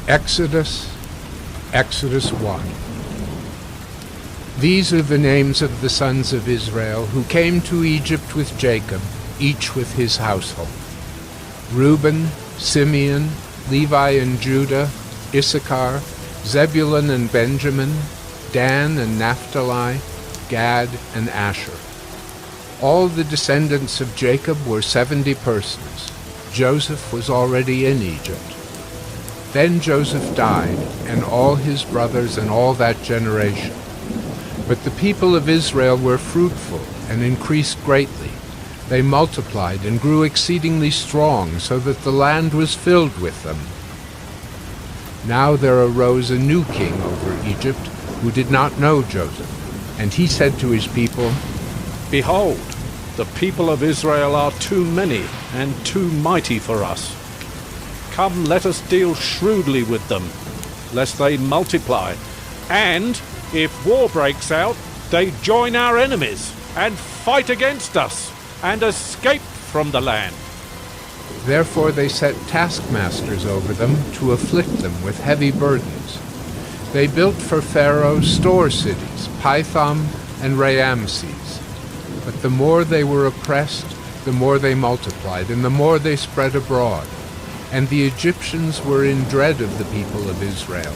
Exodus 1. These are the names of the sons of Israel who came to Egypt with Jacob, each with his household: Reuben, Simeon, Levi and Judah, Issachar, Zebulun and Benjamin, Dan and Naphtali, Gad and Asher. All the descendants of Jacob were 70 persons. Joseph was already in Egypt. Then Joseph died, and all his brothers and all that generation. But the people of Israel were fruitful and increased greatly. They multiplied and grew exceedingly strong, so that the land was filled with them. Now there arose a new king over Egypt, who did not know Joseph. And he said to his people, "Behold, the people of Israel are too many and too mighty for us. Come, let us deal shrewdly with them, lest they multiply, and if war breaks out, they join our enemies and fight against us and escape from the land." Therefore they set taskmasters over them to afflict them with heavy burdens. They built for Pharaoh store cities, Pithom and Raamses. But the more they were oppressed, the more they multiplied, and the more they spread abroad. And the Egyptians were in dread of the people of Israel.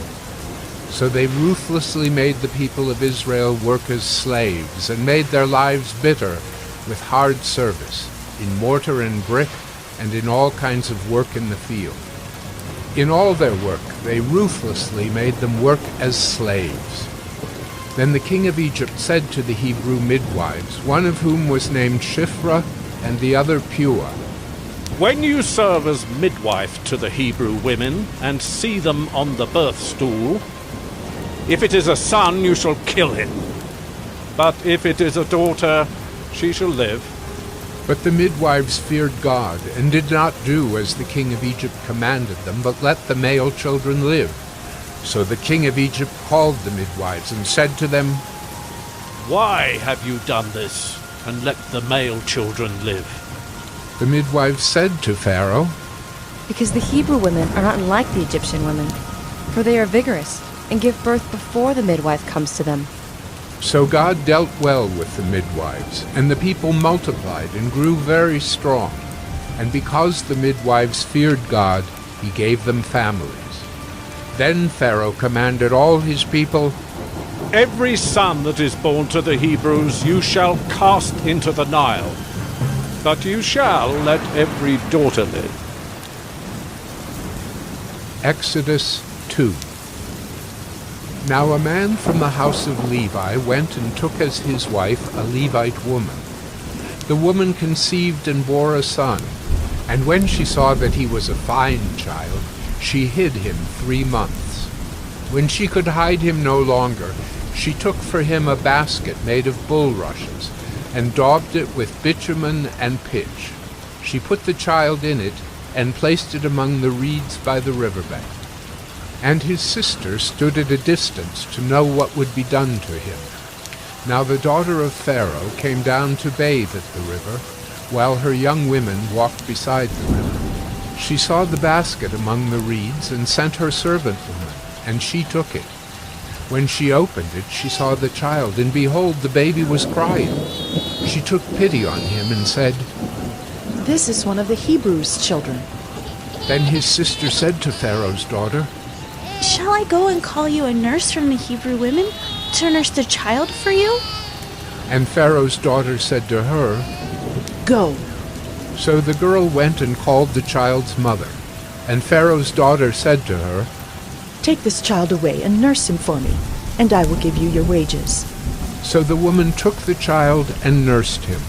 So they ruthlessly made the people of Israel work as slaves, and made their lives bitter with hard service, in mortar and brick, and in all kinds of work in the field. In all their work they ruthlessly made them work as slaves. Then the king of Egypt said to the Hebrew midwives, one of whom was named Shiphrah and the other Puah, "When you serve as midwife to the Hebrew women and see them on the birth stool, if it is a son, you shall kill him. But if it is a daughter, she shall live." But the midwives feared God, and did not do as the king of Egypt commanded them, but let the male children live. So the king of Egypt called the midwives and said to them, "Why have you done this, and let the male children live?" The midwives said to Pharaoh, "Because the Hebrew women are not like the Egyptian women, for they are vigorous and give birth before the midwife comes to them." So God dealt well with the midwives, and the people multiplied and grew very strong. And because the midwives feared God, he gave them families. Then Pharaoh commanded all his people, "Every son that is born to the Hebrews you shall cast into the Nile, but you shall let every daughter live." Exodus 2. Now a man from the house of Levi went and took as his wife a Levite woman. The woman conceived and bore a son, and when she saw that he was a fine child, she hid him 3 months. When she could hide him no longer, she took for him a basket made of bulrushes, and daubed it with bitumen and pitch. She put the child in it, and placed it among the reeds by the riverbank. And his sister stood at a distance to know what would be done to him. Now the daughter of Pharaoh came down to bathe at the river, while her young women walked beside the river. She saw the basket among the reeds, and sent her servant woman, and she took it. When she opened it, she saw the child, and behold, the baby was crying. She took pity on him, and said, "This is one of the Hebrews' children." Then his sister said to Pharaoh's daughter, "Shall I go and call you a nurse from the Hebrew women to nurse the child for you?" And Pharaoh's daughter said to her, "Go." So the girl went and called the child's mother. And Pharaoh's daughter said to her, "Take this child away and nurse him for me, and I will give you your wages." So the woman took the child and nursed him.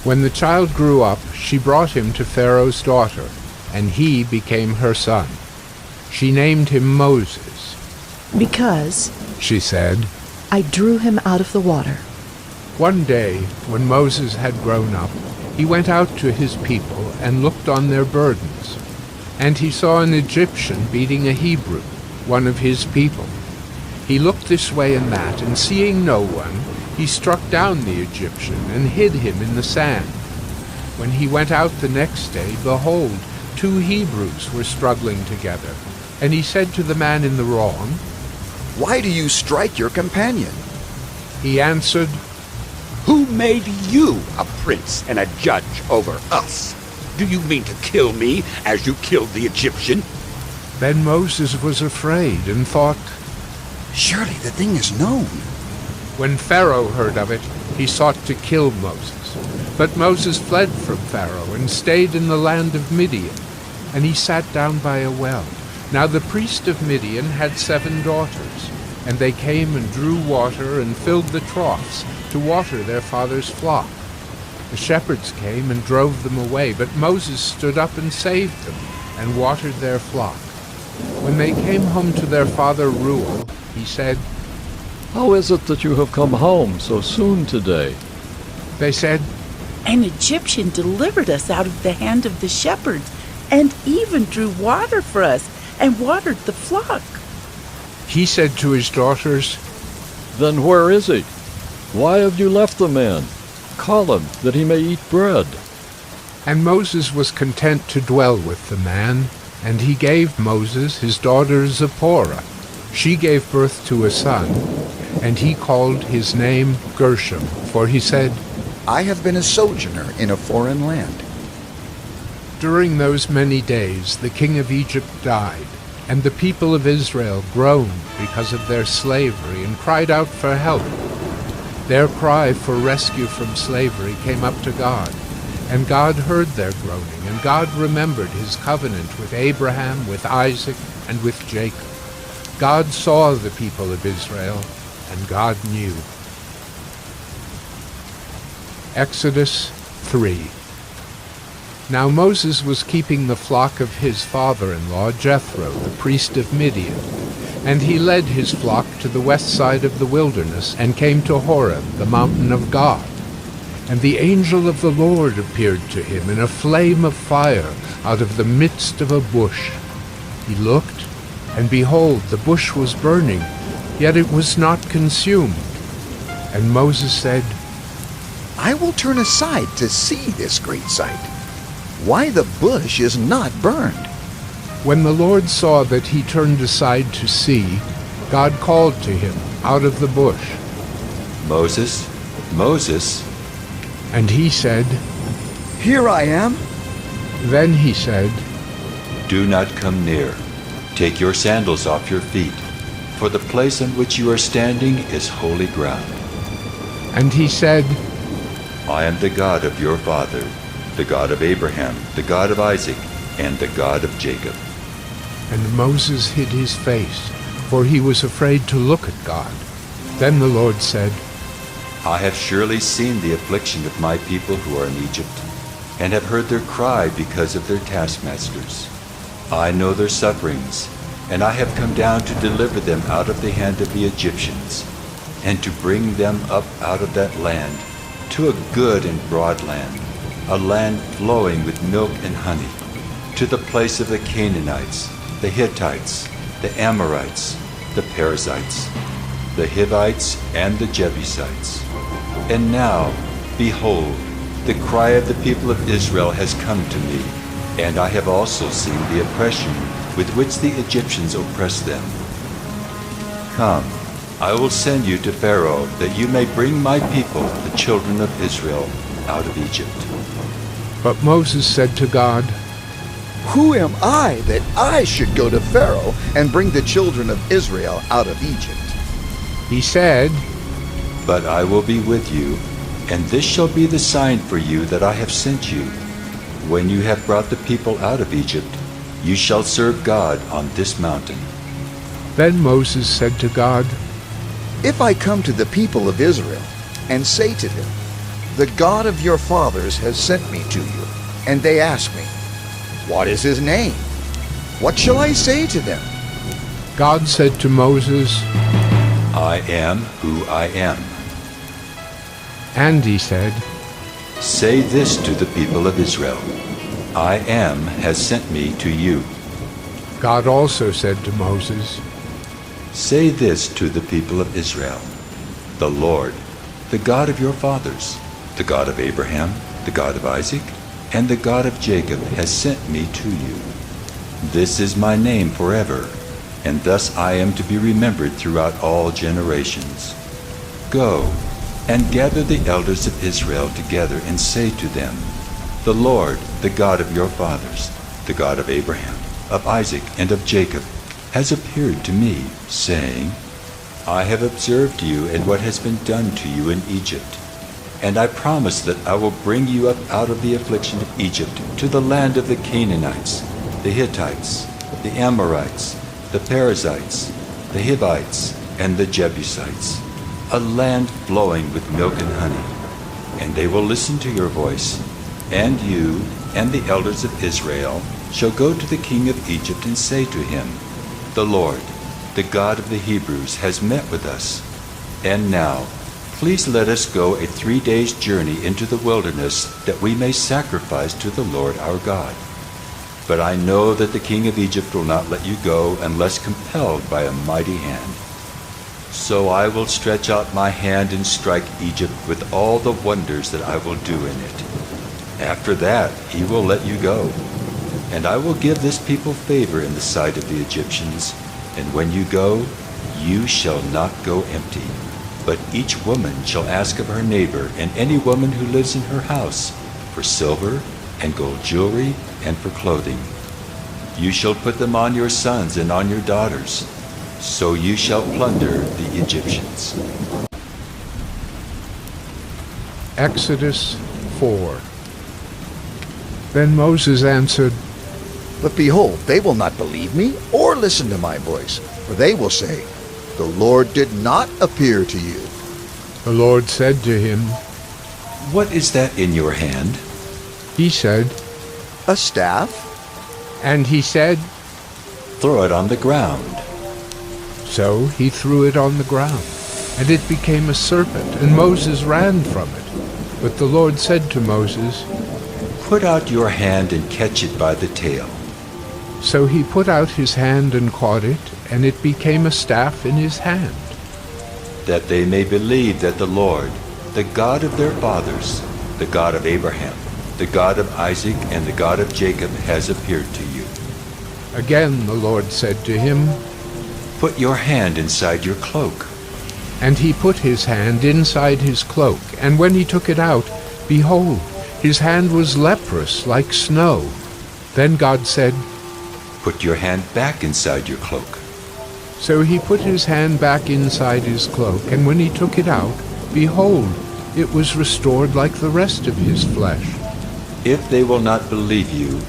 When the child grew up, she brought him to Pharaoh's daughter, and he became her son. She named him Moses, "Because," she said, "I drew him out of the water." One day, when Moses had grown up, he went out to his people and looked on their burdens. And he saw an Egyptian beating a Hebrew, one of his people. He looked this way and that, and seeing no one, he struck down the Egyptian and hid him in the sand. When he went out the next day, behold, 2 Hebrews were struggling together. And he said to the man in the wrong, "Why do you strike your companion?" He answered, Who made you a prince and a judge over us? Do you mean to kill me as you killed the Egyptian? Then Moses was afraid and thought, Surely the thing is known. When Pharaoh heard of it, he sought to kill Moses. But Moses fled from Pharaoh and stayed in the land of Midian, and he sat down by a well. Now the priest of Midian had 7 daughters, and they came and drew water and filled the troughs to water their father's flock. The shepherds came and drove them away, but Moses stood up and saved them and watered their flock. When they came home to their father Reuel, he said, How is it that you have come home so soon today? They said, An Egyptian delivered us out of the hand of the shepherds, and even drew water for us, and watered the flock. He said to his daughters, Then where is he? Why have you left the man? Call him, that he may eat bread. And Moses was content to dwell with the man, and he gave Moses his daughter Zipporah. She gave birth to a son, and he called his name Gershom, for he said, I have been a sojourner in a foreign land. During those many days the king of Egypt died, and the people of Israel groaned because of their slavery and cried out for help. Their cry for rescue from slavery came up to God, and God heard their groaning, and God remembered his covenant with Abraham, with Isaac, and with Jacob. God saw the people of Israel, and God knew. Exodus 3. Now Moses was keeping the flock of his father-in-law Jethro, the priest of Midian, and he led his flock to the west side of the wilderness and came to Horeb, the mountain of God. And the angel of the Lord appeared to him in a flame of fire out of the midst of a bush. He looked, and behold, the bush was burning, yet it was not consumed. And Moses said, I will turn aside to see this great sight, why the bush is not burned. When the Lord saw that he turned aside to see, God called to him out of the bush. Moses, Moses. And he said, Here I am. Then he said, Do not come near. Take your sandals off your feet, for the place on which you are standing is holy ground. And he said, I am the God of your father, the God of Abraham, the God of Isaac, and the God of Jacob. And Moses hid his face, for he was afraid to look at God. Then the Lord said, I have surely seen the affliction of my people who are in Egypt, and have heard their cry because of their taskmasters. I know their sufferings, and I have come down to deliver them out of the hand of the Egyptians, and to bring them up out of that land to a good and broad land, a land flowing with milk and honey, to the place of the Canaanites, the Hittites, the Amorites, the Perizzites, the Hivites, and the Jebusites. And now, behold, the cry of the people of Israel has come to me, and I have also seen the oppression with which the Egyptians oppress them. Come, I will send you to Pharaoh, that you may bring my people, the children of Israel, out of Egypt. But Moses said to God, Who am I that I should go to Pharaoh and bring the children of Israel out of Egypt? He said, But I will be with you, and this shall be the sign for you that I have sent you. When you have brought the people out of Egypt, you shall serve God on this mountain. Then Moses said to God, If I come to the people of Israel and say to them, The God of your fathers has sent me to you, and they ask me, What is his name? What shall I say to them? God said to Moses, I am who I am. And he said, Say this to the people of Israel, I am has sent me to you. God also said to Moses, Say this to the people of Israel, The Lord, the God of your fathers, the God of Abraham, the God of Isaac, and the God of Jacob has sent me to you. This is my name forever, and thus I am to be remembered throughout all generations. Go and gather the elders of Israel together and say to them, The Lord, the God of your fathers, the God of Abraham, of Isaac, and of Jacob, has appeared to me, saying, I have observed you and what has been done to you in Egypt, and I promise that I will bring you up out of the affliction of Egypt to the land of the Canaanites, the Hittites, the Amorites, the Perizzites, the Hivites, and the Jebusites, a land flowing with milk and honey. And they will listen to your voice, and you and the elders of Israel shall go to the king of Egypt and say to him, The Lord, the God of the Hebrews, has met with us. And now, please let us go a 3 days' journey into the wilderness, that we may sacrifice to the Lord our God. But I know that the king of Egypt will not let you go unless compelled by a mighty hand. So I will stretch out my hand and strike Egypt with all the wonders that I will do in it. After that he will let you go. And I will give this people favor in the sight of the Egyptians. And when you go, you shall not go empty. But each woman shall ask of her neighbor and any woman who lives in her house for silver and gold jewelry and for clothing. You shall put them on your sons and on your daughters. So you shall plunder the Egyptians. Exodus 4. Then Moses answered, But behold, they will not believe me or listen to my voice, for they will say, The Lord did not appear to you. The Lord said to him, What is that in your hand? He said, A staff? And he said, Throw it on the ground. So he threw it on the ground, and it became a serpent, and Moses ran from it. But the Lord said to Moses, Put out your hand and catch it by the tail. So he put out his hand and caught it, and it became a staff in his hand. That they may believe that the Lord, the God of their fathers, the God of Abraham, the God of Isaac, and the God of Jacob, has appeared to you. Again the Lord said to him, Put your hand inside your cloak. And he put his hand inside his cloak, and when he took it out, behold, his hand was leprous like snow. Then God said, Put your hand back inside your cloak. So he put his hand back inside his cloak, and when he took it out, behold, it was restored like the rest of his flesh. If they will not believe you,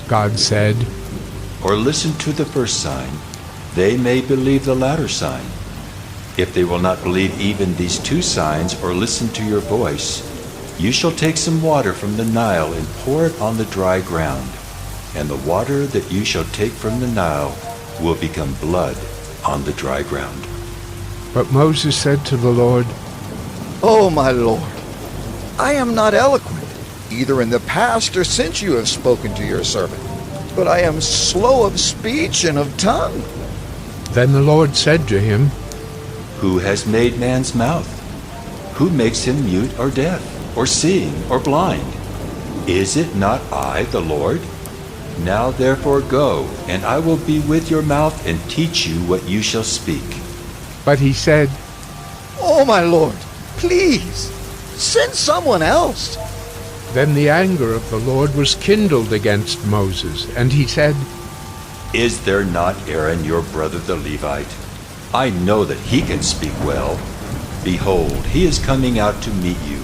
God said, or listen to the first sign, they may believe the latter sign. If they will not believe even these 2 signs or listen to your voice, you shall take some water from the Nile and pour it on the dry ground, and the water that you shall take from the Nile will become blood on the dry ground. But Moses said to the Lord, Oh, my Lord, I am not eloquent, either in the past or since you have spoken to your servant, but I am slow of speech and of tongue. Then the Lord said to him, Who has made man's mouth? Who makes him mute or deaf, or seeing or blind? Is it not I, the Lord? Now therefore go, and I will be with your mouth and teach you what you shall speak. But he said, Oh, my Lord, please, send someone else. Then the anger of the Lord was kindled against Moses, and he said, Is there not Aaron your brother the Levite? I know that he can speak well. Behold, he is coming out to meet you,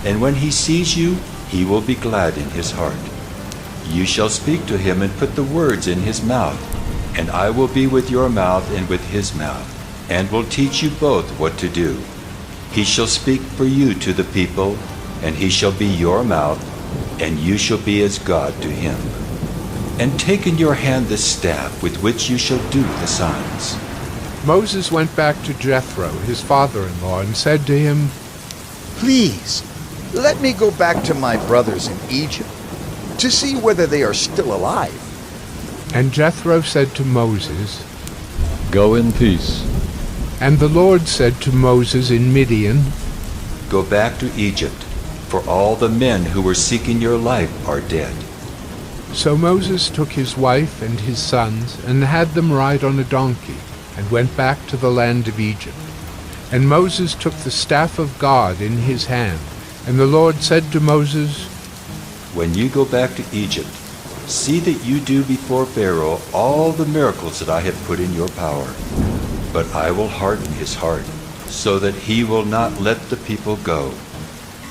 and when he sees you, he will be glad in his heart. You shall speak to him and put the words in his mouth, and I will be with your mouth and with his mouth, and will teach you both what to do. He shall speak for you to the people, and he shall be your mouth, and you shall be as God to him. And take in your hand the staff with which you shall do the signs. Moses went back to Jethro, his father-in-law, and said to him, Please, let me go back to my brothers in Egypt, to see whether they are still alive. And Jethro said to Moses, Go in peace. And the Lord said to Moses in Midian, Go back to Egypt, for all the men who were seeking your life are dead. So Moses took his wife and his sons, and had them ride on a donkey, and went back to the land of Egypt. And Moses took the staff of God in his hand, and the Lord said to Moses, When you go back to Egypt, see that you do before Pharaoh all the miracles that I have put in your power. But I will harden his heart, so that he will not let the people go.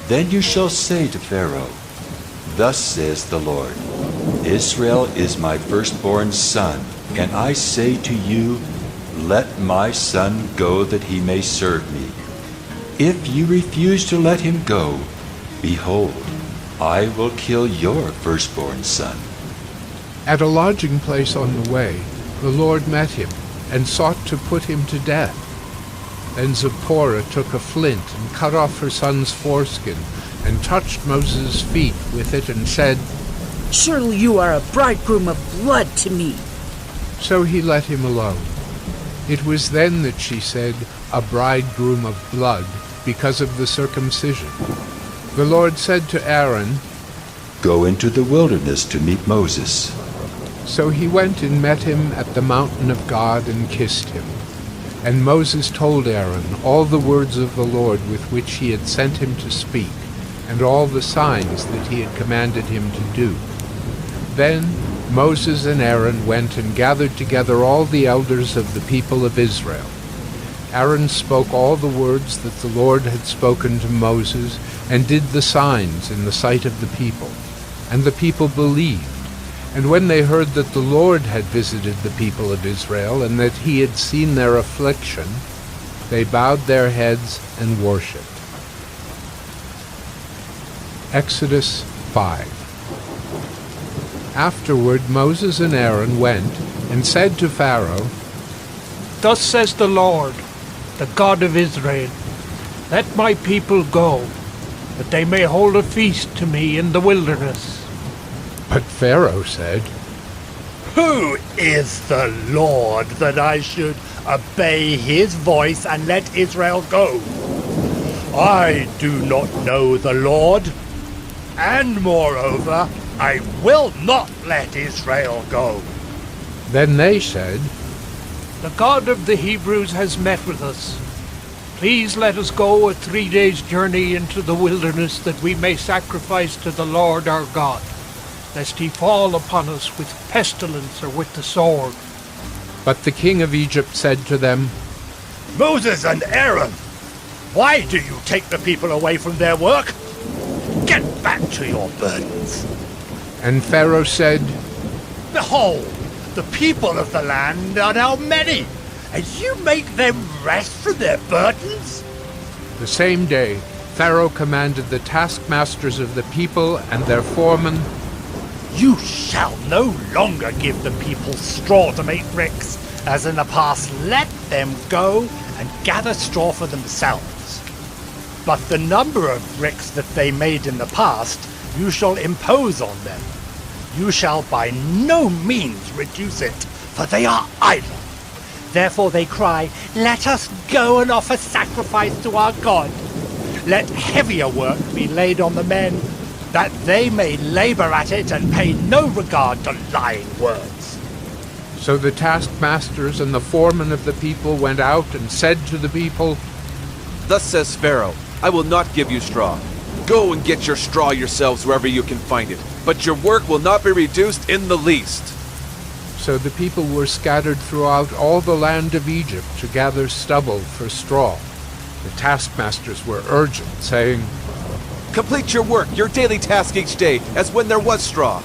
Then you shall say to Pharaoh, Thus says the Lord, Israel is my firstborn son, and I say to you, Let my son go that he may serve me. If you refuse to let him go, behold, I will kill your firstborn son. At a lodging place on the way, the Lord met him, and sought to put him to death. Then Zipporah took a flint, and cut off her son's foreskin, and touched Moses' feet with it, and said, Surely you are a bridegroom of blood to me. So he let him alone. It was then that she said, a bridegroom of blood, because of the circumcision. The Lord said to Aaron, Go into the wilderness to meet Moses. So he went and met him at the mountain of God and kissed him. And Moses told Aaron all the words of the Lord with which he had sent him to speak, and all the signs that he had commanded him to do. Then Moses and Aaron went and gathered together all the elders of the people of Israel. Aaron spoke all the words that the Lord had spoken to Moses, and did the signs in the sight of the people. And the people believed. And when they heard that the Lord had visited the people of Israel, and that he had seen their affliction, they bowed their heads and worshipped. Exodus 5. Afterward Moses and Aaron went and said to Pharaoh, Thus says the Lord, the God of Israel, Let my people go, that they may hold a feast to me in the wilderness. But Pharaoh said, Who is the Lord that I should obey his voice and let Israel go? I do not know the Lord, and moreover, I will not let Israel go. Then they said, The God of the Hebrews has met with us. Please let us go a 3 days' journey into the wilderness, that we may sacrifice to the Lord our God, lest he fall upon us with pestilence or with the sword. But the king of Egypt said to them, Moses and Aaron, why do you take the people away from their work? Get back to your burdens. And Pharaoh said, Behold, the people of the land are now many, and you make them rest from their burdens? The same day Pharaoh commanded the taskmasters of the people and their foremen, You shall no longer give the people straw to make bricks, as in the past. Let them go and gather straw for themselves. But the number of bricks that they made in the past you shall impose on them. You shall by no means reduce it, for they are idle. Therefore they cry, Let us go and offer sacrifice to our God. Let heavier work be laid on the men, that they may labor at it and pay no regard to lying words. So the taskmasters and the foremen of the people went out and said to the people, Thus says Pharaoh, I will not give you straw. Go and get your straw yourselves wherever you can find it, but your work will not be reduced in the least. So the people were scattered throughout all the land of Egypt to gather stubble for straw. The taskmasters were urgent, saying, Complete your work, your daily task each day, as when there was straw.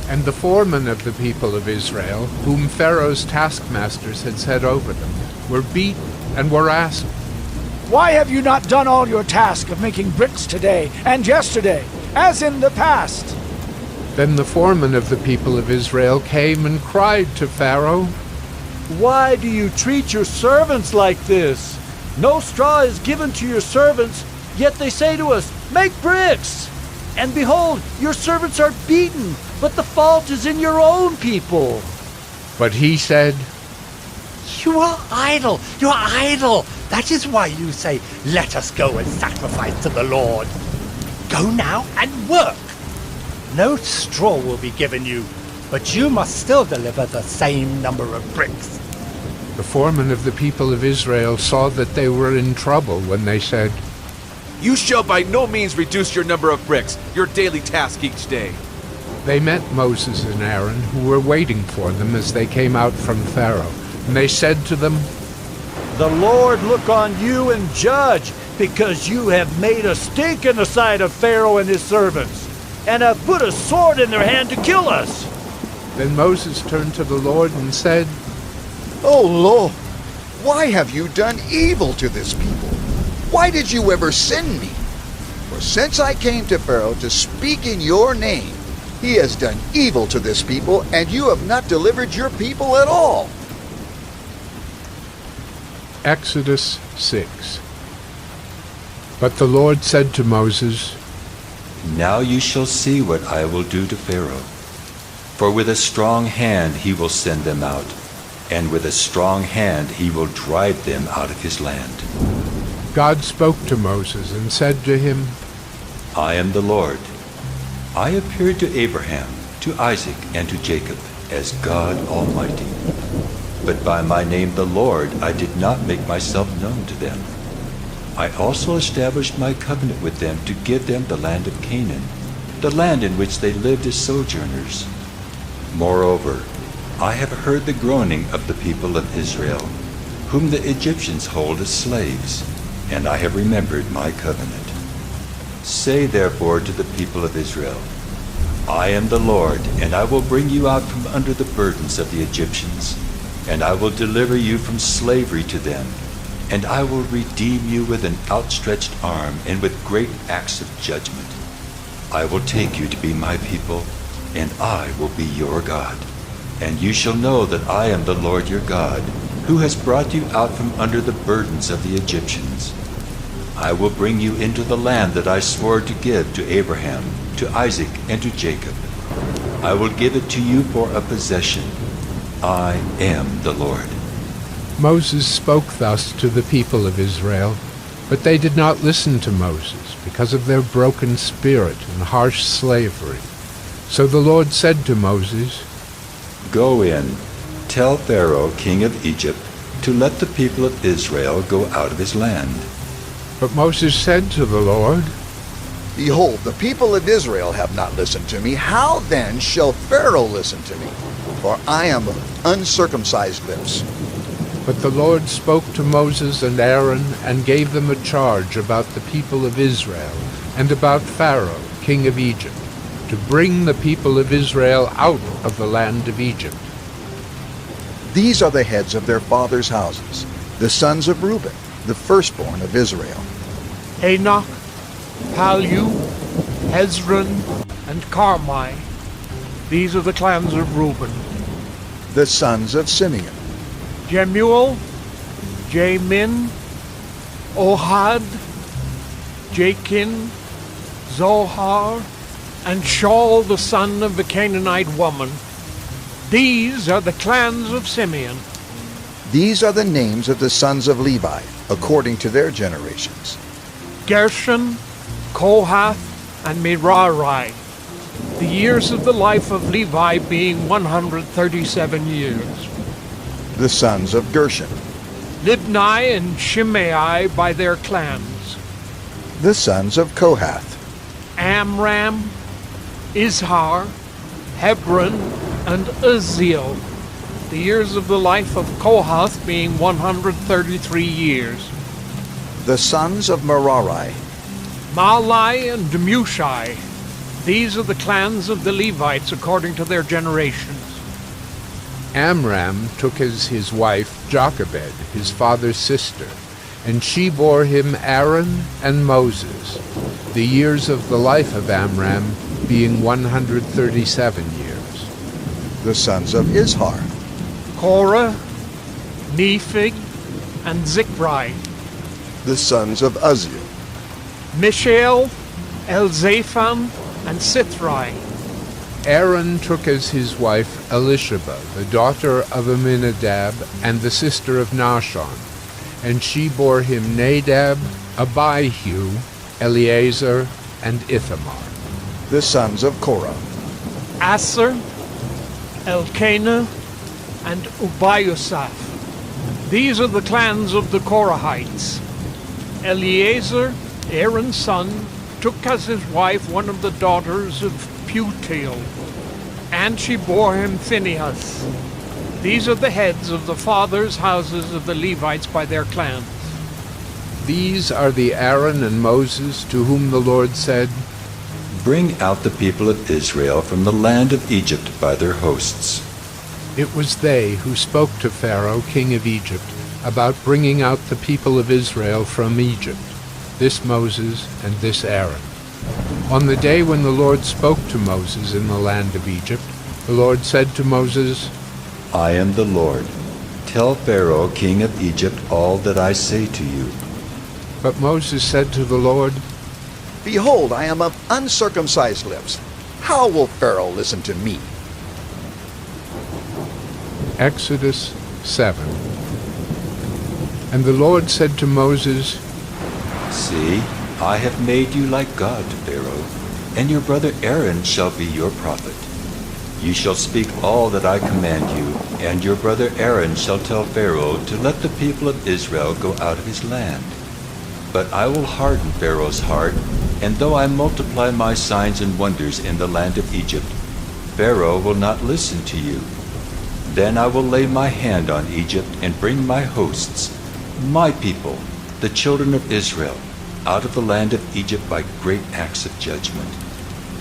And the foremen of the people of Israel, whom Pharaoh's taskmasters had set over them, were beaten and were asked, Why have you not done all your task of making bricks today and yesterday, as in the past? Then the foreman of the people of Israel came and cried to Pharaoh, Why do you treat your servants like this? No straw is given to your servants, yet they say to us, Make bricks! And behold, your servants are beaten, but the fault is in your own people. But he said, You are idle, you are idle. That is why you say, Let us go and sacrifice to the Lord. Go now and work. No straw will be given you, but you must still deliver the same number of bricks. The foreman of the people of Israel saw that they were in trouble when they said, You shall by no means reduce your number of bricks, your daily task each day. They met Moses and Aaron, who were waiting for them as they came out from Pharaoh. And they said to them, The Lord look on you and judge, because you have made a stink in the sight of Pharaoh and his servants, and have put a sword in their hand to kill us. Then Moses turned to the Lord and said, O Lord, why have you done evil to this people? Why did you ever send me? For since I came to Pharaoh to speak in your name, he has done evil to this people, and you have not delivered your people at all. Exodus 6. But the Lord said to Moses, Now you shall see what I will do to Pharaoh. For with a strong hand he will send them out, and with a strong hand he will drive them out of his land. God spoke to Moses and said to him, I am the Lord. I appeared to Abraham, to Isaac, and to Jacob as God Almighty. But by my name the Lord I did not make myself known to them. I also established my covenant with them to give them the land of Canaan, the land in which they lived as sojourners. Moreover, I have heard the groaning of the people of Israel, whom the Egyptians hold as slaves, and I have remembered my covenant. Say therefore to the people of Israel, I am the Lord, and I will bring you out from under the burdens of the Egyptians, and I will deliver you from slavery to them, and I will redeem you with an outstretched arm and with great acts of judgment. I will take you to be my people, and I will be your God. And you shall know that I am the Lord your God, who has brought you out from under the burdens of the Egyptians. I will bring you into the land that I swore to give to Abraham, to Isaac, and to Jacob. I will give it to you for a possession. I am the Lord. Moses spoke thus to the people of Israel, but they did not listen to Moses because of their broken spirit and harsh slavery. So the Lord said to Moses, Go in, tell Pharaoh, king of Egypt, to let the people of Israel go out of his land. But Moses said to the Lord, Behold, the people of Israel have not listened to me. How then shall Pharaoh listen to me? For I am of uncircumcised lips. But the Lord spoke to Moses and Aaron and gave them a charge about the people of Israel and about Pharaoh, king of Egypt, to bring the people of Israel out of the land of Egypt. These are the heads of their fathers' houses, the sons of Reuben, the firstborn of Israel. Enoch, Palu, Hezron, and Carmi. These are the clans of Reuben. The sons of Simeon. Jemuel, Jamin, Ohad, Jachin, Zohar, and Shaul the son of the Canaanite woman. These are the clans of Simeon. These are the names of the sons of Levi, according to their generations. Gershon, Kohath, and Merari. The years of the life of Levi being 137 years. The sons of Gershon. Libni and Shimei by their clans. The sons of Kohath. Amram, Izhar, Hebron, and Uzziel. The years of the life of Kohath being 133 years. The sons of Merari. Malai and Mushai. These are the clans of the Levites according to their generations. Amram took as his wife Jochebed, his father's sister, and she bore him Aaron and Moses, the years of the life of Amram being 137 years. The sons of Izhar. Korah, Nephig, and Zikri. The sons of Uzziel. Mishael, Elzaphan, and Sithri. Aaron took as his wife Elisheba, the daughter of Amminadab and the sister of Nahshon, and she bore him Nadab, Abihu, Eleazar, and Ithamar. The sons of Korah. Asser, Elkanah, and Ubiasaph. These are the clans of the Korahites. Eleazar, Aaron's son, took as his wife one of the daughters of Putiel, and she bore him Phinehas. These are the heads of the fathers' houses of the Levites by their clans. These are the Aaron and Moses to whom the Lord said, Bring out the people of Israel from the land of Egypt by their hosts. It was they who spoke to Pharaoh, king of Egypt, about bringing out the people of Israel from Egypt, this Moses and this Aaron. On the day when the Lord spoke to Moses in the land of Egypt, the Lord said to Moses, I am the Lord. Tell Pharaoh, king of Egypt, all that I say to you. But Moses said to the Lord, Behold, I am of uncircumcised lips. How will Pharaoh listen to me? Exodus 7. And the Lord said to Moses, See, I have made you like God to Pharaoh, and your brother Aaron shall be your prophet. You shall speak all that I command you, and your brother Aaron shall tell Pharaoh to let the people of Israel go out of his land. But I will harden Pharaoh's heart, and though I multiply my signs and wonders in the land of Egypt, Pharaoh will not listen to you. Then I will lay my hand on Egypt and bring my hosts, my people, the children of Israel, out of the land of Egypt by great acts of judgment.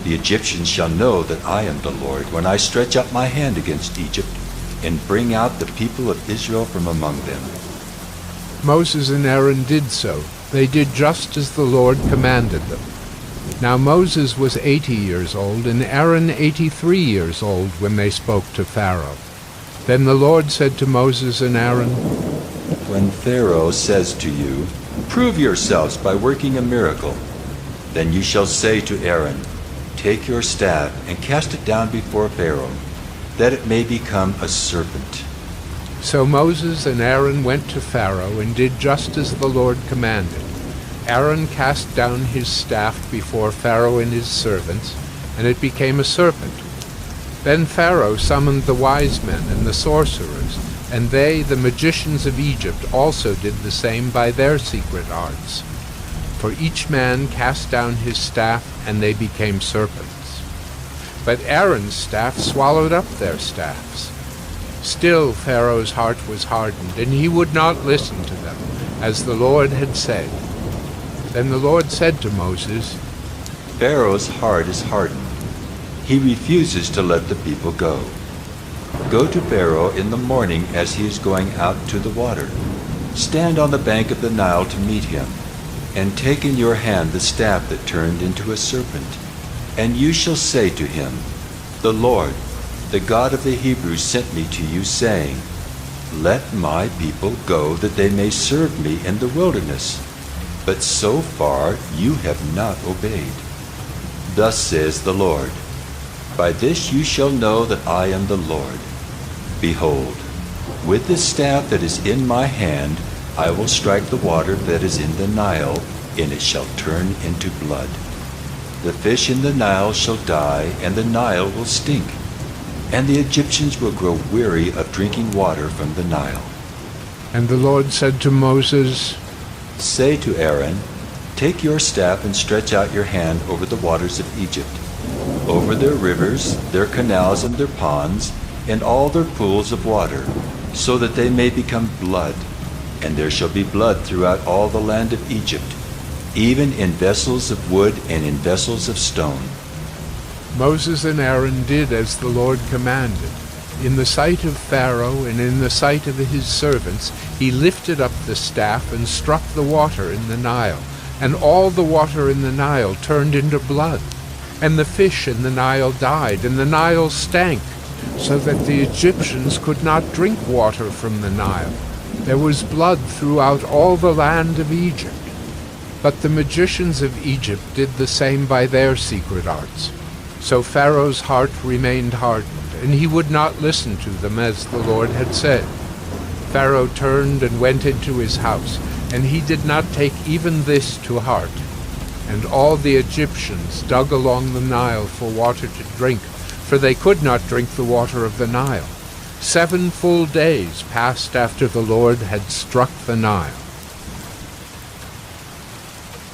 The Egyptians shall know that I am the Lord when I stretch out my hand against Egypt and bring out the people of Israel from among them. Moses and Aaron did so. They did just as the Lord commanded them. Now Moses was 80 years old, and Aaron 83 years old when they spoke to Pharaoh. Then the Lord said to Moses and Aaron, When Pharaoh says to you, Prove yourselves by working a miracle, then you shall say to Aaron, Take your staff and cast it down before Pharaoh, that it may become a serpent. So Moses and Aaron went to Pharaoh and did just as the Lord commanded. Aaron cast down his staff before Pharaoh and his servants, and it became a serpent. Then Pharaoh summoned the wise men and the sorcerers, and they, the magicians of Egypt, also did the same by their secret arts. For each man cast down his staff, and they became serpents. But Aaron's staff swallowed up their staffs. Still Pharaoh's heart was hardened, and he would not listen to them, as the Lord had said. Then the Lord said to Moses, Pharaoh's heart is hardened. He refuses to let the people go. Go to Pharaoh in the morning as he is going out to the water. Stand on the bank of the Nile to meet him, and take in your hand the staff that turned into a serpent. And you shall say to him, The Lord, the God of the Hebrews, sent me to you, saying, Let my people go, that they may serve me in the wilderness. But so far you have not obeyed. Thus says the Lord, By this you shall know that I am the Lord. Behold, with the staff that is in my hand, I will strike the water that is in the Nile, and it shall turn into blood. The fish in the Nile shall die, and the Nile will stink, and the Egyptians will grow weary of drinking water from the Nile. And the Lord said to Moses, Say to Aaron, Take your staff and stretch out your hand over the waters of Egypt, over their rivers, their canals, and their ponds, and all their pools of water, so that they may become blood. And there shall be blood throughout all the land of Egypt, even in vessels of wood and in vessels of stone. Moses and Aaron did as the Lord commanded. In the sight of Pharaoh and in the sight of his servants, he lifted up the staff and struck the water in the Nile, and all the water in the Nile turned into blood. And the fish in the Nile died, and the Nile stank, so that the Egyptians could not drink water from the Nile. There was blood throughout all the land of Egypt. But the magicians of Egypt did the same by their secret arts. So Pharaoh's heart remained hardened, and he would not listen to them as the Lord had said. Pharaoh turned and went into his house, and he did not take even this to heart. and all the Egyptians dug along the Nile for water to drink, for they could not drink the water of the Nile. 7 full days passed after the Lord had struck the Nile.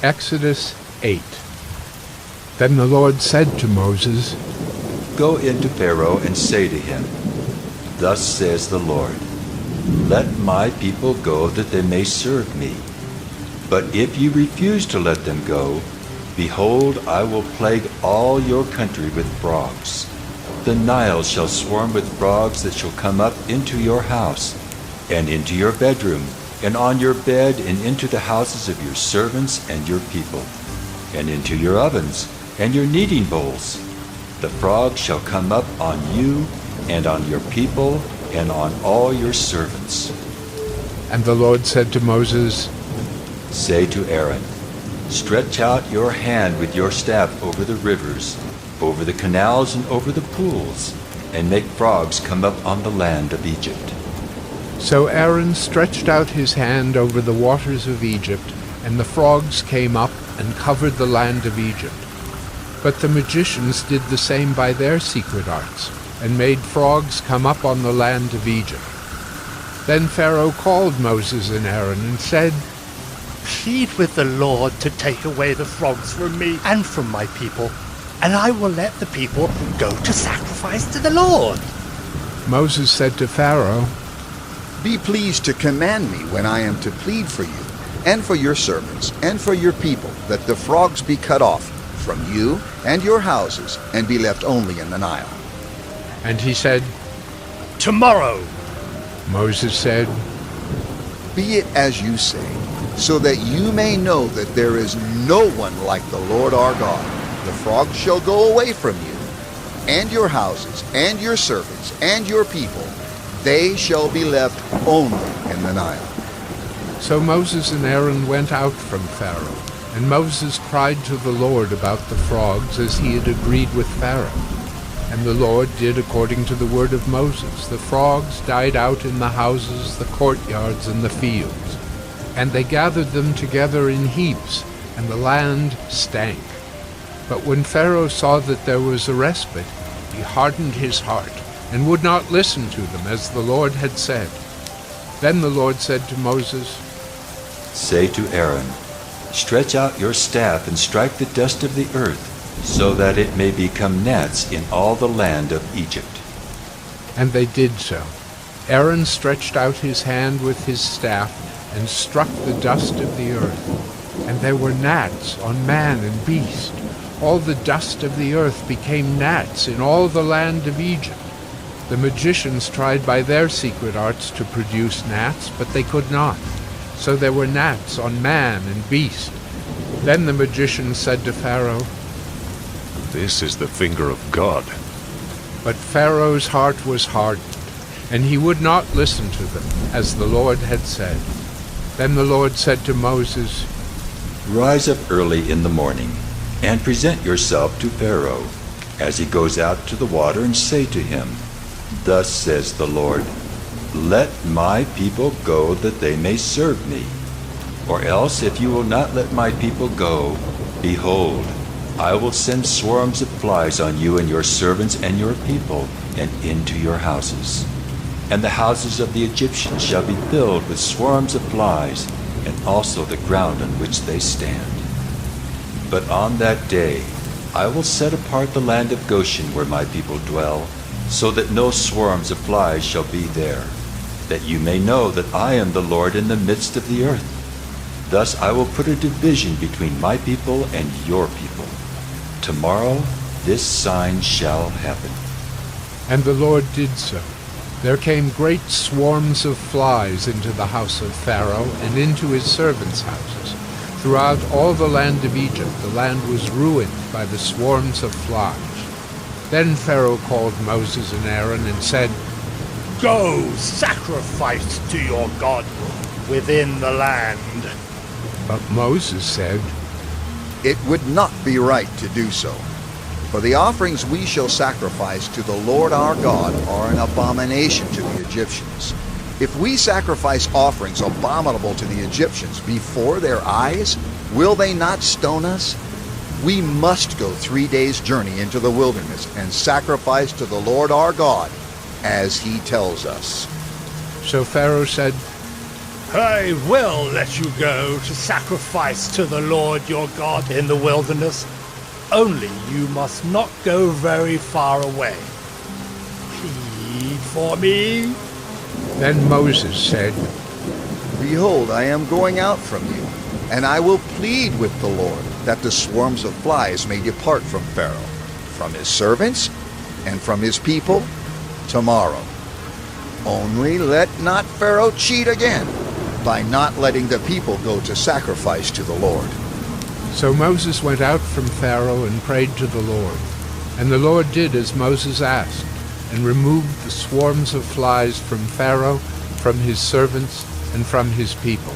Exodus 8. Then the Lord said to Moses, Go into Pharaoh and say to him, Thus says the Lord, Let my people go that they may serve me. But if you refuse to let them go, behold, I will plague all your country with frogs. The Nile shall swarm with frogs that shall come up into your house, and into your bedroom, and on your bed, and into the houses of your servants and your people, and into your ovens, and your kneading bowls. The frogs shall come up on you, and on your people, and on all your servants. And the Lord said to Moses, Say to Aaron, Stretch out your hand with your staff over the rivers, over the canals and over the pools, and make frogs come up on the land of Egypt. So Aaron stretched out his hand over the waters of Egypt, and the frogs came up and covered the land of Egypt. But the magicians did the same by their secret arts, and made frogs come up on the land of Egypt. Then Pharaoh called Moses and Aaron and said, Plead with the Lord to take away the frogs from me and from my people, and I will let the people go to sacrifice to the Lord. Moses said to Pharaoh, Be pleased to command me when I am to plead for you, and for your servants, and for your people, that the frogs be cut off from you and your houses, and be left only in the Nile. And he said, Tomorrow. Moses said, Be it as you say, so that you may know that there is no one like the Lord our God. The frogs shall go away from you, and your houses, and your servants, and your people. They shall be left only in the Nile. So Moses and Aaron went out from Pharaoh, and Moses cried to the Lord about the frogs as he had agreed with Pharaoh. And the Lord did according to the word of Moses. The frogs died out in the houses, the courtyards, and the fields. And they gathered them together in heaps, and the land stank. But when Pharaoh saw that there was a respite, he hardened his heart, and would not listen to them, as the Lord had said. Then the Lord said to Moses, Say to Aaron, Stretch out your staff and strike the dust of the earth, so that it may become gnats in all the land of Egypt. And they did so. Aaron stretched out his hand with his staff, and struck the dust of the earth. And there were gnats on man and beast. All the dust of the earth became gnats in all the land of Egypt. The magicians tried by their secret arts to produce gnats, but they could not. So there were gnats on man and beast. Then the magicians said to Pharaoh, This is the finger of God. But Pharaoh's heart was hardened, and he would not listen to them, as the Lord had said. Then the Lord said to Moses, Rise up early in the morning, and present yourself to Pharaoh, as he goes out to the water, and say to him, Thus says the Lord, Let my people go that they may serve me. Or else, if you will not let my people go, behold, I will send swarms of flies on you and your servants and your people, and into your houses. And the houses of the Egyptians shall be filled with swarms of flies, and also the ground on which they stand. But on that day I will set apart the land of Goshen where my people dwell, so that no swarms of flies shall be there, that you may know that I am the Lord in the midst of the earth. Thus I will put a division between my people and your people. Tomorrow this sign shall happen. And the Lord did so. There came great swarms of flies into the house of Pharaoh and into his servants' houses. Throughout all the land of Egypt, the land was ruined by the swarms of flies. Then Pharaoh called Moses and Aaron and said, Go, sacrifice to your God within the land. But Moses said, It would not be right to do so. For the offerings we shall sacrifice to the Lord our God are an abomination to the Egyptians. If we sacrifice offerings abominable to the Egyptians before their eyes, will they not stone us We must go 3 days' journey into the wilderness and sacrifice to the Lord our God, as he tells us." So Pharaoh said, "I will let you go to sacrifice to the Lord your God in the wilderness. Only you must not go very far away. Plead for me." Then Moses said, "Behold, I am going out from you, and I will plead with the Lord that the swarms of flies may depart from Pharaoh, from his servants, and from his people tomorrow. Only let not Pharaoh cheat again by not letting the people go to sacrifice to the Lord." So Moses went out from Pharaoh and prayed to the Lord. And the Lord did as Moses asked, and removed the swarms of flies from Pharaoh, from his servants, and from his people.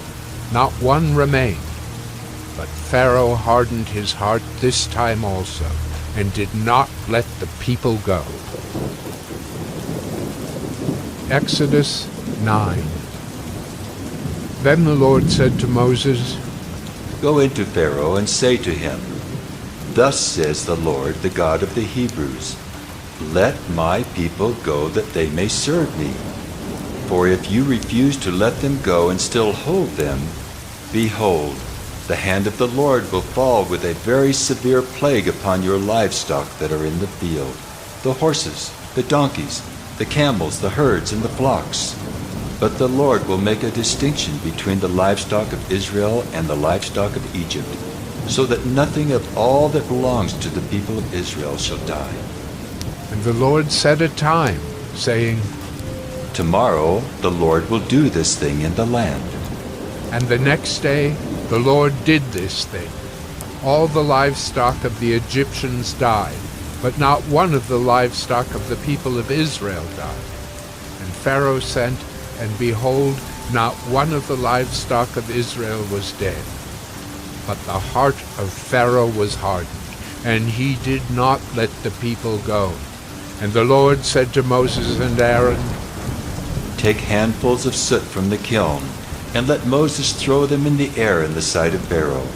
Not one remained. But Pharaoh hardened his heart this time also, and did not let the people go. Exodus 9. Then the Lord said to Moses, "Go into Pharaoh and say to him, 'Thus says the Lord, the God of the Hebrews, let my people go that they may serve me. For if you refuse to let them go and still hold them, behold, the hand of the Lord will fall with a very severe plague upon your livestock that are in the field, the horses, the donkeys, the camels, the herds, and the flocks. But the Lord will make a distinction between the livestock of Israel and the livestock of Egypt, so that nothing of all that belongs to the people of Israel shall die.'" And the Lord set a time, saying, "Tomorrow the Lord will do this thing in the land." And the next day the Lord did this thing. All the livestock of the Egyptians died, but not one of the livestock of the people of Israel died. And Pharaoh sent, and behold, not one of the livestock of Israel was dead. But the heart of Pharaoh was hardened, and he did not let the people go. And the Lord said to Moses and Aaron, "Take handfuls of soot from the kiln, and let Moses throw them in the air in the sight of Pharaoh.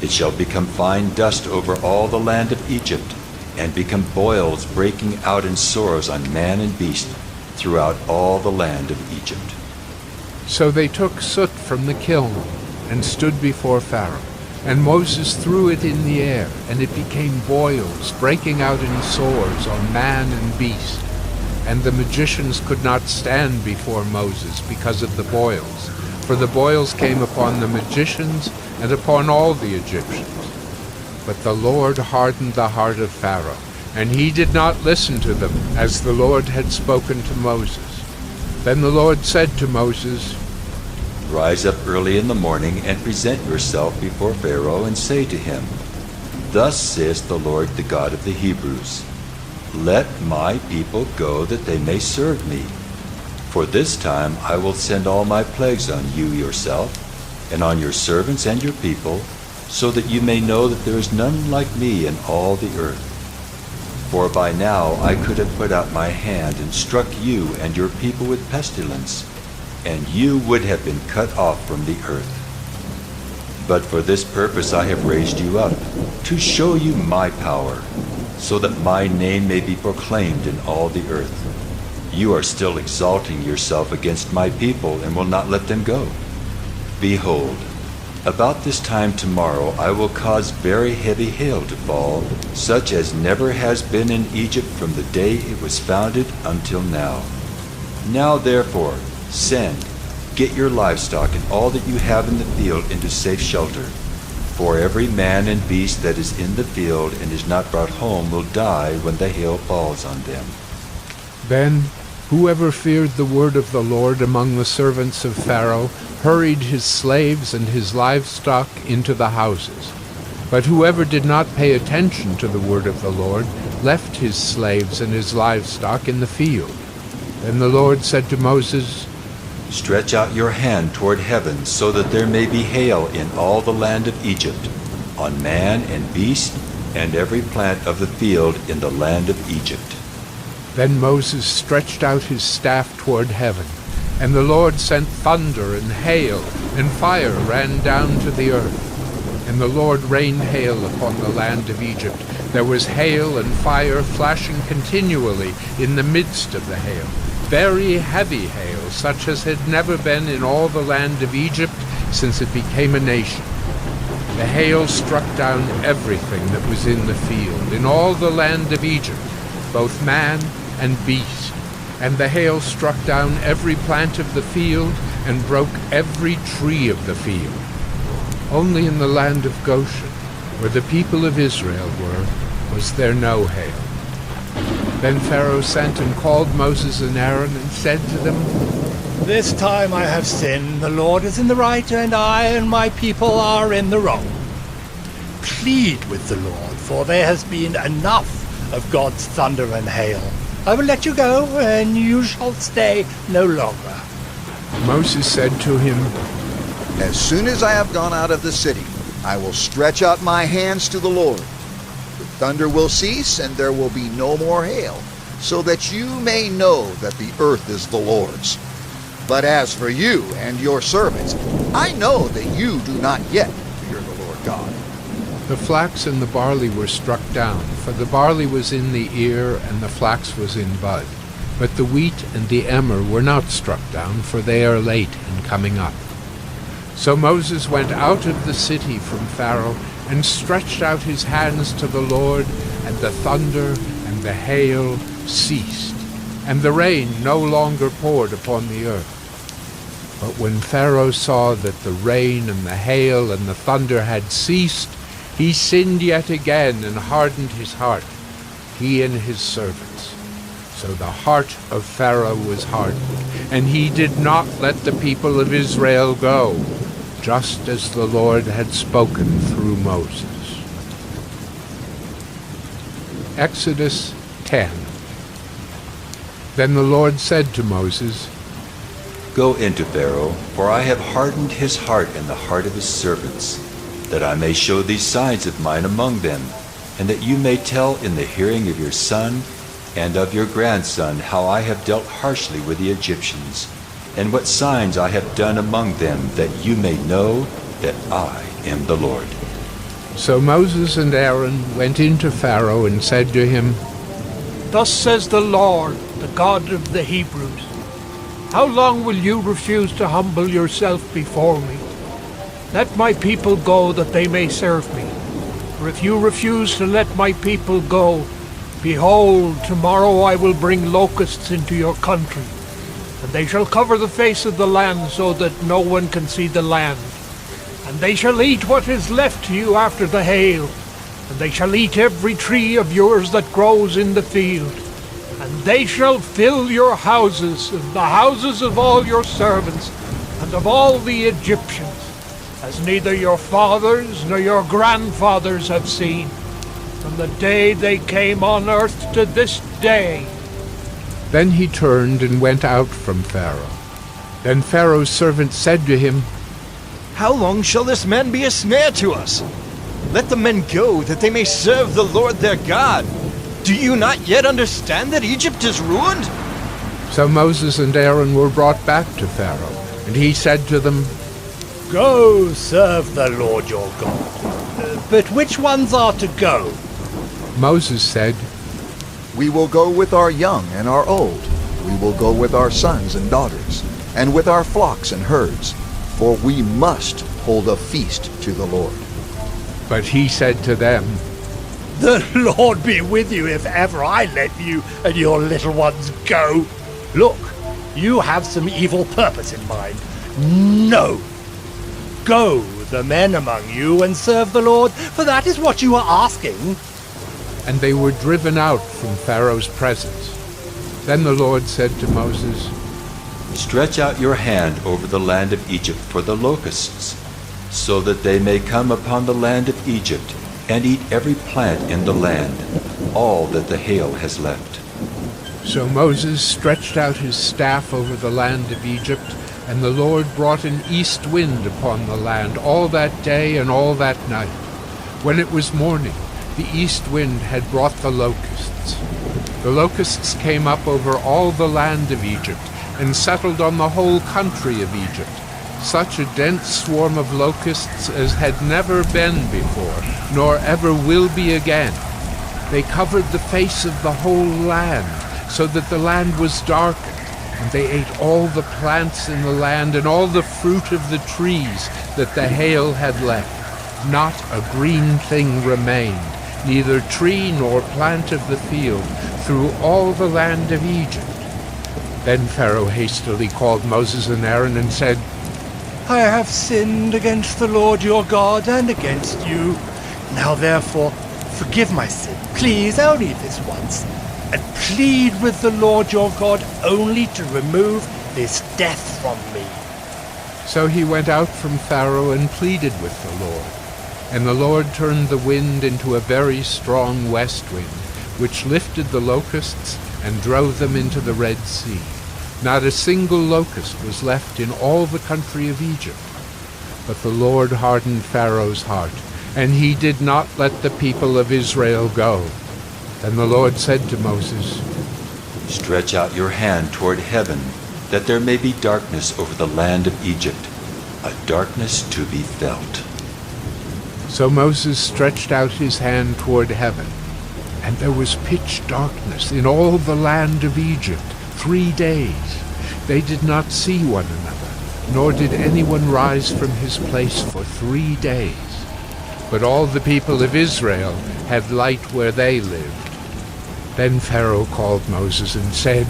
It shall become fine dust over all the land of Egypt, and become boils breaking out in sores on man and beast throughout all the land of Egypt." So they took soot from the kiln and stood before Pharaoh. And Moses threw it in the air, and it became boils, breaking out in sores on man and beast. And the magicians could not stand before Moses because of the boils, for the boils came upon the magicians and upon all the Egyptians. But the Lord hardened the heart of Pharaoh, and he did not listen to them, as the Lord had spoken to Moses. Then the Lord said to Moses, "Rise up early in the morning and present yourself before Pharaoh and say to him, 'Thus says the Lord, the God of the Hebrews, let my people go that they may serve me. For this time I will send all my plagues on you yourself, and on your servants and your people, so that you may know that there is none like me in all the earth. For by now I could have put out my hand and struck you and your people with pestilence, and you would have been cut off from the earth. But for this purpose I have raised you up, to show you my power, so that my name may be proclaimed in all the earth. You are still exalting yourself against my people and will not let them go. Behold, about this time tomorrow I will cause very heavy hail to fall, such as never has been in Egypt from the day it was founded until now. Now therefore, send, get your livestock and all that you have in the field into safe shelter. For every man and beast that is in the field and is not brought home will die when the hail falls on them." Then whoever feared the word of the Lord among the servants of Pharaoh hurried his slaves and his livestock into the houses. But whoever did not pay attention to the word of the Lord left his slaves and his livestock in the field. Then the Lord said to Moses, "Stretch out your hand toward heaven, so that there may be hail in all the land of Egypt, on man and beast, and every plant of the field in the land of Egypt." Then Moses stretched out his staff toward heaven, and the Lord sent thunder and hail, and fire ran down to the earth. And the Lord rained hail upon the land of Egypt. There was hail and fire flashing continually in the midst of the hail, very heavy hail, such as had never been in all the land of Egypt since it became a nation. The hail struck down everything that was in the field, in all the land of Egypt, both man and beast. And the hail struck down every plant of the field and broke every tree of the field. Only in the land of Goshen, where the people of Israel were, was there no hail. Then Pharaoh sent and called Moses and Aaron and said to them, This time I have sinned. The Lord is in the right, and I and my people are in the wrong. Plead with the Lord, for there has been enough of God's thunder and hail. I will let you go, and you shall stay no longer. Moses said to him, As soon as I have gone out of the city, I will stretch out my hands to the Lord. The thunder will cease, and there will be no more hail, so that you may know that the earth is the Lord's. But as for you and your servants, I know that you do not yet fear the Lord God. The flax and the barley were struck down, for the barley was in the ear and the flax was in bud. But the wheat and the emmer were not struck down, for they are late in coming up. So Moses went out of the city from Pharaoh and stretched out his hands to the Lord, and the thunder and the hail ceased, and the rain no longer poured upon the earth. But when Pharaoh saw that the rain and the hail and the thunder had ceased, he sinned yet again and hardened his heart, he and his servants. So the heart of Pharaoh was hardened, and he did not let the people of Israel go, just as the Lord had spoken through Moses. Exodus 10. Then the Lord said to Moses, Go into Pharaoh, for I have hardened his heart and the heart of his servants, that I may show these signs of mine among them, and that you may tell in the hearing of your son and of your grandson how I have dealt harshly with the Egyptians, and what signs I have done among them, that you may know that I am the Lord. So Moses and Aaron went into Pharaoh and said to him, Thus says the Lord, the God of the Hebrews, How long will you refuse to humble yourself before me? Let my people go, that they may serve me. For if you refuse to let my people go, behold, tomorrow I will bring locusts into your country, and they shall cover the face of the land, so that no one can see the land. And they shall eat what is left to you after the hail, and they shall eat every tree of yours that grows in the field. And they shall fill your houses, and the houses of all your servants, and of all the Egyptians, as neither your fathers nor your grandfathers have seen, from the day they came on earth to this day. Then he turned and went out from Pharaoh. Then Pharaoh's servants said to him, How long shall this man be a snare to us? Let the men go, that they may serve the Lord their God. Do you not yet understand that Egypt is ruined? So Moses and Aaron were brought back to Pharaoh, and he said to them, Go serve the Lord your God. But which ones are to go? Moses said, We will go with our young and our old. We will go with our sons and daughters, and with our flocks and herds, for we must hold a feast to the Lord. But he said to them, The Lord be with you if ever I let you and your little ones go. Look, you have some evil purpose in mind. No! Go, the men among you, and serve the Lord, for that is what you are asking. And they were driven out from Pharaoh's presence. Then the Lord said to Moses, Stretch out your hand over the land of Egypt for the locusts, so that they may come upon the land of Egypt, and eat every plant in the land, all that the hail has left. So Moses stretched out his staff over the land of Egypt, and the Lord brought an east wind upon the land all that day and all that night. When it was morning, the east wind had brought the locusts. The locusts came up over all the land of Egypt, and settled on the whole country of Egypt. such a dense swarm of locusts as had never been before, nor ever will be again. They covered the face of the whole land, so that the land was darkened, and they ate all the plants in the land and all the fruit of the trees that the hail had left. Not a green thing remained, neither tree nor plant of the field, through all the land of Egypt. Then Pharaoh hastily called Moses and Aaron and said, I have sinned against the Lord your God and against you. Now therefore, forgive my sin, please, only this once, and plead with the Lord your God only to remove this death from me. So he went out from Pharaoh and pleaded with the Lord. And the Lord turned the wind into a very strong west wind, which lifted the locusts and drove them into the Red Sea. Not a single locust was left in all the country of Egypt. But the Lord hardened Pharaoh's heart, and he did not let the people of Israel go. Then the Lord said to Moses, Stretch out your hand toward heaven, that there may be darkness over the land of Egypt, a darkness to be felt. So Moses stretched out his hand toward heaven, and there was pitch darkness in all the land of Egypt 3 days. They did not see one another, nor did anyone rise from his place for 3 days. But all the people of Israel had light where they lived. Then Pharaoh called Moses and said,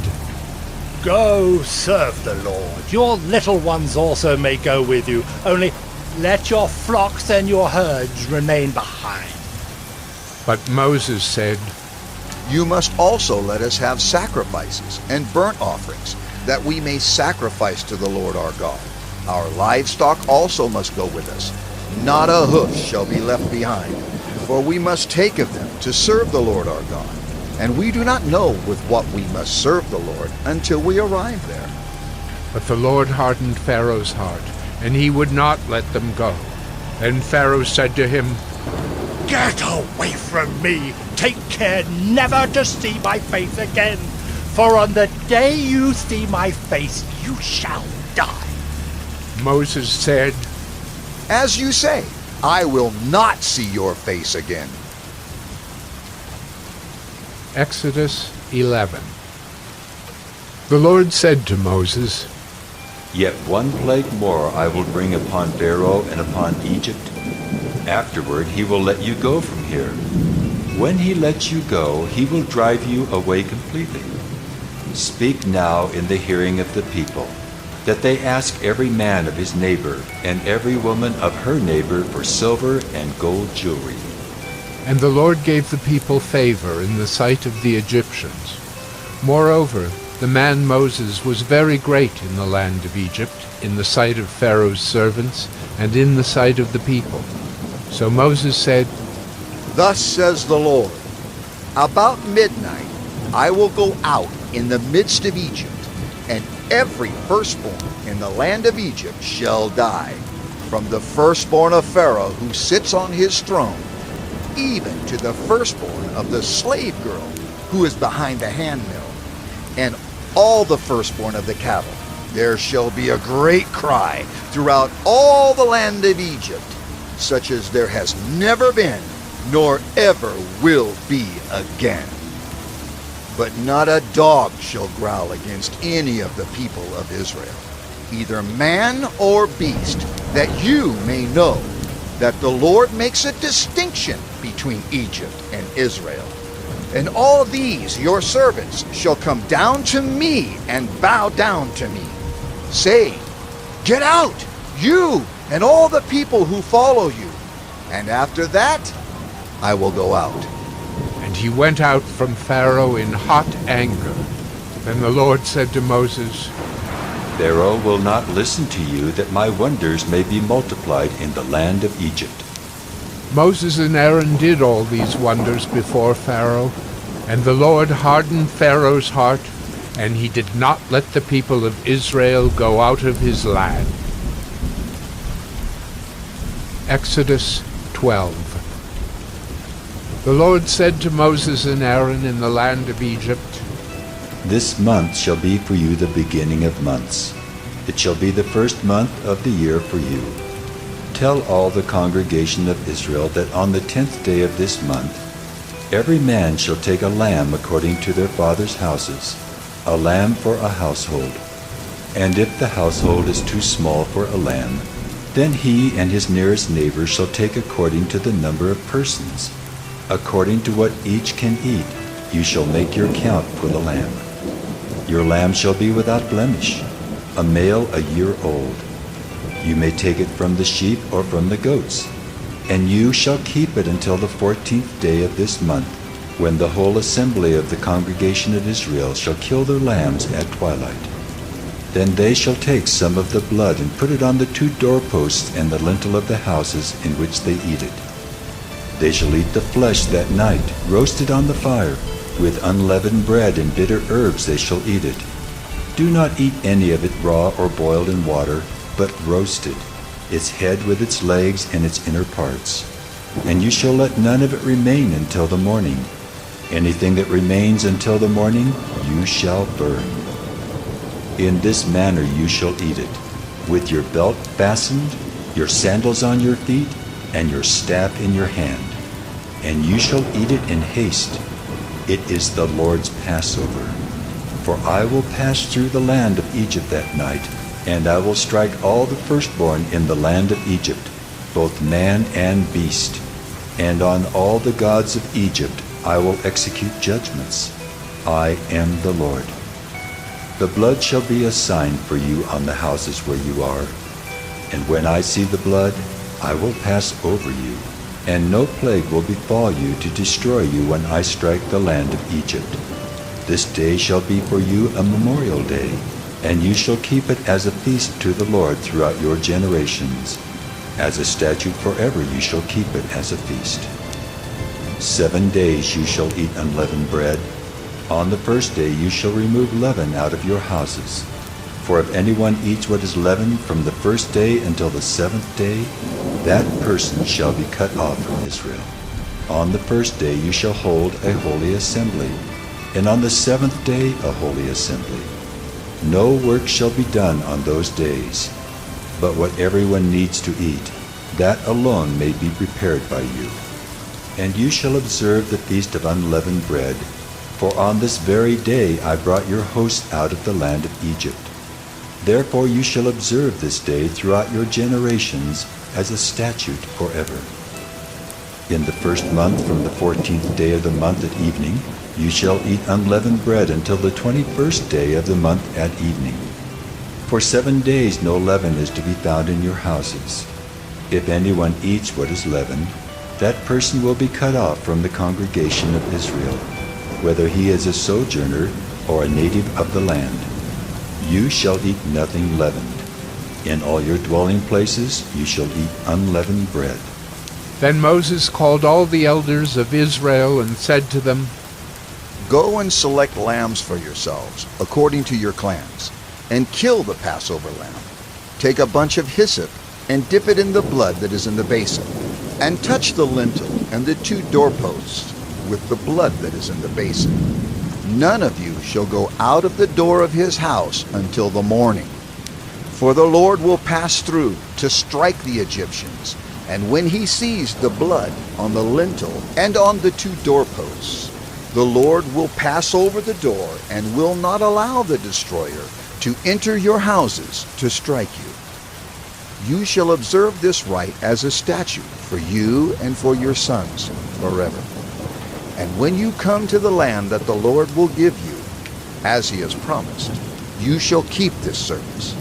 Go serve the Lord. Your little ones also may go with you, only let your flocks and your herds remain behind. But Moses said, You must also let us have sacrifices and burnt offerings, that we may sacrifice to the Lord our God. Our livestock also must go with us. Not a hoof shall be left behind, for we must take of them to serve the Lord our God. And we do not know with what we must serve the Lord until we arrive there. But the Lord hardened Pharaoh's heart, and he would not let them go. Then Pharaoh said to him, Get away from me! Take care never to see my face again, for on the day you see my face, you shall die. Moses said, As you say, I will not see your face again. Exodus 11. The Lord said to Moses, Yet one plague more I will bring upon Pharaoh and upon Egypt. Afterward he will let you go from here. When he lets you go, he will drive you away completely. Speak now in the hearing of the people, that they ask every man of his neighbor and every woman of her neighbor for silver and gold jewelry. And the Lord gave the people favor in the sight of the Egyptians. Moreover, the man Moses was very great in the land of Egypt, in the sight of Pharaoh's servants, and in the sight of the people. So Moses said, Thus says the Lord, About midnight I will go out in the midst of Egypt, and every firstborn in the land of Egypt shall die, from the firstborn of Pharaoh who sits on his throne, even to the firstborn of the slave girl who is behind the handmill, and all the firstborn of the cattle. There shall be a great cry throughout all the land of Egypt, such as there has never been, nor ever will be again. But not a dog shall growl against any of the people of Israel, either man or beast, that you may know that the Lord makes a distinction between Egypt and Israel. And all these your servants shall come down to me and bow down to me, saying, Get out, you and all the people who follow you. And after that, I will go out. And he went out from Pharaoh in hot anger. Then the Lord said to Moses, Pharaoh will not listen to you, that my wonders may be multiplied in the land of Egypt. Moses and Aaron did all these wonders before Pharaoh, and the Lord hardened Pharaoh's heart, and he did not let the people of Israel go out of his land. Exodus 12. The Lord said to Moses and Aaron in the land of Egypt, This month shall be for you the beginning of months. It shall be the first month of the year for you. Tell all the congregation of Israel that on the 10th day of this month, every man shall take a lamb according to their fathers' houses, a lamb for a household. And if the household is too small for a lamb, then he and his nearest neighbor shall take according to the number of persons. According to what each can eat, you shall make your count for the lamb. Your lamb shall be without blemish, a male a year old. You may take it from the sheep or from the goats, and you shall keep it until the 14th day of this month, when the whole assembly of the congregation of Israel shall kill their lambs at twilight. Then they shall take some of the blood and put it on the 2 doorposts and the lintel of the houses in which they eat it. They shall eat the flesh that night, roasted on the fire. With unleavened bread and bitter herbs they shall eat it. Do not eat any of it raw or boiled in water, but roasted, its head with its legs and its inner parts. And you shall let none of it remain until the morning. Anything that remains until the morning you shall burn. In this manner you shall eat it, with your belt fastened, your sandals on your feet, and your staff in your hand. And you shall eat it in haste. It is the Lord's Passover. For I will pass through the land of Egypt that night, and I will strike all the firstborn in the land of Egypt, both man and beast. And on all the gods of Egypt I will execute judgments. I am the Lord. The blood shall be a sign for you on the houses where you are. And when I see the blood, I will pass over you, and no plague will befall you to destroy you when I strike the land of Egypt. This day shall be for you a memorial day, and you shall keep it as a feast to the Lord throughout your generations. As a statute forever you shall keep it as a feast. 7 days you shall eat unleavened bread. On the first day you shall remove leaven out of your houses. For if anyone eats what is leavened from the first day until the 7th day, that person shall be cut off from Israel. On the first day you shall hold a holy assembly, and on the 7th day a holy assembly. No work shall be done on those days, but what everyone needs to eat, that alone may be prepared by you. And you shall observe the feast of unleavened bread, for on this very day I brought your hosts out of the land of Egypt. Therefore you shall observe this day throughout your generations as a statute forever. In the first month, from the 14th day of the month at evening, you shall eat unleavened bread until the 21st day of the month at evening. For 7 days no leaven is to be found in your houses. If anyone eats what is leavened, that person will be cut off from the congregation of Israel, whether he is a sojourner or a native of the land. You shall eat nothing leavened. In all your dwelling places you shall eat unleavened bread. Then Moses called all the elders of Israel and said to them, Go and select lambs for yourselves, according to your clans, and kill the Passover lamb. Take a bunch of hyssop and dip it in the blood that is in the basin, and touch the lintel and the 2 doorposts with the blood that is in the basin. None of you shall go out of the door of his house until the morning. For the Lord will pass through to strike the Egyptians, and when he sees the blood on the lintel and on the 2 doorposts, the Lord will pass over the door and will not allow the destroyer to enter your houses to strike you. You shall observe this rite as a statute for you and for your sons forever. And when you come to the land that the Lord will give you, as he has promised, you shall keep this service.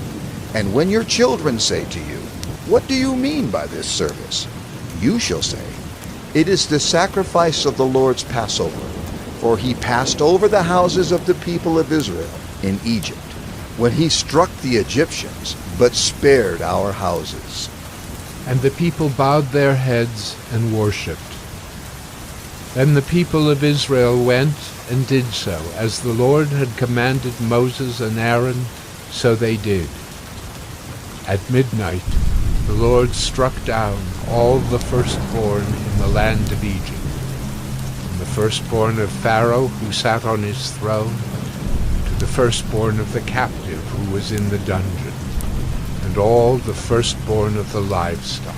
And when your children say to you, What do you mean by this service? You shall say, It is the sacrifice of the Lord's Passover, for he passed over the houses of the people of Israel in Egypt, when he struck the Egyptians, but spared our houses. And the people bowed their heads and worshipped. Then the people of Israel went and did so, as the Lord had commanded Moses and Aaron, so they did. At midnight the Lord struck down all the firstborn in the land of Egypt, from the firstborn of Pharaoh who sat on his throne, to the firstborn of the captive who was in the dungeon. and all the firstborn of the livestock.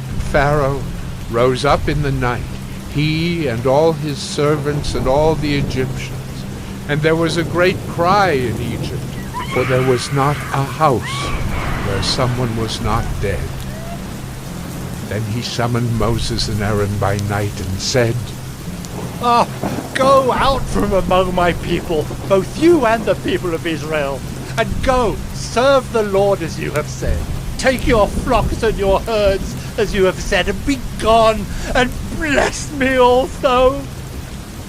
And Pharaoh rose up in the night, he and all his servants and all the Egyptians, and there was a great cry in Egypt, for there was not a house where someone was not dead. Then he summoned Moses and Aaron by night and said, Go out from among my people, both you and the people of Israel, and go, serve the Lord as you have said. Take your flocks and your herds as you have said, and be gone, and bless me also.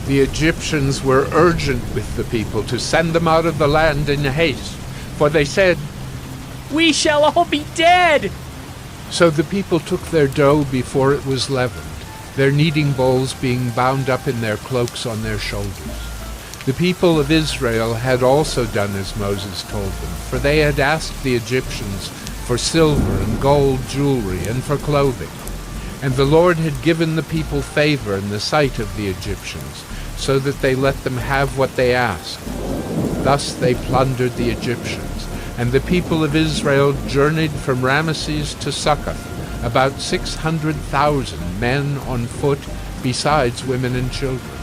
The Egyptians were urgent with the people to send them out of the land in haste, for they said, "We shall all be dead." So the people took their dough before it was leavened, their kneading bowls being bound up in their cloaks on their shoulders. The people of Israel had also done as Moses told them, for they had asked the Egyptians for silver and gold jewelry and for clothing. And the Lord had given the people favor in the sight of the Egyptians, so that they let them have what they asked. Thus they plundered the Egyptians, and the people of Israel journeyed from Ramesses to Succoth, about 600,000 men on foot, besides women and children.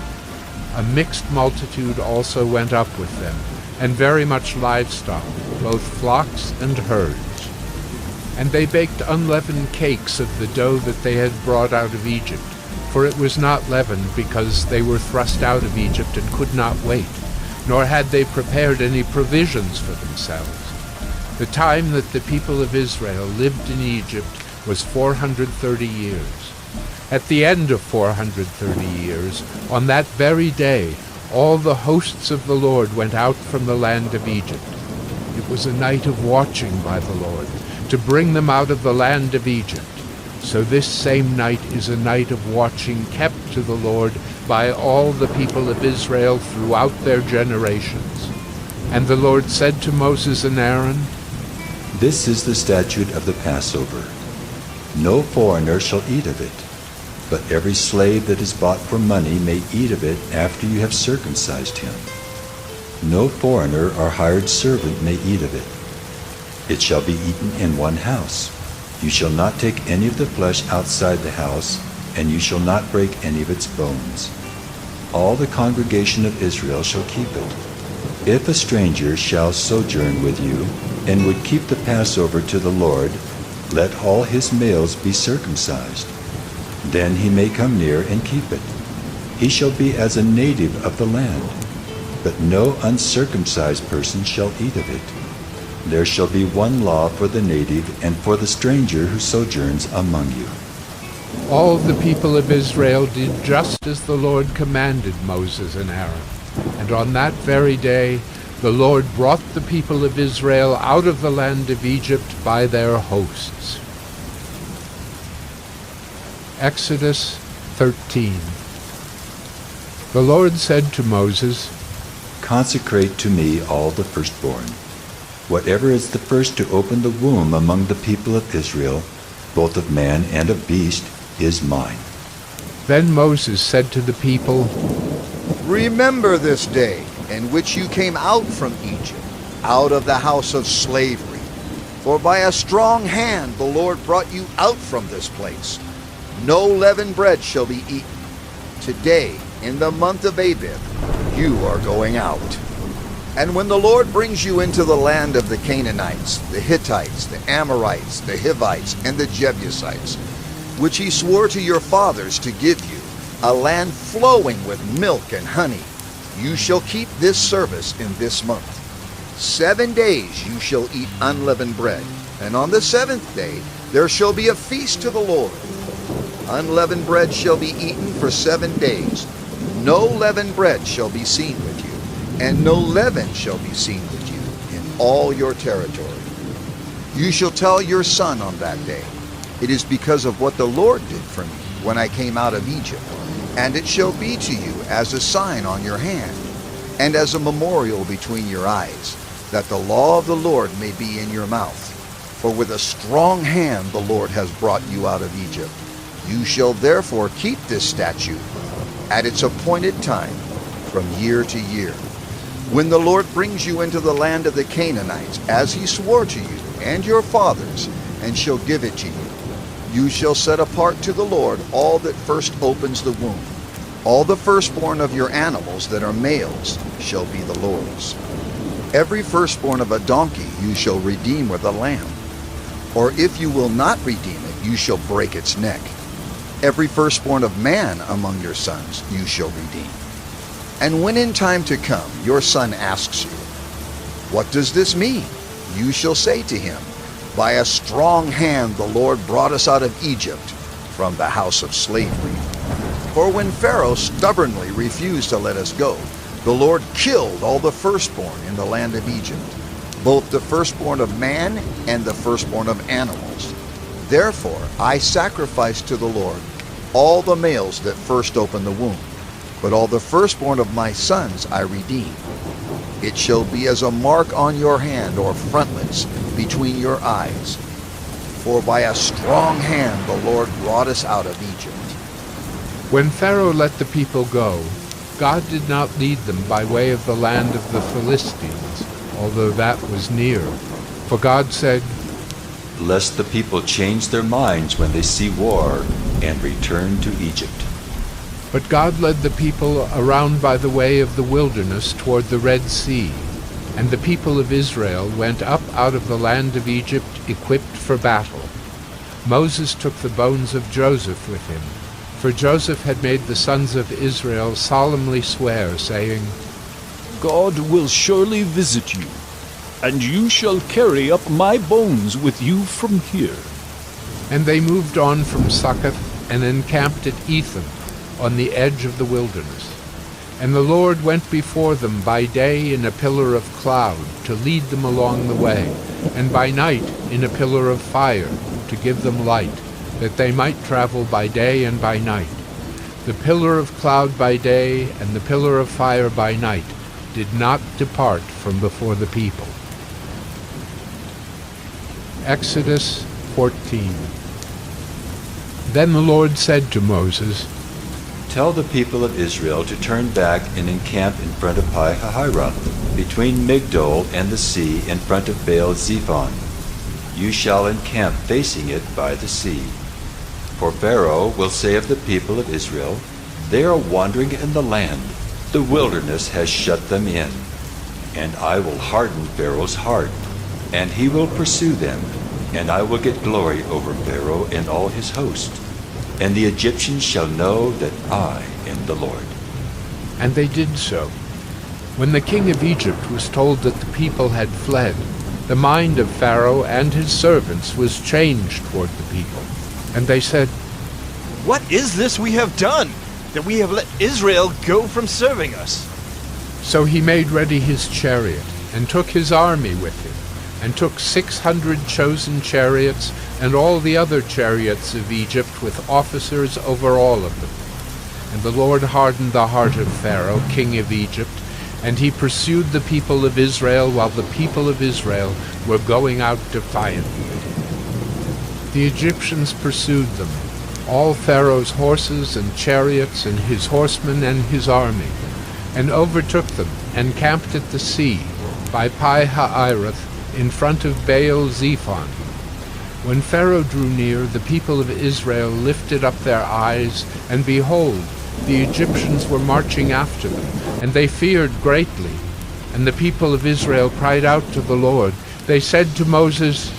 A mixed multitude also went up with them, and very much livestock, both flocks and herds. And they baked unleavened cakes of the dough that they had brought out of Egypt, for it was not leavened, because they were thrust out of Egypt and could not wait, nor had they prepared any provisions for themselves. The time that the people of Israel lived in Egypt was 430 years. At the end of 430 years, on that very day, all the hosts of the Lord went out from the land of Egypt. It was a night of watching by the Lord, to bring them out of the land of Egypt. So this same night is a night of watching kept to the Lord by all the people of Israel throughout their generations. And the Lord said to Moses and Aaron, "This is the statute of the Passover. No foreigner shall eat of it, but every slave that is bought for money may eat of it after you have circumcised him. No foreigner or hired servant may eat of it. It shall be eaten in one house. You shall not take any of the flesh outside the house, and you shall not break any of its bones. All the congregation of Israel shall keep it. If a stranger shall sojourn with you, and would keep the Passover to the Lord, let all his males be circumcised. Then he may come near and keep it. He shall be as a native of the land, but no uncircumcised person shall eat of it. There shall be one law for the native and for the stranger who sojourns among you." All the people of Israel did just as the Lord commanded Moses and Aaron. And on that very day, the Lord brought the people of Israel out of the land of Egypt by their hosts. Exodus 13. The Lord said to Moses, "Consecrate to me all the firstborn. Whatever is the first to open the womb among the people of Israel, both of man and of beast, is mine." Then Moses said to the people, Remember this day in which you came out from Egypt, out of the house of slavery. For by a strong hand the Lord brought you out from this place. No leavened bread shall be eaten. Today, in the month of Abib, you are going out. And when the Lord brings you into the land of the Canaanites, the Hittites, the Amorites, the Hivites, and the Jebusites, which he swore to your fathers to give you, a land flowing with milk and honey, you shall keep this service in this month. 7 days you shall eat unleavened bread, and on the 7th day there shall be a feast to the Lord. Unleavened bread shall be eaten for 7 days. No leavened bread shall be seen with you, and no leaven shall be seen with you in all your territory. You shall tell your son on that day, it is because of what the Lord did for me when I came out of Egypt. And it shall be to you as a sign on your hand, and as a memorial between your eyes, that the law of the Lord may be in your mouth. For with a strong hand the Lord has brought you out of Egypt. You shall therefore keep this statute at its appointed time from year to year. When the Lord brings you into the land of the Canaanites, as he swore to you, and your fathers, and shall give it to you. You shall set apart to the Lord all that first opens the womb. All the firstborn of your animals that are males shall be the Lord's. Every firstborn of a donkey you shall redeem with a lamb. Or if you will not redeem it, you shall break its neck. Every firstborn of man among your sons you shall redeem. And when in time to come your son asks you, "What does this mean?" you shall say to him, "By a strong hand the Lord brought us out of Egypt, from the house of slavery." For when Pharaoh stubbornly refused to let us go, the Lord killed all the firstborn in the land of Egypt, both the firstborn of man and the firstborn of animals. Therefore I sacrificed to the Lord all the males that first open the womb, but all the firstborn of my sons I redeem. It shall be as a mark on your hand or frontlets between your eyes. For by a strong hand the Lord brought us out of Egypt. When Pharaoh let the people go, God did not lead them by way of the land of the Philistines, although that was near. For God said, "Lest the people change their minds when they see war and return to Egypt." But God led the people around by the way of the wilderness toward the Red Sea, and the people of Israel went up out of the land of Egypt equipped for battle. Moses took the bones of Joseph with him, for Joseph had made the sons of Israel solemnly swear, saying, "God will surely visit you, and you shall carry up my bones with you from here." And they moved on from Succoth and encamped at Etham, on the edge of the wilderness. And the Lord went before them by day in a pillar of cloud to lead them along the way, and by night in a pillar of fire to give them light, that they might travel by day and by night. The pillar of cloud by day and the pillar of fire by night did not depart from before the people. Exodus 14. Then the Lord said to Moses, "Tell the people of Israel to turn back and encamp in front of Pi-hahiroth, between Migdol and the sea, in front of Baal-zephon. You shall encamp facing it by the sea. For Pharaoh will say of the people of Israel, 'They are wandering in the land. The wilderness has shut them in.' And I will harden Pharaoh's heart, and he will pursue them, and I will get glory over Pharaoh and all his host. And the Egyptians shall know that I am the Lord." And they did so. When the king of Egypt was told that the people had fled, the mind of Pharaoh and his servants was changed toward the people. And they said, "What is this we have done, that we have let Israel go from serving us?" So he made ready his chariot, and took his army with him, and took 600 chosen chariots, and all the other chariots of Egypt with officers over all of them. And the Lord hardened the heart of Pharaoh, king of Egypt, and he pursued the people of Israel while the people of Israel were going out defiantly. The Egyptians pursued them, all Pharaoh's horses and chariots and his horsemen and his army, and overtook them, and camped at the sea, by Pi-hahiroth, in front of Baal-zephon. When Pharaoh drew near, the people of Israel lifted up their eyes, and behold, the Egyptians were marching after them, and they feared greatly. And the people of Israel cried out to the Lord. They said to Moses,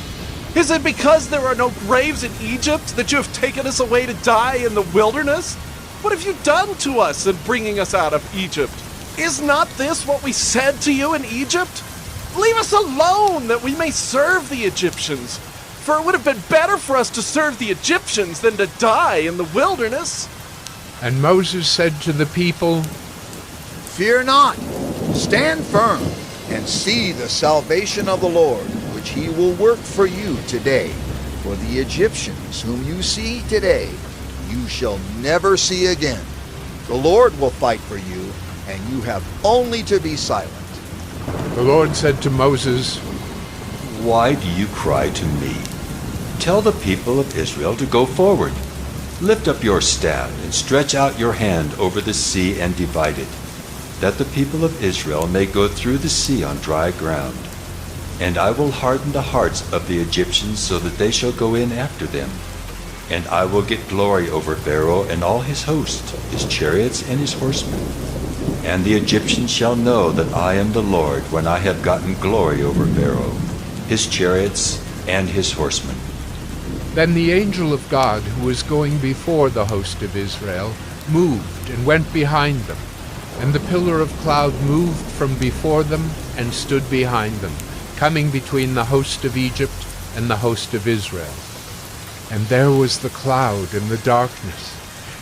"Is it because there are no graves in Egypt that you have taken us away to die in the wilderness? What have you done to us in bringing us out of Egypt? Is not this what we said to you in Egypt? Leave us alone that we may serve the Egyptians. For it would have been better for us to serve the Egyptians than to die in the wilderness." And Moses said to the people, "Fear not, stand firm, and see the salvation of the Lord, which he will work for you today. For the Egyptians whom you see today, you shall never see again. The Lord will fight for you, and you have only to be silent." The Lord said to Moses, "Why do you cry to me? Tell the people of Israel to go forward. Lift up your staff and stretch out your hand over the sea and divide it, that the people of Israel may go through the sea on dry ground." And I will harden the hearts of the Egyptians so that they shall go in after them. And I will get glory over Pharaoh and all his host, his chariots and his horsemen. And the Egyptians shall know that I am the Lord when I have gotten glory over Pharaoh, his chariots and his horsemen. Then the angel of God, who was going before the host of Israel, moved and went behind them. And the pillar of cloud moved from before them and stood behind them, coming between the host of Egypt and the host of Israel. And there was the cloud and the darkness,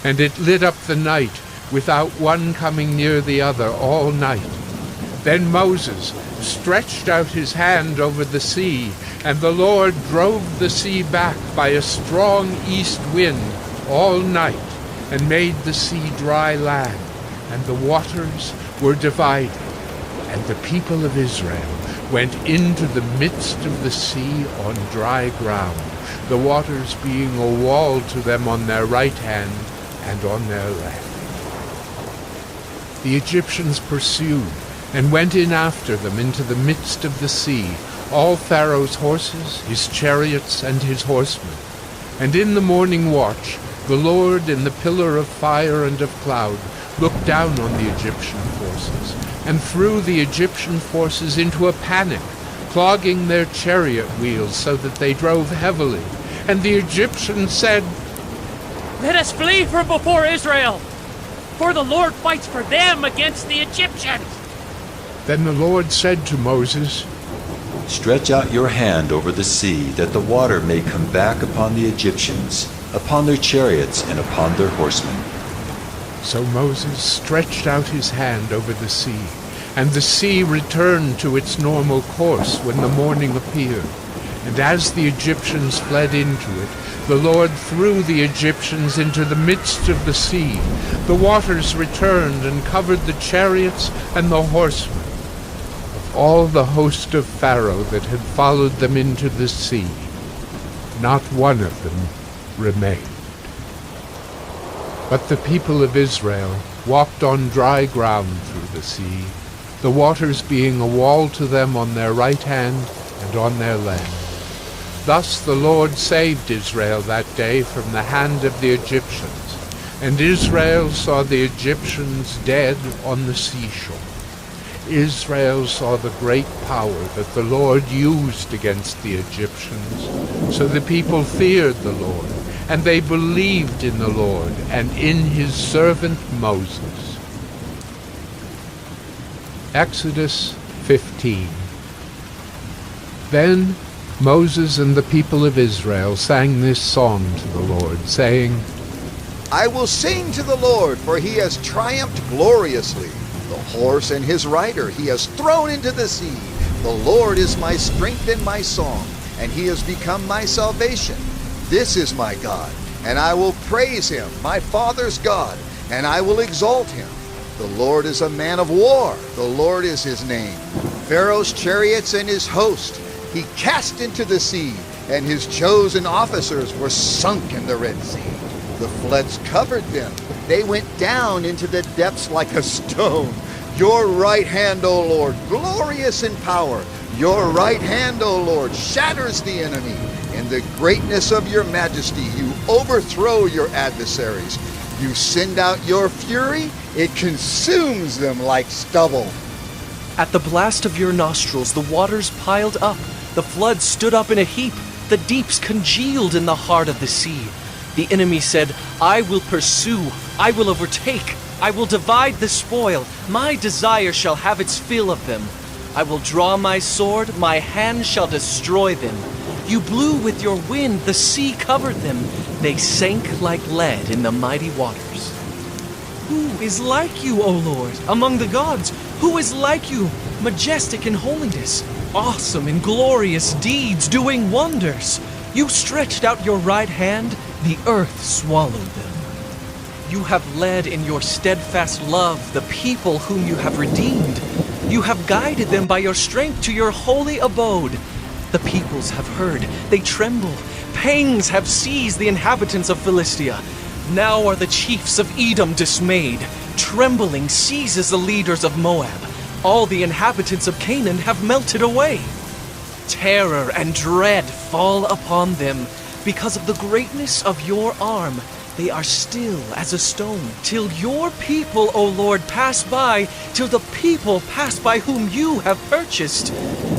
and it lit up the night, without one coming near the other all night. Then Moses stretched out his hand over the sea, and the Lord drove the sea back by a strong east wind all night, and made the sea dry land, and the waters were divided. And the people of Israel went into the midst of the sea on dry ground, the waters being a wall to them on their right hand and on their left. The Egyptians pursued and went in after them into the midst of the sea, all Pharaoh's horses, his chariots, and his horsemen. And in the morning watch, the Lord in the pillar of fire and of cloud looked down on the Egyptian forces, and threw the Egyptian forces into a panic, clogging their chariot wheels so that they drove heavily. And the Egyptians said, "Let us flee from before Israel, for the Lord fights for them against the Egyptians." Then the Lord said to Moses, Stretch out your hand over the sea, that the water may come back upon the Egyptians, upon their chariots and upon their horsemen. So Moses stretched out his hand over the sea, and the sea returned to its normal course when the morning appeared. And as the Egyptians fled into it, the Lord threw the Egyptians into the midst of the sea. The waters returned and covered the chariots and the horsemen. Of all the host of Pharaoh that had followed them into the sea, not one of them remained. But the people of Israel walked on dry ground through the sea, the waters being a wall to them on their right hand and on their left. Thus the Lord saved Israel that day from the hand of the Egyptians, and Israel saw the Egyptians dead on the seashore. Israel saw the great power that the Lord used against the Egyptians. So the people feared the Lord, and they believed in the Lord and in his servant Moses. Exodus 15. Then Moses and the people of Israel sang this song to the Lord, saying, I will sing to the Lord, for he has triumphed gloriously. The horse and his rider he has thrown into the sea. The Lord is my strength and my song, and he has become my salvation. This is my God, and I will praise him, my father's God, and I will exalt him. The Lord is a man of war. The Lord is his name. Pharaoh's chariots and his host he cast into the sea, and his chosen officers were sunk in the Red Sea. The floods covered them. They went down into the depths like a stone. Your right hand, O Lord, glorious in power. Your right hand, O Lord, shatters the enemy. In the greatness of your majesty, you overthrow your adversaries. You send out your fury, it consumes them like stubble. At the blast of your nostrils, the waters piled up. The floods stood up in a heap. The deeps congealed in the heart of the sea. The enemy said, I will pursue, I will overtake, I will divide the spoil. My desire shall have its fill of them. I will draw my sword, my hand shall destroy them. You blew with your wind, the sea covered them. They sank like lead in the mighty waters. Who is like you, O Lord, among the gods? Who is like you, majestic in holiness, awesome in glorious deeds, doing wonders? You stretched out your right hand, the earth swallowed them. You have led in your steadfast love the people whom you have redeemed. You have guided them by your strength to your holy abode. The peoples have heard, they tremble. Pangs have seized the inhabitants of Philistia. Now are the chiefs of Edom dismayed. Trembling seizes the leaders of Moab. All the inhabitants of Canaan have melted away. Terror and dread fall upon them. Because of the greatness of your arm, they are still as a stone. Till your people, O Lord, pass by, till the people pass by whom you have purchased.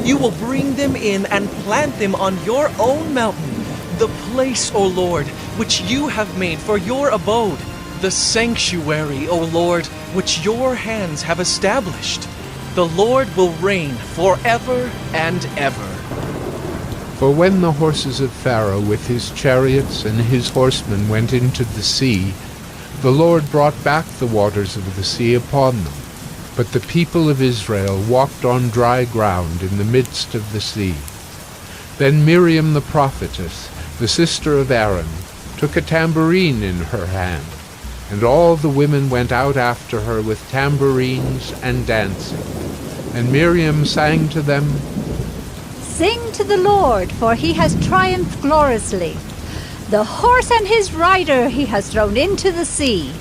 You will bring them in and plant them on your own mountain, the place, O Lord, which you have made for your abode, the sanctuary, O Lord, which your hands have established. The Lord will reign forever and ever. For when the horses of Pharaoh with his chariots and his horsemen went into the sea, the Lord brought back the waters of the sea upon them. But the people of Israel walked on dry ground in the midst of the sea. Then Miriam the prophetess, the sister of Aaron, took a tambourine in her hand, and all the women went out after her with tambourines and dancing. And Miriam sang to them, "Sing to the Lord, for he has triumphed gloriously. The horse and his rider he has thrown into the sea."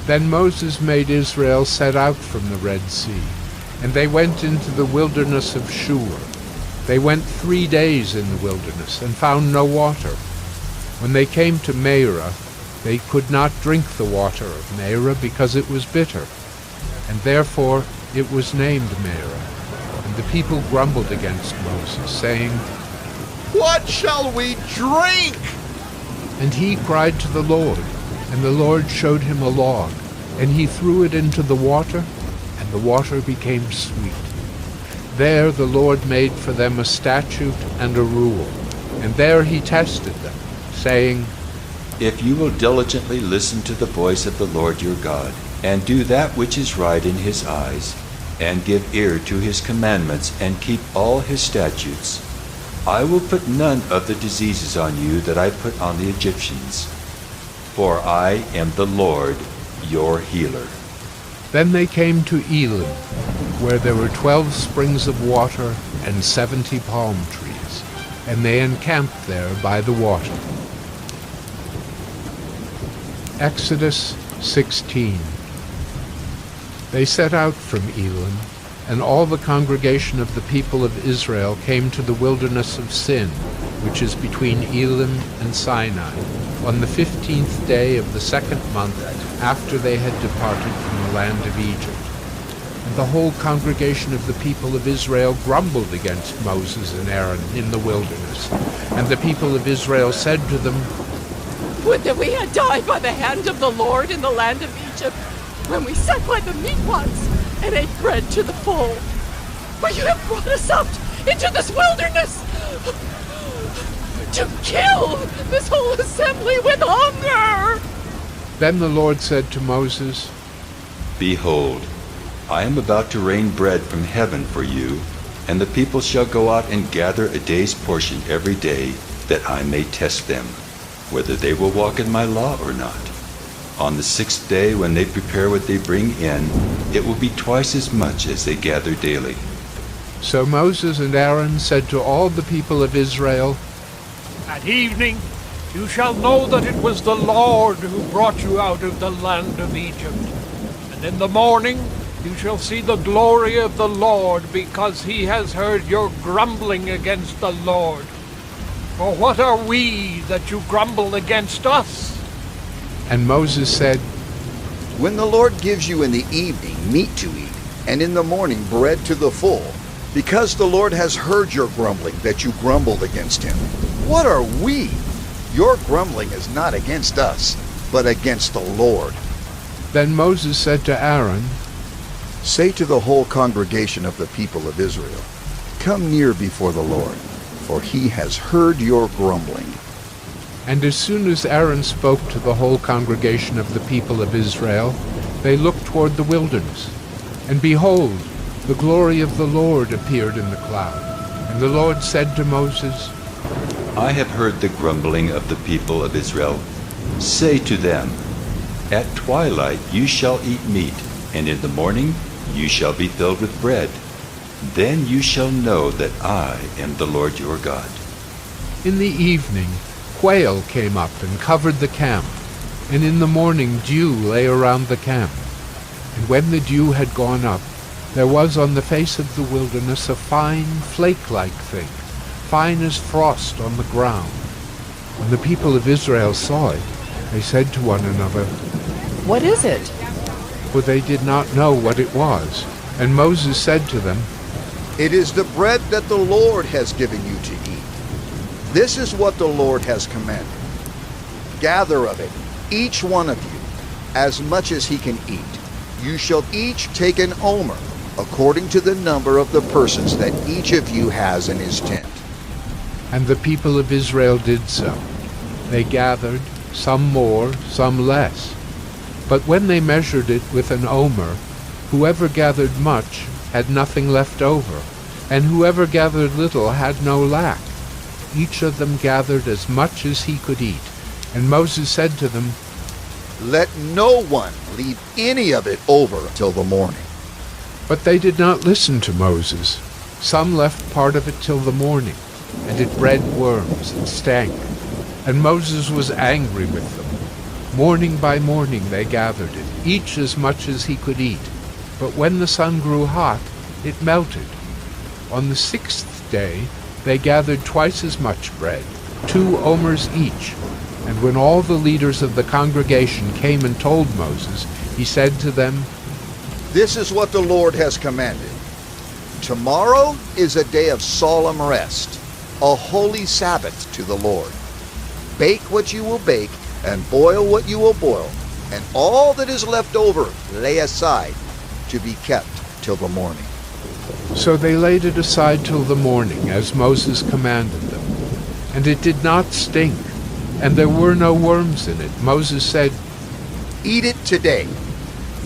Then Moses made Israel set out from the Red Sea, and they went into the wilderness of Shur. They went 3 days in the wilderness, and found no water. When they came to Marah, they could not drink the water of Marah, because it was bitter, and therefore it was named Marah. And the people grumbled against Moses, saying, "What shall we drink?" And he cried to the Lord, and the Lord showed him a log, and he threw it into the water, and the water became sweet. There the Lord made for them a statute and a rule, and there he tested them, saying, If you will diligently listen to the voice of the Lord your God, and do that which is right in his eyes, and give ear to his commandments, and keep all his statutes, I will put none of the diseases on you that I put on the Egyptians. For I am the Lord your healer. Then they came to Elim, where there were 12 springs of water and 70 palm trees, and they encamped there by the water. Exodus 16. They set out from Elim, and all the congregation of the people of Israel came to the wilderness of Sin, which is between Elim and Sinai, on the 15th day of the 2nd month after they had departed from the land of Egypt. And the whole congregation of the people of Israel grumbled against Moses and Aaron in the wilderness. And the people of Israel said to them, Would that we had died by the hand of the Lord in the land of Egypt, when we sat by the meat pots and ate bread to the full. But you have brought us out into this wilderness to kill this whole assembly with hunger. Then the Lord said to Moses, Behold, I am about to rain bread from heaven for you, and the people shall go out and gather a day's portion every day, that I may test them, whether they will walk in my law or not. On the 6th day, when they prepare what they bring in, it will be twice as much as they gather daily. So Moses and Aaron said to all the people of Israel, At evening you shall know that it was the Lord who brought you out of the land of Egypt. And in the morning you shall see the glory of the Lord, because he has heard your grumbling against the Lord. For what are we that you grumble against us? And Moses said, When the Lord gives you in the evening meat to eat, and in the morning bread to the full, because the Lord has heard your grumbling that you grumbled against him, what are we? Your grumbling is not against us, but against the Lord. Then Moses said to Aaron, Say to the whole congregation of the people of Israel, Come near before the Lord, for he has heard your grumbling. And as soon as Aaron spoke to the whole congregation of the people of Israel, they looked toward the wilderness. And behold, the glory of the Lord appeared in the cloud. And the Lord said to Moses, I have heard the grumbling of the people of Israel. Say to them, At twilight you shall eat meat, and in the morning you shall be filled with bread. Then you shall know that I am the Lord your God. In the evening, quail came up and covered the camp, and in the morning dew lay around the camp. And when the dew had gone up, there was on the face of the wilderness a fine flake-like thing, fine as frost on the ground. When the people of Israel saw it, they said to one another, What is it? For they did not know what it was. And Moses said to them, It is the bread that the Lord has given you to eat. This is what the Lord has commanded. Gather of it, each one of you, as much as he can eat. You shall each take an omer, according to the number of the persons that each of you has in his tent. And the people of Israel did so. They gathered, some more, some less. But when they measured it with an omer, whoever gathered much had nothing left over, and whoever gathered little had no lack. Each of them gathered as much as he could eat. And Moses said to them, Let no one leave any of it over till the morning. But they did not listen to Moses. Some left part of it till the morning, and it bred worms and stank. And Moses was angry with them. Morning by morning they gathered it, each as much as he could eat. But when the sun grew hot, it melted. On the 6th day they gathered twice as much bread, 2 omers each. And when all the leaders of the congregation came and told Moses, he said to them, This is what the Lord has commanded. Tomorrow is a day of solemn rest, a holy Sabbath to the Lord. Bake what you will bake, and boil what you will boil, and all that is left over lay aside to be kept till the morning. So they laid it aside till the morning, as Moses commanded them. And it did not stink, and there were no worms in it. Moses said, Eat it today,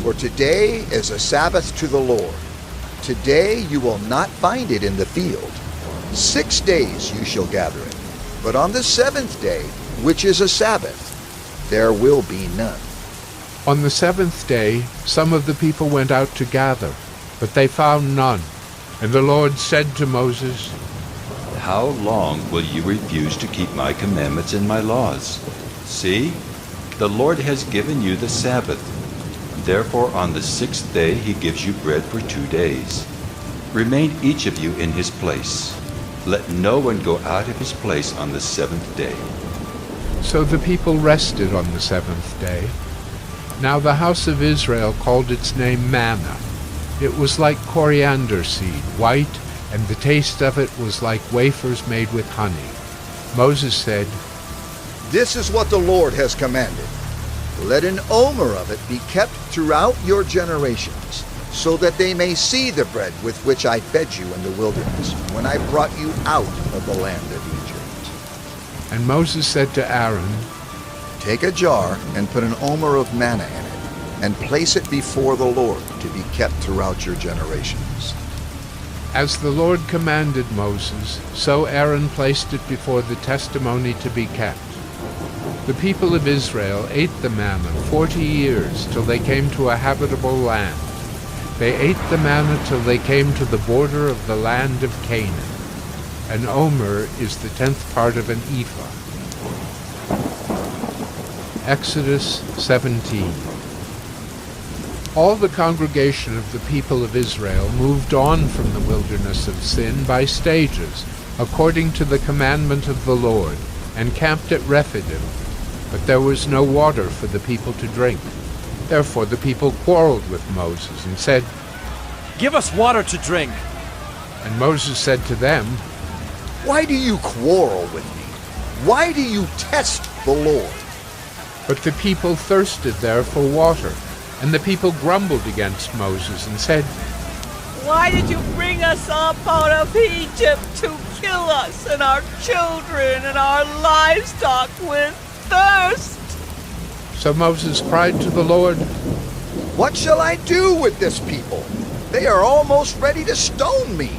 for today is a Sabbath to the Lord. Today you will not find it in the field. 6 days you shall gather it, but on the 7th day, which is a Sabbath, there will be none. On the 7th day some of the people went out to gather, but they found none. And the Lord said to Moses, How long will you refuse to keep my commandments and my laws? See, the Lord has given you the Sabbath. Therefore on the 6th day he gives you bread for 2 days. Remain each of you in his place. Let no one go out of his place on the 7th day. So the people rested on the 7th day. Now the house of Israel called its name manna. It was like coriander seed, white, and the taste of it was like wafers made with honey. Moses said, This is what the Lord has commanded. Let an omer of it be kept throughout your generations, so that they may see the bread with which I fed you in the wilderness, when I brought you out of the land of Egypt. And Moses said to Aaron, Take a jar and put an omer of manna in it, and place it before the Lord to be kept throughout your generations. As the Lord commanded Moses, so Aaron placed it before the testimony to be kept. The people of Israel ate the manna 40 years till they came to a habitable land. They ate the manna till they came to the border of the land of Canaan. An omer is the 10th part of an ephah. Exodus 17. All the congregation of the people of Israel moved on from the wilderness of Sin by stages, according to the commandment of the Lord, and camped at Rephidim. But there was no water for the people to drink. Therefore the people quarreled with Moses and said, Give us water to drink. And Moses said to them, Why do you quarrel with me? Why do you test the Lord? But the people thirsted there for water. And the people grumbled against Moses and said, Why did you bring us up out of Egypt to kill us and our children and our livestock with thirst? So Moses cried to the Lord, What shall I do with this people? They are almost ready to stone me.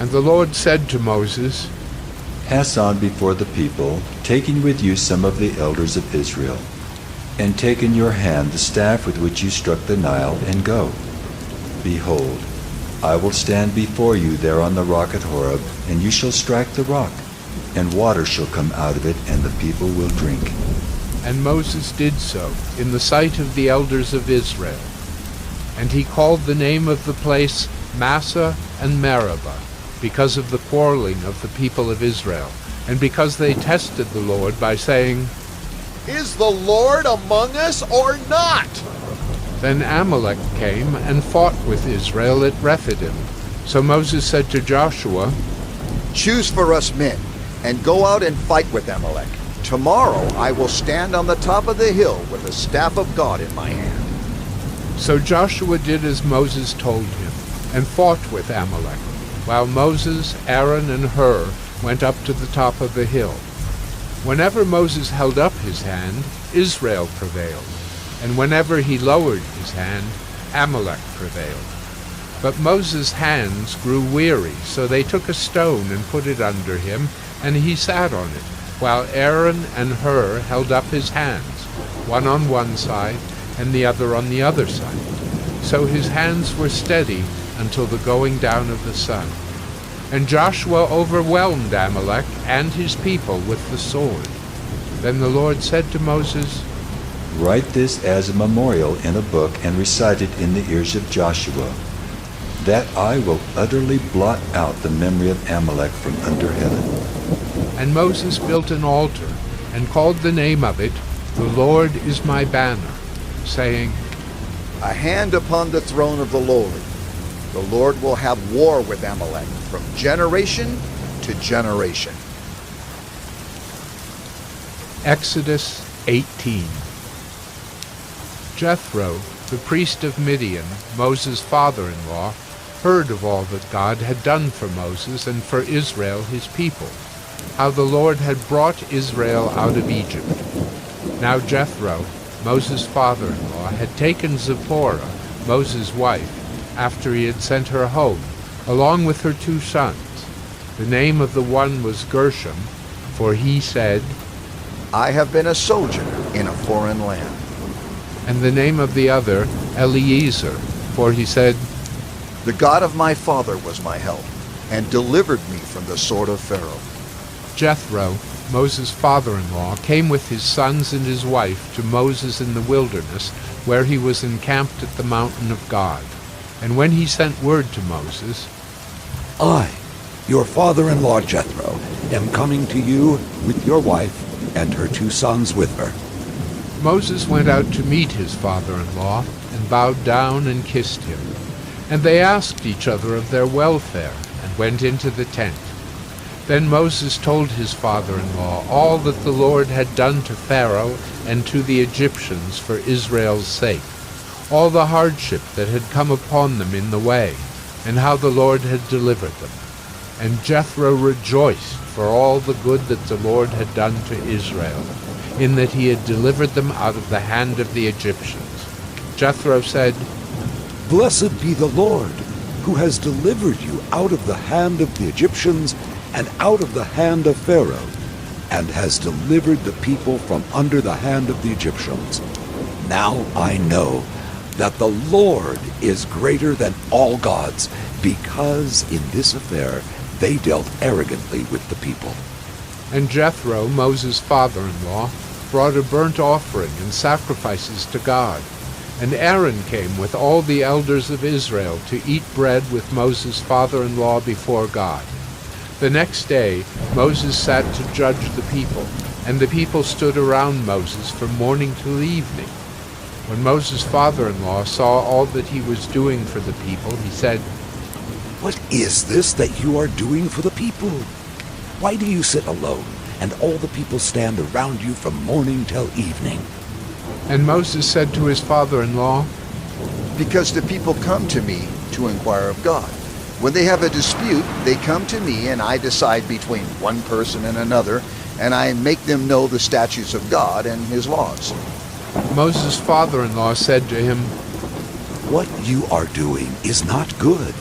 And the Lord said to Moses, Pass on before the people, taking with you some of the elders of Israel. And take in your hand the staff with which you struck the Nile, and go. Behold, I will stand before you there on the rock at Horeb, and you shall strike the rock, and water shall come out of it, and the people will drink. And Moses did so in the sight of the elders of Israel. And he called the name of the place Massah and Meribah. because of the quarreling of the people of Israel, and because they tested the Lord by saying, "Is the Lord among us or not?" Then Amalek came and fought with Israel at Rephidim. So Moses said to Joshua, "Choose for us men, and go out and fight with Amalek. Tomorrow I will stand on the top of the hill with the staff of God in my hand." So Joshua did as Moses told him, and fought with Amalek, while Moses, Aaron, and Hur went up to the top of the hill. Whenever Moses held up his hand, Israel prevailed, and whenever he lowered his hand, Amalek prevailed. But Moses' hands grew weary, so they took a stone and put it under him, and he sat on it, while Aaron and Hur held up his hands, one on one side and the other on the other side. So his hands were steady until the going down of the sun. And Joshua overwhelmed Amalek and his people with the sword. Then the Lord said to Moses, "Write this as a memorial in a book and recite it in the ears of Joshua, that I will utterly blot out the memory of Amalek from under heaven." And Moses built an altar and called the name of it, "The Lord is my banner," saying, "A hand upon the throne of the Lord. The Lord will have war with Amalek from generation to generation." Exodus 18. Jethro, the priest of Midian, Moses' father-in-law, heard of all that God had done for Moses and for Israel his people, how the Lord had brought Israel out of Egypt. Now Jethro, Moses' father-in-law, had taken Zipporah, Moses' wife, after he had sent her home, along with her 2 sons. The name of the one was Gershom, for he said, "I have been a sojourner in a foreign land." And the name of the other, Eliezer, for he said, "The God of my father was my help, and delivered me from the sword of Pharaoh." Jethro, Moses' father-in-law, came with his sons and his wife to Moses in the wilderness, where he was encamped at the mountain of God. And when he sent word to Moses, "I, your father-in-law Jethro, am coming to you with your wife and her 2 sons with her." Moses went out to meet his father-in-law and bowed down and kissed him. And they asked each other of their welfare and went into the tent. Then Moses told his father-in-law all that the Lord had done to Pharaoh and to the Egyptians for Israel's sake, all the hardship that had come upon them in the way, and how the Lord had delivered them. And Jethro rejoiced for all the good that the Lord had done to Israel, in that he had delivered them out of the hand of the Egyptians. Jethro said, "Blessed be the Lord, who has delivered you out of the hand of the Egyptians and out of the hand of Pharaoh, and has delivered the people from under the hand of the Egyptians. Now I know that the Lord is greater than all gods, because in this affair they dealt arrogantly with the people." And Jethro, Moses' father-in-law, brought a burnt offering and sacrifices to God. And Aaron came with all the elders of Israel to eat bread with Moses' father-in-law before God. The next day Moses sat to judge the people, and the people stood around Moses from morning till evening. When Moses' father-in-law saw all that he was doing for the people, he said, "What is this that you are doing for the people? Why do you sit alone, and all the people stand around you from morning till evening?" And Moses said to his father-in-law, "Because the people come to me to inquire of God. When they have a dispute, they come to me, and I decide between one person and another, and I make them know the statutes of God and his laws." Moses' father-in-law said to him, "What you are doing is not good.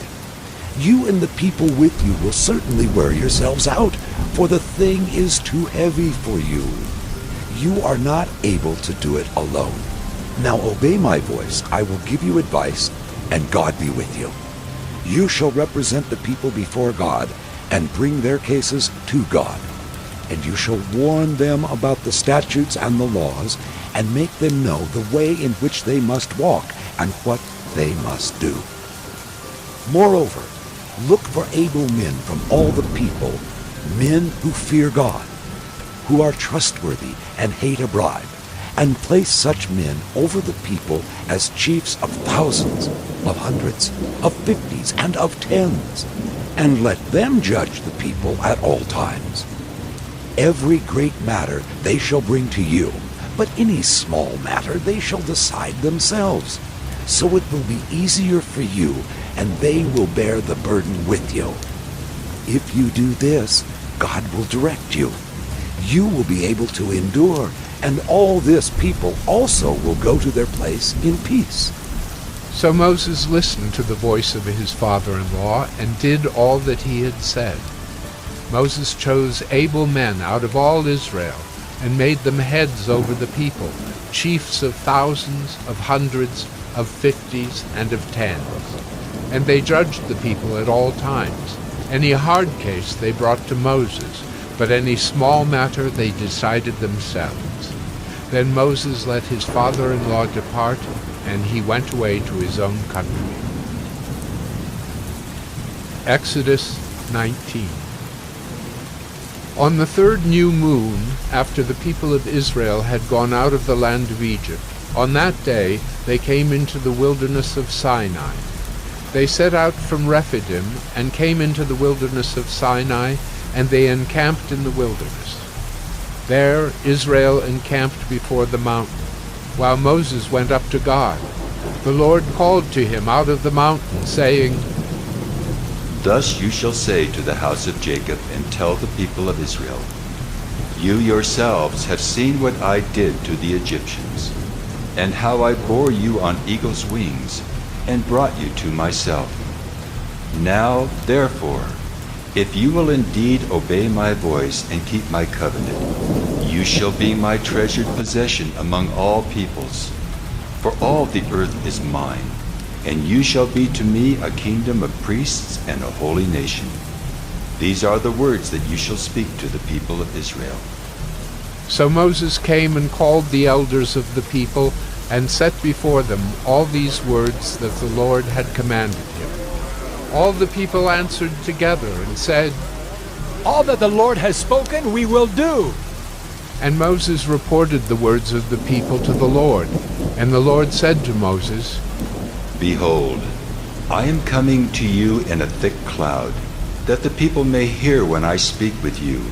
You and the people with you will certainly wear yourselves out, for the thing is too heavy for you. You are not able to do it alone. Now obey my voice. I will give you advice, and God be with you. You shall represent the people before God and bring their cases to God. And you shall warn them about the statutes and the laws, and make them know the way in which they must walk and what they must do. Moreover, Look for able men from all the people, men who fear God, who are trustworthy and hate a bribe, and place such men over the people as chiefs of thousands, of hundreds, of fifties, and of tens, and let them judge the people at all times. Every great matter they shall bring to you, but any small matter they shall decide themselves. So it will be easier for you, and they will bear the burden with you. If you do this, God will direct you. You will be able to endure, and all this people also will go to their place in peace. So Moses listened to the voice of his father-in-law and did all that he had said. Moses chose able men out of all Israel and made them heads over the people, chiefs of thousands, of hundreds, of fifties, and of tens. And they judged the people at all times. Any hard case they brought to Moses, but any small matter they decided themselves. Then Moses let his father-in-law depart, and he went away to his own country. Exodus 19. On the third new moon, after the people of Israel had gone out of the land of Egypt, on that day they came into the wilderness of Sinai. They set out from Rephidim and came into the wilderness of Sinai, and they encamped in the wilderness. There Israel encamped before the mountain, while Moses went up to God. The Lord called to him out of the mountain, saying, Thus you shall say to the house of Jacob, and tell the people of Israel, You yourselves have seen what I did to the Egyptians, and how I bore you on eagle's wings, and brought you to myself. Now, therefore, if you will indeed obey my voice and keep my covenant, you shall be my treasured possession among all peoples. For all the earth is mine, and you shall be to me a kingdom of priests and a holy nation. These are the words that you shall speak to the people of Israel. So Moses came and called the elders of the people, and set before them all these words that the Lord had commanded him. All the people answered together and said, All that the Lord has spoken we will do. And Moses reported the words of the people to the Lord. And the Lord said to Moses, Behold, I am coming to you in a thick cloud, that the people may hear when I speak with you,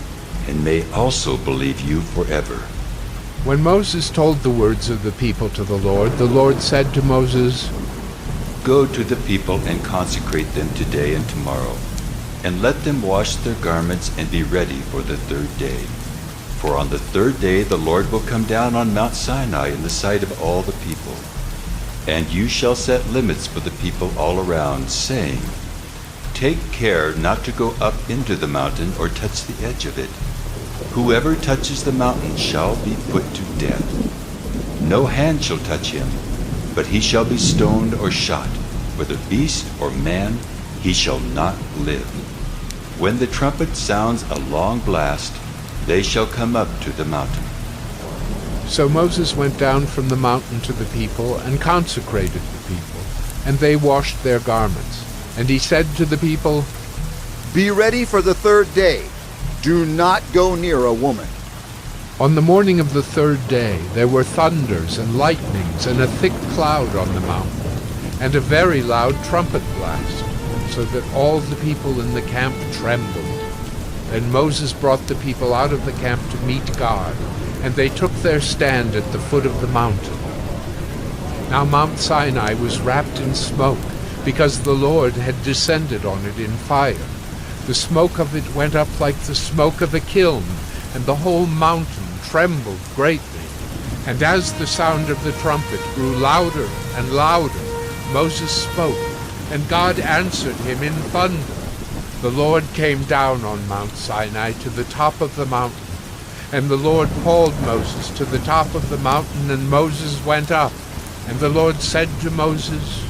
and may also believe you forever. When Moses told the words of the people to the Lord said to Moses, Go to the people and consecrate them today and tomorrow, and let them wash their garments and be ready for the third day. For on the third day the Lord will come down on Mount Sinai in the sight of all the people. And you shall set limits for the people all around, saying, Take care not to go up into the mountain or touch the edge of it. Whoever touches the mountain shall be put to death. No hand shall touch him, but he shall be stoned or shot, whether beast or man, he shall not live. When the trumpet sounds a long blast, they shall come up to the mountain. So Moses went down from the mountain to the people and consecrated the people, and they washed their garments. And he said to the people, Be ready for the third day. Do not go near a woman. On the morning of the third day there were thunders and lightnings and a thick cloud on the mountain, and a very loud trumpet blast, so that all the people in the camp trembled. Then Moses brought the people out of the camp to meet God, and they took their stand at the foot of the mountain. Now Mount Sinai was wrapped in smoke, because the Lord had descended on it in fire. The smoke of it went up like the smoke of a kiln, and the whole mountain trembled greatly. And as the sound of the trumpet grew louder and louder, Moses spoke, and God answered him in thunder. The Lord came down on Mount Sinai to the top of the mountain, and the Lord called Moses to the top of the mountain, and Moses went up. And the Lord said to Moses,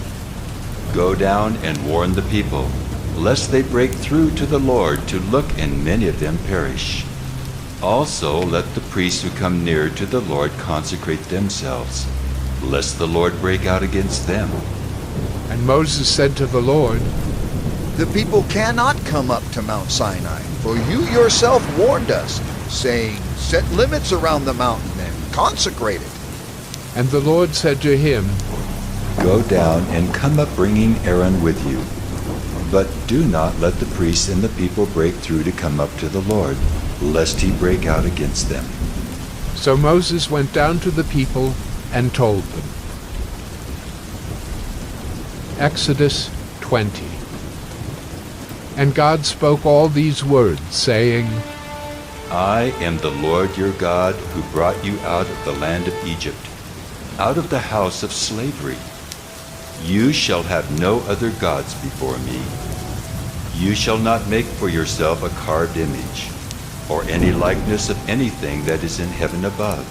Go down and warn the people, lest they break through to the Lord to look, and many of them perish. Also let the priests who come near to the Lord consecrate themselves, lest the Lord break out against them. And Moses said to the Lord, The people cannot come up to Mount Sinai, for you yourself warned us, saying, Set limits around the mountain and consecrate it. And the Lord said to him, Go down and come up bringing Aaron with you. But do not let the priests and the people break through to come up to the Lord, lest he break out against them. So Moses went down to the people and told them. Exodus 20. And God spoke all these words, saying, I am the Lord your God, who brought you out of the land of Egypt, out of the house of slavery. You shall have no other gods before me. You shall not make for yourself a carved image, or any likeness of anything that is in heaven above,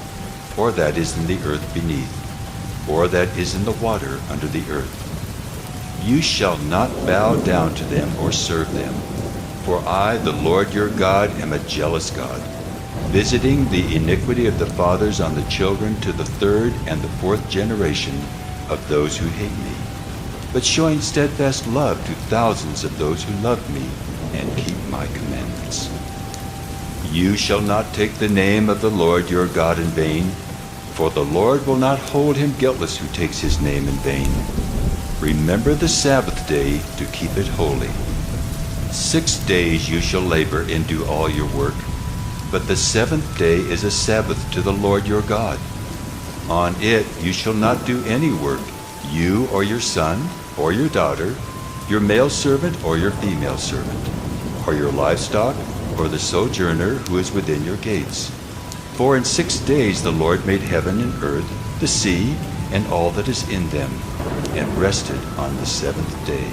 or that is in the earth beneath, or that is in the water under the earth. You shall not bow down to them or serve them, for I, the Lord your God, am a jealous God, visiting the iniquity of the fathers on the children to the third and the fourth generation of those who hate me, but showing steadfast love to thousands of those who love me and keep my commandments. You shall not take the name of the Lord your God in vain, for the Lord will not hold him guiltless who takes his name in vain. Remember the Sabbath day to keep it holy. 6 days you shall labor and do all your work, but the seventh day is a Sabbath to the Lord your God. On it you shall not do any work, you or your son or your daughter, your male servant or your female servant, or your livestock, or the sojourner who is within your gates. For in 6 days the Lord made heaven and earth, the sea, and all that is in them, and rested on the seventh day.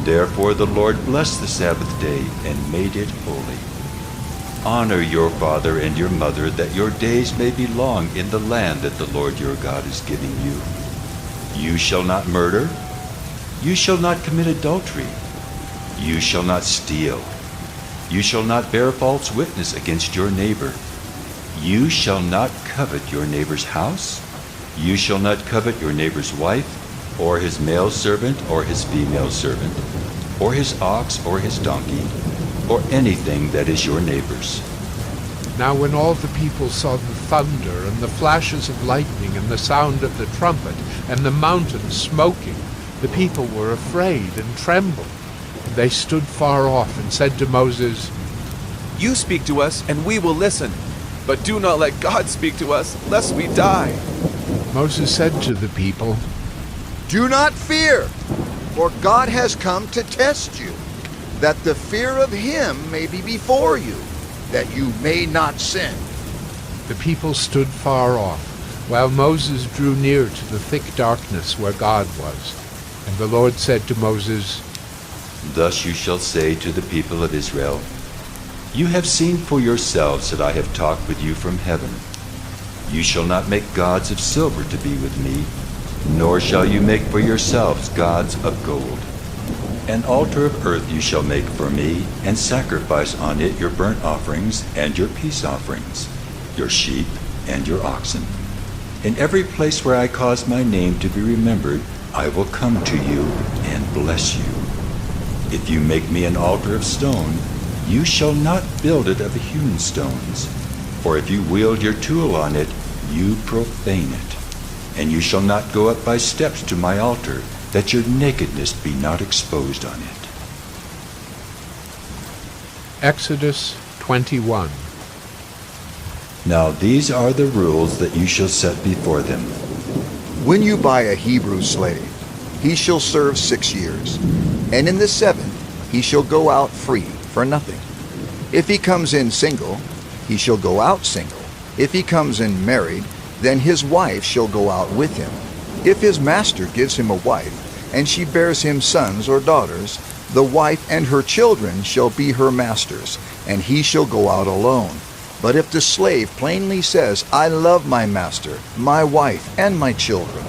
Therefore the Lord blessed the Sabbath day and made it holy. Honor your father and your mother, that your days may be long in the land that the Lord your God is giving you. You shall not murder. You shall not commit adultery. You shall not steal. You shall not bear false witness against your neighbor. You shall not covet your neighbor's house. You shall not covet your neighbor's wife, or his male servant, or his female servant, or his ox, or his donkey, or anything that is your neighbor's. Now when all the people saw the thunder, and the flashes of lightning, and the sound of the trumpet, and the mountain smoking, the people were afraid and trembled. They stood far off and said to Moses, You speak to us, and we will listen. But do not let God speak to us, lest we die. Moses said to the people, Do not fear, for God has come to test you, that the fear of him may be before you, that you may not sin. The people stood far off, while Moses drew near to the thick darkness where God was. And the Lord said to Moses, Thus you shall say to the people of Israel, You have seen for yourselves that I have talked with you from heaven. You shall not make gods of silver to be with me, nor shall you make for yourselves gods of gold. An altar of earth you shall make for me, and sacrifice on it your burnt offerings and your peace offerings, your sheep and your oxen. In every place where I cause my name to be remembered, I will come to you and bless you. If you make me an altar of stone, you shall not build it of hewn stones. For if you wield your tool on it, you profane it. And you shall not go up by steps to my altar, that your nakedness be not exposed on it. Exodus 21. Now these are the rules that you shall set before them. When you buy a Hebrew slave, he shall serve 6 years, and in the 7th he shall go out free for nothing. If he comes in single, he shall go out single. If he comes in married, then his wife shall go out with him. If his master gives him a wife, and she bears him sons or daughters, the wife and her children shall be her master's, and he shall go out alone. But if the slave plainly says, I love my master, my wife, and my children,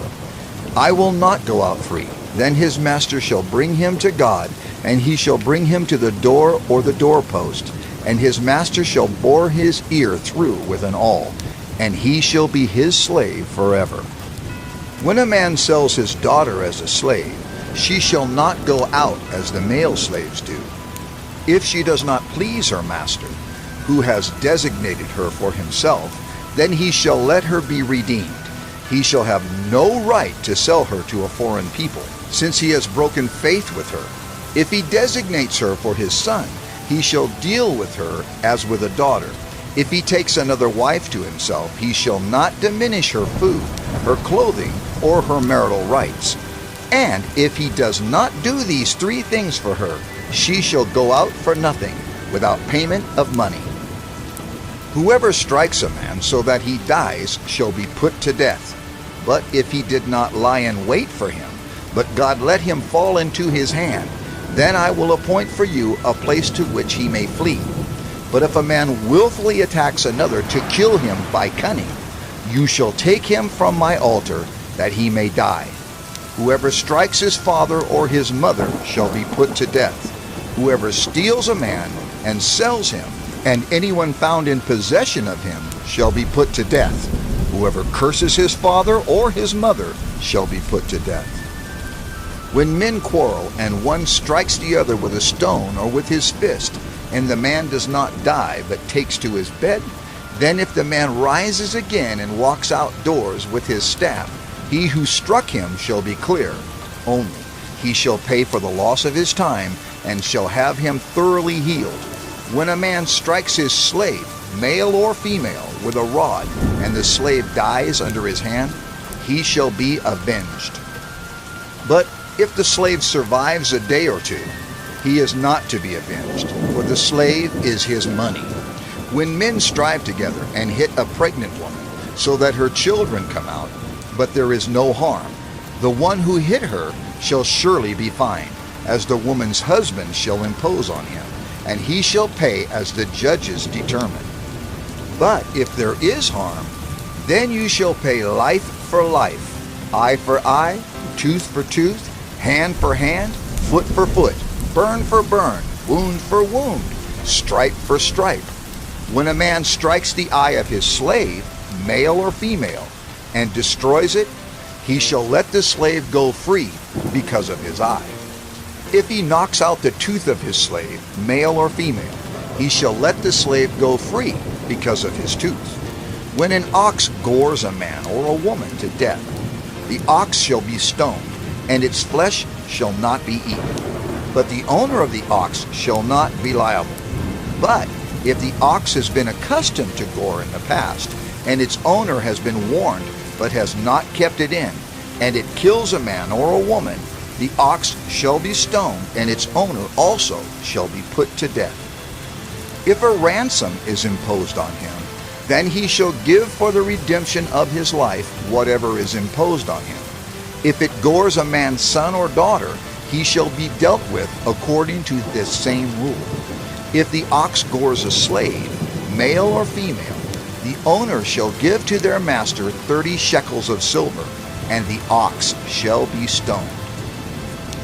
I will not go out free, then his master shall bring him to God, and he shall bring him to the door or the doorpost, and his master shall bore his ear through with an awl, and he shall be his slave forever. When a man sells his daughter as a slave, she shall not go out as the male slaves do. If she does not please her master, who has designated her for himself, then he shall let her be redeemed. He shall have no right to sell her to a foreign people, since he has broken faith with her. If he designates her for his son, he shall deal with her as with a daughter. If he takes another wife to himself, he shall not diminish her food, her clothing, or her marital rights. And if he does not do these 3 things for her, she shall go out for nothing, without payment of money. Whoever strikes a man so that he dies shall be put to death. But if he did not lie in wait for him, but God let him fall into his hand, then I will appoint for you a place to which he may flee. But if a man willfully attacks another to kill him by cunning, you shall take him from my altar, that he may die. Whoever strikes his father or his mother shall be put to death. Whoever steals a man and sells him, and anyone found in possession of him, shall be put to death. Whoever curses his father or his mother shall be put to death. When men quarrel, and one strikes the other with a stone or with his fist, and the man does not die but takes to his bed, then if the man rises again and walks outdoors with his staff, he who struck him shall be clear. Only he shall pay for the loss of his time, and shall have him thoroughly healed. When a man strikes his slave, male or female, with a rod, and the slave dies under his hand, he shall be avenged. But if the slave survives a day or 2, he is not to be avenged, for the slave is his money. When men strive together and hit a pregnant woman, so that her children come out, but there is no harm, the one who hit her shall surely be fined, as the woman's husband shall impose on him, and he shall pay as the judges determine. But if there is harm, then you shall pay life for life, eye for eye, tooth for tooth, hand for hand, foot for foot, burn for burn, wound for wound, stripe for stripe. When a man strikes the eye of his slave, male or female, and destroys it, he shall let the slave go free because of his eye. If he knocks out the tooth of his slave, male or female, he shall let the slave go free because of his tooth. When an ox gores a man or a woman to death, the ox shall be stoned, and its flesh shall not be eaten. But the owner of the ox shall not be liable. But if the ox has been accustomed to gore in the past, and its owner has been warned but has not kept it in, and it kills a man or a woman, the ox shall be stoned, and its owner also shall be put to death. If a ransom is imposed on him, then he shall give for the redemption of his life whatever is imposed on him. If it gores a man's son or daughter, he shall be dealt with according to this same rule. If the ox gores a slave, male or female, the owner shall give to their master 30 shekels of silver, and the ox shall be stoned.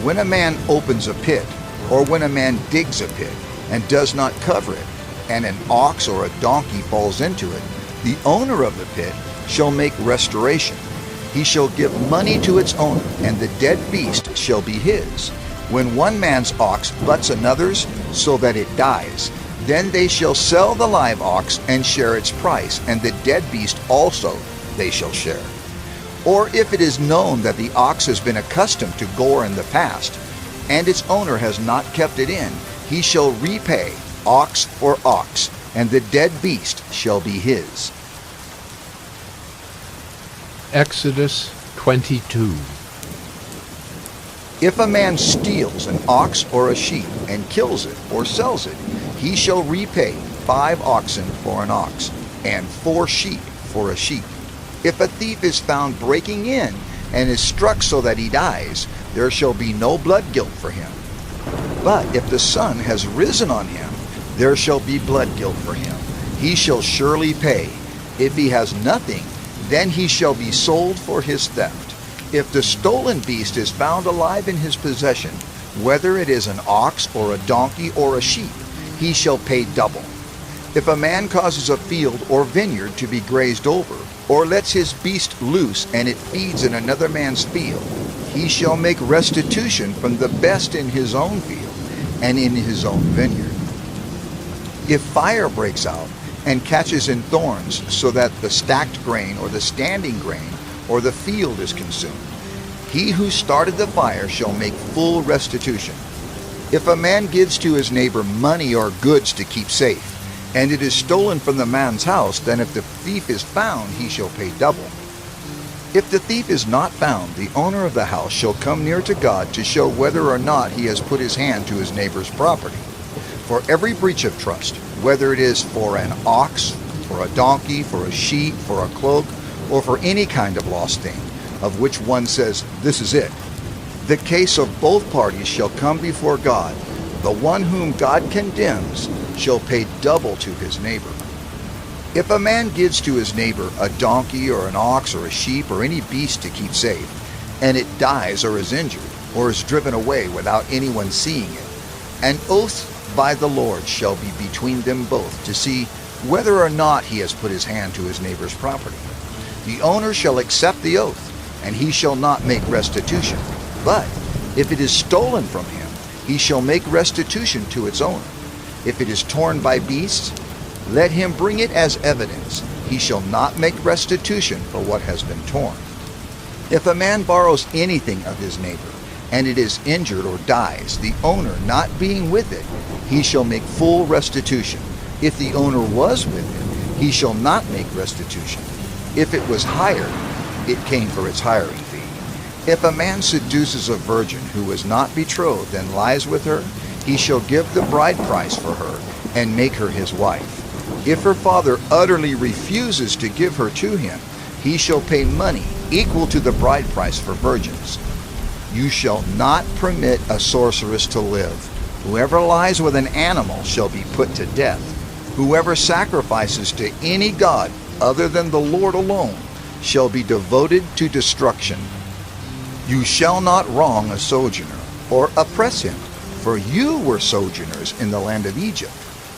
When a man opens a pit, or when a man digs a pit, and does not cover it, and an ox or a donkey falls into it, the owner of the pit shall make restoration. He shall give money to its owner, and the dead beast shall be his. When one man's ox butts another's, so that it dies, then they shall sell the live ox and share its price, and the dead beast also they shall share. Or if it is known that the ox has been accustomed to gore in the past, and its owner has not kept it in, he shall repay ox for ox, and the dead beast shall be his. Exodus 22. If a man steals an ox or a sheep and kills it or sells it, he shall repay 5 oxen for an ox, and 4 sheep for a sheep. If a thief is found breaking in and is struck so that he dies, there shall be no blood guilt for him. But if the sun has risen on him, there shall be blood guilt for him. He shall surely pay. If he has nothing, then he shall be sold for his theft. If the stolen beast is found alive in his possession, whether it is an ox or a donkey or a sheep, he shall pay double. If a man causes a field or vineyard to be grazed over, or lets his beast loose and it feeds in another man's field, he shall make restitution from the best in his own field and in his own vineyard. If fire breaks out and catches in thorns, so that the stacked grain or the standing grain or the field is consumed, he who started the fire shall make full restitution. If a man gives to his neighbor money or goods to keep safe, and it is stolen from the man's house, then if the thief is found, he shall pay double. If the thief is not found, the owner of the house shall come near to God to show whether or not he has put his hand to his neighbor's property. For every breach of trust, whether it is for an ox, for a donkey, for a sheep, for a cloak, or for any kind of lost thing, of which one says, "This is it," the case of both parties shall come before God. The one whom God condemns shall pay double to his neighbor. If a man gives to his neighbor a donkey or an ox or a sheep or any beast to keep safe, and it dies or is injured or is driven away without anyone seeing it, an oath by the Lord shall be between them both to see whether or not he has put his hand to his neighbor's property. The owner shall accept the oath, and he shall not make restitution. But if it is stolen from him, he shall make restitution to its owner. If it is torn by beasts, let him bring it as evidence. He shall not make restitution for what has been torn. If a man borrows anything of his neighbor, and it is injured or dies, the owner not being with it, he shall make full restitution. If the owner was with it, he shall not make restitution. If it was hired, it came for its hiring fee. If a man seduces a virgin who is not betrothed and lies with her, he shall give the bride price for her and make her his wife. If her father utterly refuses to give her to him, he shall pay money equal to the bride price for virgins. You shall not permit a sorceress to live. Whoever lies with an animal shall be put to death. Whoever sacrifices to any god other than the Lord alone shall be devoted to destruction. You shall not wrong a sojourner or oppress him, for you were sojourners in the land of Egypt.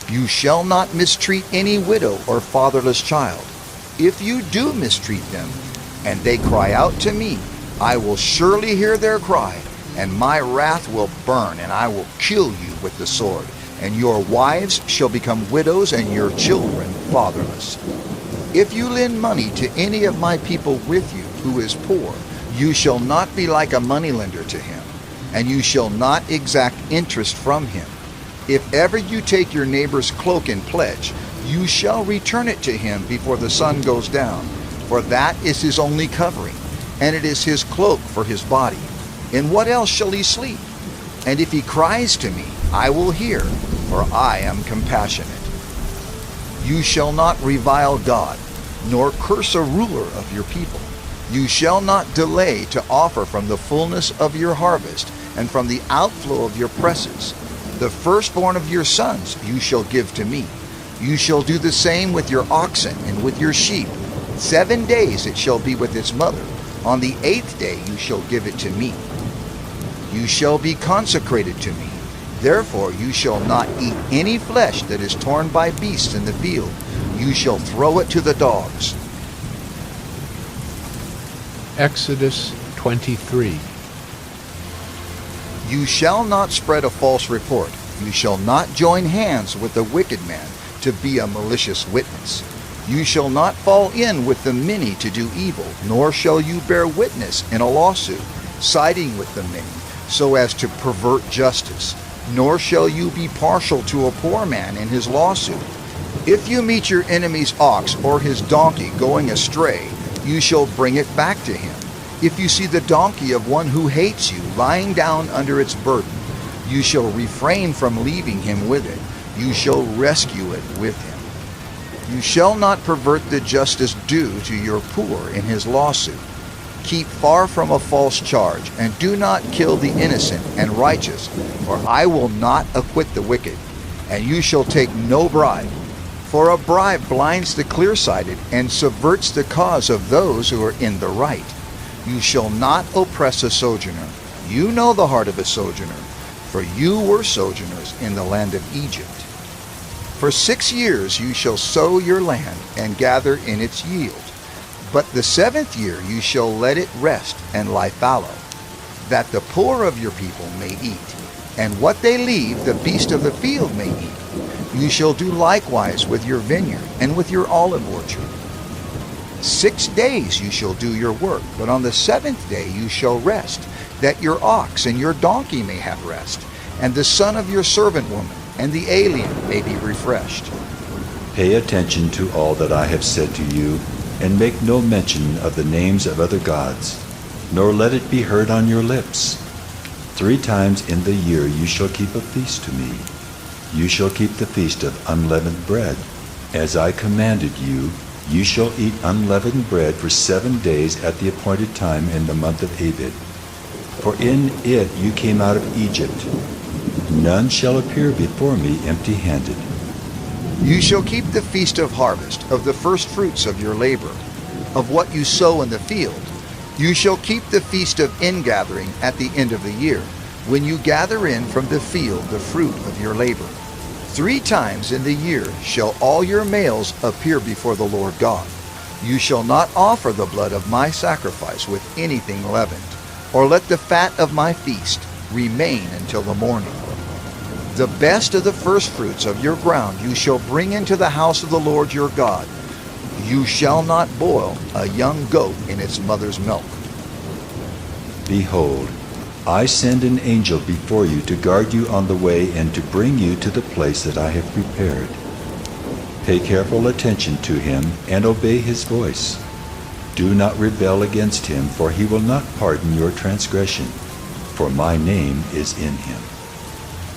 You shall not mistreat any widow or fatherless child. If you do mistreat them, and they cry out to me, I will surely hear their cry, and my wrath will burn, and I will kill you with the sword, and your wives shall become widows, and your children fatherless. If you lend money to any of my people with you who is poor, you shall not be like a moneylender to him, and you shall not exact interest from him. If ever you take your neighbor's cloak in pledge, you shall return it to him before the sun goes down, for that is his only covering, and it is his cloak for his body. In what else shall he sleep? And if he cries to me, I will hear, for I am compassionate. You shall not revile God, nor curse a ruler of your people. You shall not delay to offer from the fullness of your harvest, and from the outflow of your presses. The firstborn of your sons you shall give to me. You shall do the same with your oxen and with your sheep. 7 days it shall be with its mother. On the 8th day you shall give it to me. You shall be consecrated to me. Therefore you shall not eat any flesh that is torn by beasts in the field. You shall throw it to the dogs. Exodus 23. You shall not spread a false report. You shall not join hands with the wicked man to be a malicious witness. You shall not fall in with the many to do evil, nor shall you bear witness in a lawsuit, siding with the many, so as to pervert justice. Nor shall you be partial to a poor man in his lawsuit. If you meet your enemy's ox or his donkey going astray, you shall bring it back to him. If you see the donkey of one who hates you lying down under its burden, you shall refrain from leaving him with it. You shall rescue it with him. You shall not pervert the justice due to your poor in his lawsuit. Keep far from a false charge, and do not kill the innocent and righteous, for I will not acquit the wicked, and you shall take no bribe. For a bribe blinds the clear-sighted and subverts the cause of those who are in the right. You shall not oppress a sojourner. You know the heart of a sojourner, for you were sojourners in the land of Egypt. For 6 years you shall sow your land and gather in its yield. But the 7th year you shall let it rest and lie fallow. that the poor of your people may eat, and what they leave the beast of the field may eat. You shall do likewise with your vineyard and with your olive orchard. 6 days you shall do your work, but on the 7th day you shall rest, that your ox and your donkey may have rest, and the son of your servant woman and the alien may be refreshed. Pay attention to all that I have said to you, and make no mention of the names of other gods, nor let it be heard on your lips. 3 times in the year you shall keep a feast to me. You shall keep the feast of unleavened bread. As I commanded you, you shall eat unleavened bread for 7 days at the appointed time in the month of Abib. For in it you came out of Egypt. None shall appear before me empty-handed. You shall keep the feast of harvest, of the first fruits of your labor, of what you sow in the field. You shall keep the feast of ingathering at the end of the year, when you gather in from the field the fruit of your labor. 3 times in the year shall all your males appear before the Lord God. You shall not offer the blood of my sacrifice with anything leavened, or let the fat of my feast remain until the morning. The best of the firstfruits of your ground you shall bring into the house of the Lord your God. You shall not boil a young goat in its mother's milk. Behold, I send an angel before you to guard you on the way and to bring you to the place that I have prepared. Pay careful attention to him and obey his voice. Do not rebel against him, for he will not pardon your transgression, for my name is in him.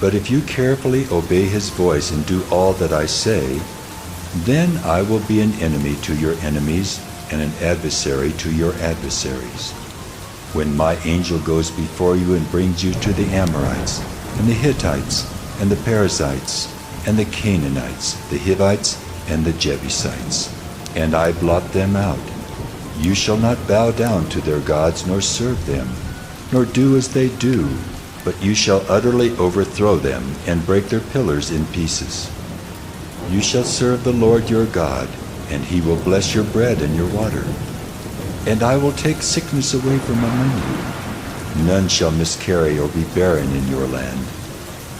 But if you carefully obey his voice and do all that I say, then I will be an enemy to your enemies and an adversary to your adversaries. When my angel goes before you and brings you to the Amorites, and the Hittites, and the Perizzites, and the Canaanites, the Hivites, and the Jebusites, and I blot them out, you shall not bow down to their gods nor serve them, nor do as they do, but you shall utterly overthrow them and break their pillars in pieces. You shall serve the Lord your God, and he will bless your bread and your water. And I will take sickness away from among you. None shall miscarry or be barren in your land.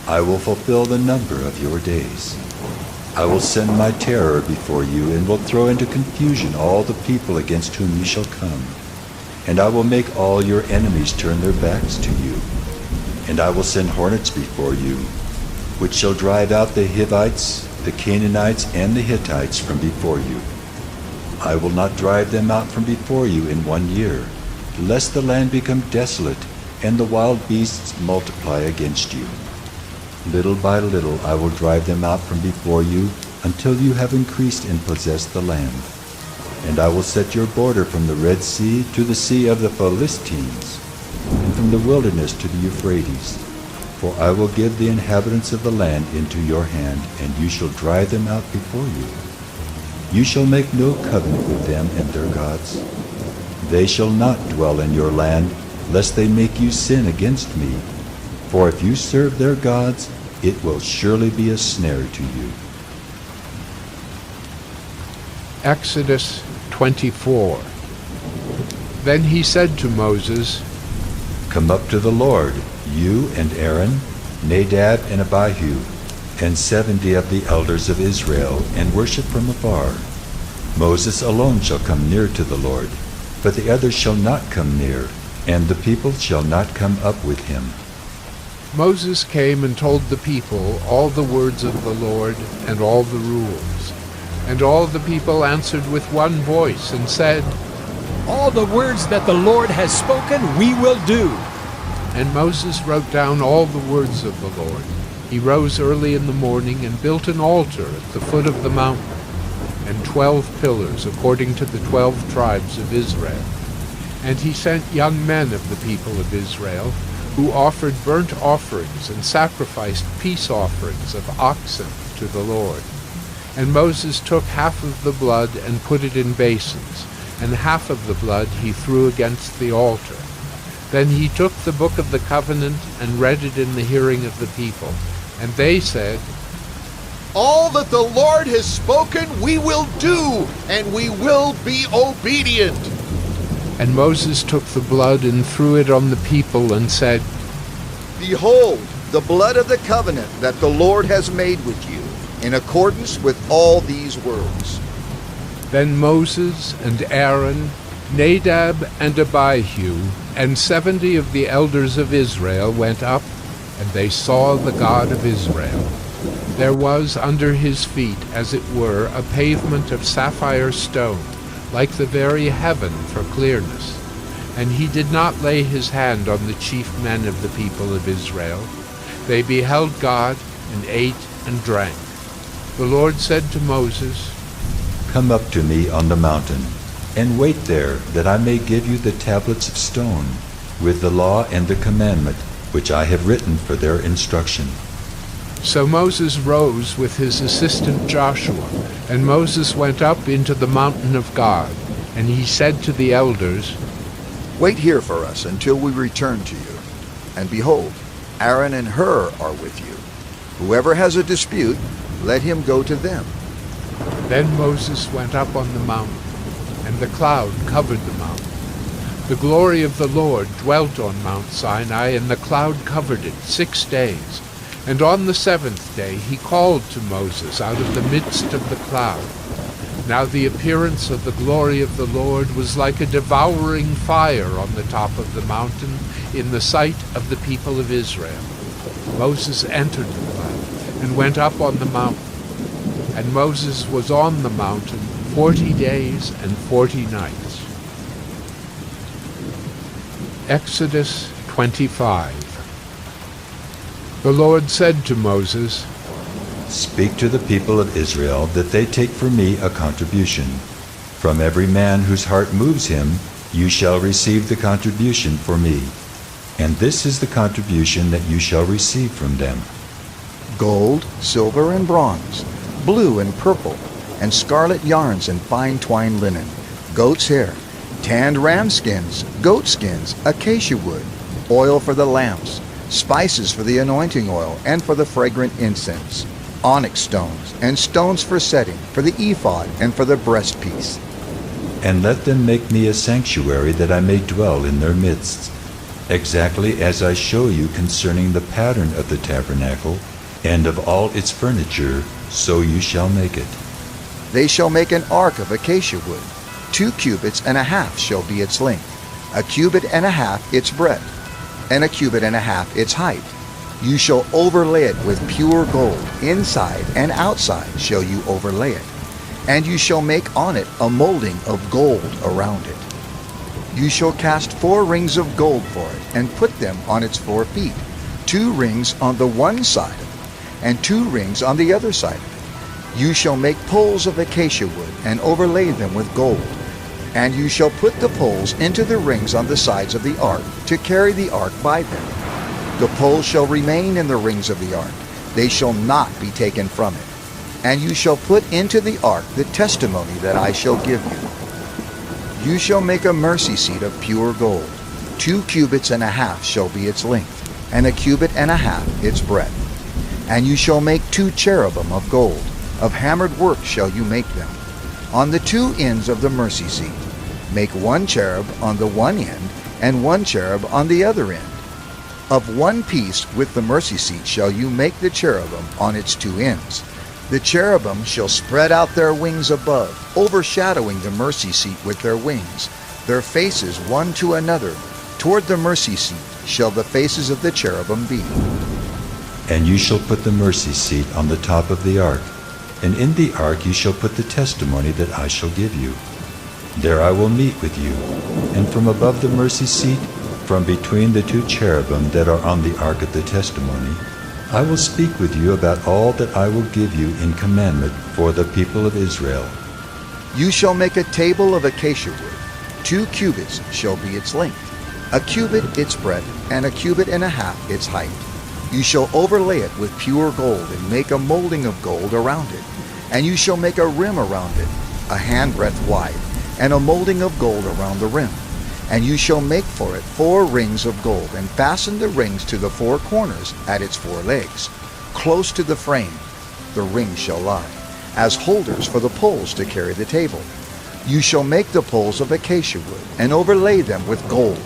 I will fulfill the number of your days. I will send my terror before you, and will throw into confusion all the people against whom you shall come. And I will make all your enemies turn their backs to you. And I will send hornets before you, which shall drive out the Hivites, the Canaanites, and the Hittites from before you. I will not drive them out from before you in 1 year, lest the land become desolate, and the wild beasts multiply against you. Little by little I will drive them out from before you, until you have increased and possessed the land. And I will set your border from the Red Sea to the Sea of the Philistines, and from the wilderness to the Euphrates. For I will give the inhabitants of the land into your hand, and you shall drive them out before you. You shall make no covenant with them and their gods. They shall not dwell in your land, lest they make you sin against me. For if you serve their gods, it will surely be a snare to you. Exodus 24. Then he said to Moses, Come up to the Lord, you and Aaron, Nadab and Abihu, and 70 of the elders of Israel, and worship from afar. Moses alone shall come near to the Lord, but the others shall not come near, and the people shall not come up with him. Moses came and told the people all the words of the Lord and all the rules. And all the people answered with one voice and said, All the words that the Lord has spoken we will do. And Moses wrote down all the words of the Lord. He rose early in the morning and built an altar at the foot of the mountain, and 12 pillars according to the 12 tribes of Israel. And he sent young men of the people of Israel, who offered burnt offerings and sacrificed peace offerings of oxen to the Lord. And Moses took half of the blood and put it in basins, and half of the blood he threw against the altar. Then he took the book of the covenant and read it in the hearing of the people. And they said, All that the Lord has spoken we will do, and we will be obedient. And Moses took the blood and threw it on the people and said, Behold, the blood of the covenant that the Lord has made with you, in accordance with all these words. Then Moses and Aaron, Nadab and Abihu, and 70 of the elders of Israel went up, and they saw the God of Israel. There was under his feet, as it were, a pavement of sapphire stone, like the very heaven for clearness. And he did not lay his hand on the chief men of the people of Israel. They beheld God, and ate and drank. The Lord said to Moses, Come up to me on the mountain, and wait there, that I may give you the tablets of stone, with the law and the commandment, which I have written for their instruction. So Moses rose with his assistant Joshua, and Moses went up into the mountain of God. And he said to the elders, Wait here for us until we return to you. And behold, Aaron and Hur are with you. Whoever has a dispute, let him go to them. Then Moses went up on the mountain, and the cloud covered the mountain. The glory of the Lord dwelt on Mount Sinai, and the cloud covered it 6 days. And on the 7th day he called to Moses out of the midst of the cloud. Now the appearance of the glory of the Lord was like a devouring fire on the top of the mountain in the sight of the people of Israel. Moses entered the cloud and went up on the mountain. And Moses was on the mountain 40 days and 40 nights. Exodus 25. The Lord said to Moses, Speak to the people of Israel that they take for me a contribution. From every man whose heart moves him, you shall receive the contribution for me. And this is the contribution that you shall receive from them: gold, silver, and bronze, blue and purple, and scarlet yarns and fine twined linen, goat's hair, tanned ram skins, goat skins, acacia wood, oil for the lamps, spices for the anointing oil and for the fragrant incense, onyx stones, and stones for setting, for the ephod and for the breastpiece. And let them make me a sanctuary that I may dwell in their midst, exactly as I show you concerning the pattern of the tabernacle, and of all its furniture, so you shall make it. They shall make an ark of acacia wood. 2 cubits and a half shall be its length, 1 cubit and a half its breadth, and 1 cubit and a half its height. You shall overlay it with pure gold, inside and outside shall you overlay it. And you shall make on it a molding of gold around it. You shall cast 4 rings of gold for it, and put them on its 4 feet, 2 rings on the one side of it, and 2 rings on the other side of it. You shall make poles of acacia wood, and overlay them with gold. And you shall put the poles into the rings on the sides of the ark, to carry the ark by them. The poles shall remain in the rings of the ark, they shall not be taken from it. And you shall put into the ark the testimony that I shall give you. You shall make a mercy seat of pure gold. 2 cubits and a half shall be its length, and 1 cubit and a half its breadth. And you shall make 2 cherubim of gold, of hammered work shall you make them. On the 2 ends of the mercy seat, make 1 cherub on the one end, and 1 cherub on the other end. Of one piece with the mercy seat shall you make the cherubim on its 2 ends. The cherubim shall spread out their wings above, overshadowing the mercy seat with their wings, their faces one to another. Toward the mercy seat shall the faces of the cherubim be. And you shall put the mercy seat on the top of the ark, and in the ark you shall put the testimony that I shall give you. There I will meet with you, and from above the mercy seat, from between the 2 cherubim that are on the ark of the testimony, I will speak with you about all that I will give you in commandment for the people of Israel. You shall make a table of acacia wood. 2 cubits shall be its length, 1 cubit its breadth, and 1 cubit and a half its height. You shall overlay it with pure gold, and make a molding of gold around it. And you shall make a rim around it, a handbreadth wide, and a molding of gold around the rim. And you shall make for it 4 rings of gold, and fasten the rings to the 4 corners at its 4 legs. Close to the frame the rings shall lie, as holders for the poles to carry the table. You shall make the poles of acacia wood, and overlay them with gold,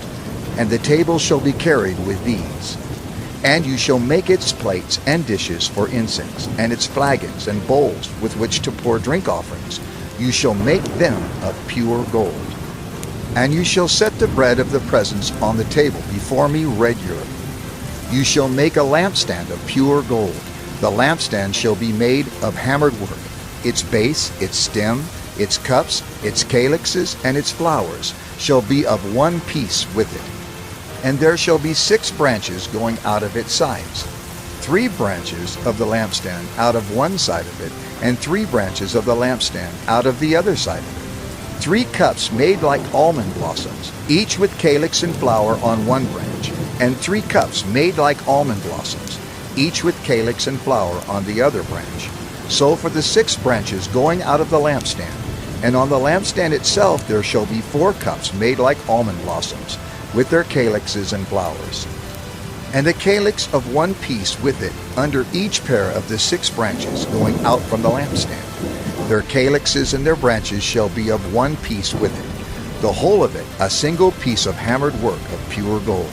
and the table shall be carried with these. And you shall make its plates and dishes for incense, and its flagons and bowls with which to pour drink offerings. You shall make them of pure gold. And you shall set the bread of the presence on the table before me regularly. You shall make a lampstand of pure gold. The lampstand shall be made of hammered work. Its base, its stem, its cups, its calyxes, and its flowers shall be of one piece with it. And there shall be 6 branches going out of its sides, 3 branches of the lampstand out of one side of it, and 3 branches of the lampstand out of the other side of it. 3 cups made like almond blossoms, each with calyx and flower on one branch, and 3 cups made like almond blossoms, each with calyx and flower on the other branch. So for the 6 branches going out of the lampstand. And on the lampstand itself there shall be 4 cups made like almond blossoms, with their calyxes and flowers. And a calyx of one piece with it under each pair of the 6 branches going out from the lampstand. Their calyxes and their branches shall be of one piece with it, the whole of it a single piece of hammered work of pure gold.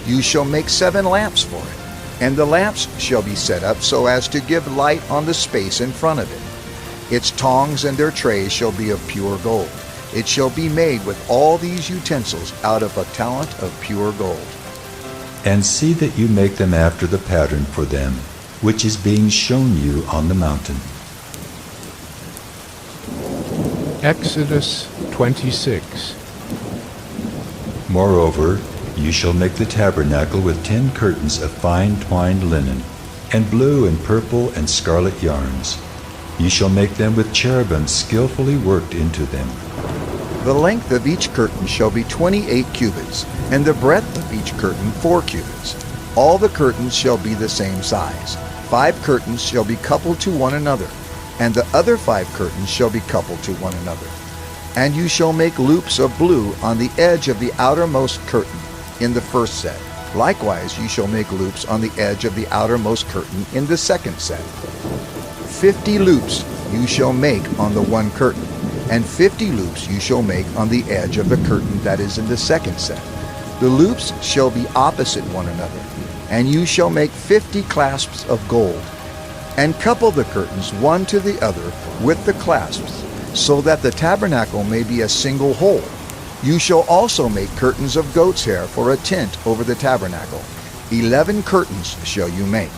You shall make 7 lamps for it, and the lamps shall be set up so as to give light on the space in front of it. Its tongs and their trays shall be of pure gold. It shall be made with all these utensils out of a talent of pure gold. And see that you make them after the pattern for them, which is being shown you on the mountain. Exodus 26. Moreover, you shall make the tabernacle with 10 curtains of fine twined linen, and blue and purple and scarlet yarns. You shall make them with cherubims skillfully worked into them. The length of each curtain shall be 28 cubits, and the breadth of each curtain 4 cubits. All the curtains shall be the same size. 5 curtains shall be coupled to one another, and the other 5 curtains shall be coupled to one another. And you shall make loops of blue on the edge of the outermost curtain in the first set. Likewise you shall make loops on the edge of the outermost curtain in the second set. 50 loops you shall make on the one curtain, and 50 loops you shall make on the edge of the curtain that is in the second set. The loops shall be opposite one another, and you shall make 50 clasps of gold, and couple the curtains one to the other with the clasps, so that the tabernacle may be a single whole. You shall also make curtains of goat's hair for a tent over the tabernacle. 11 curtains shall you make.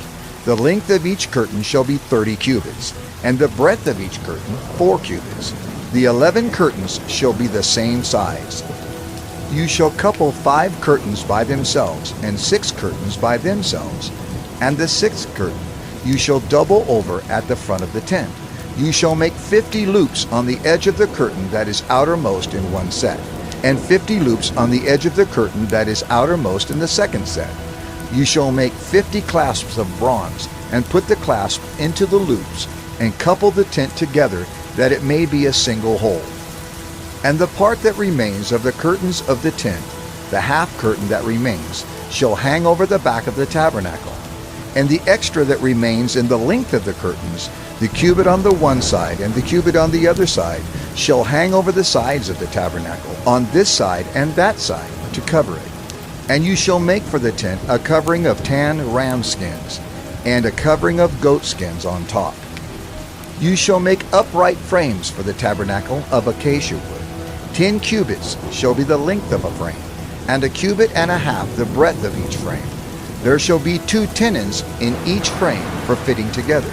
The length of each curtain shall be 30 cubits, and the breadth of each curtain 4 cubits. The 11 curtains shall be the same size. You shall couple 5 curtains by themselves, and 6 curtains by themselves. And the 6th curtain you shall double over at the front of the tent. You shall make 50 loops on the edge of the curtain that is outermost in one set, and 50 loops on the edge of the curtain that is outermost in the second set. You shall make 50 clasps of bronze, and put the clasp into the loops, and couple the tent together, that it may be a single whole. And the part that remains of the curtains of the tent, the half curtain that remains, shall hang over the back of the tabernacle. And the extra that remains in the length of the curtains, the cubit on the one side and the cubit on the other side, shall hang over the sides of the tabernacle, on this side and that side, to cover it. And you shall make for the tent a covering of tan ram skins, and a covering of goat skins on top. You shall make upright frames for the tabernacle of acacia wood. 10 cubits shall be the length of a frame, and a cubit and a half the breadth of each frame. There shall be 2 tenons in each frame for fitting together.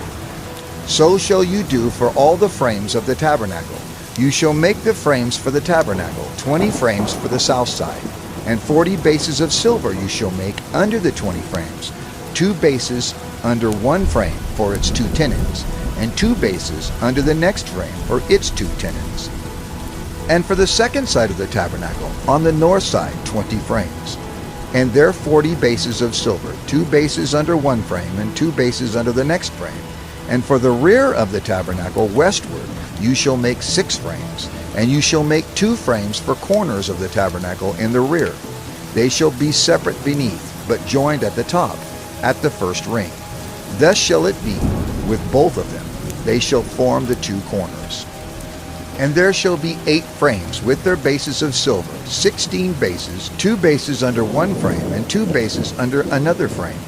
So shall you do for all the frames of the tabernacle. You shall make the frames for the tabernacle, 20 frames for the south side, and 40 bases of silver you shall make under the 20 frames, 2 bases under one frame for its 2 tenons, and 2 bases under the next frame for its 2 tenons. And for the second side of the tabernacle, on the north side, 20 frames, and there 40 bases of silver, 2 bases under one frame, and 2 bases under the next frame. And for the rear of the tabernacle westward, you shall make 6 frames, and you shall make 2 frames for corners of the tabernacle in the rear. They shall be separate beneath, but joined at the top, at the first ring. Thus shall it be with both of them. They shall form the 2 corners. And there shall be 8 frames with their bases of silver, 16 bases, 2 bases under one frame, and 2 bases under another frame.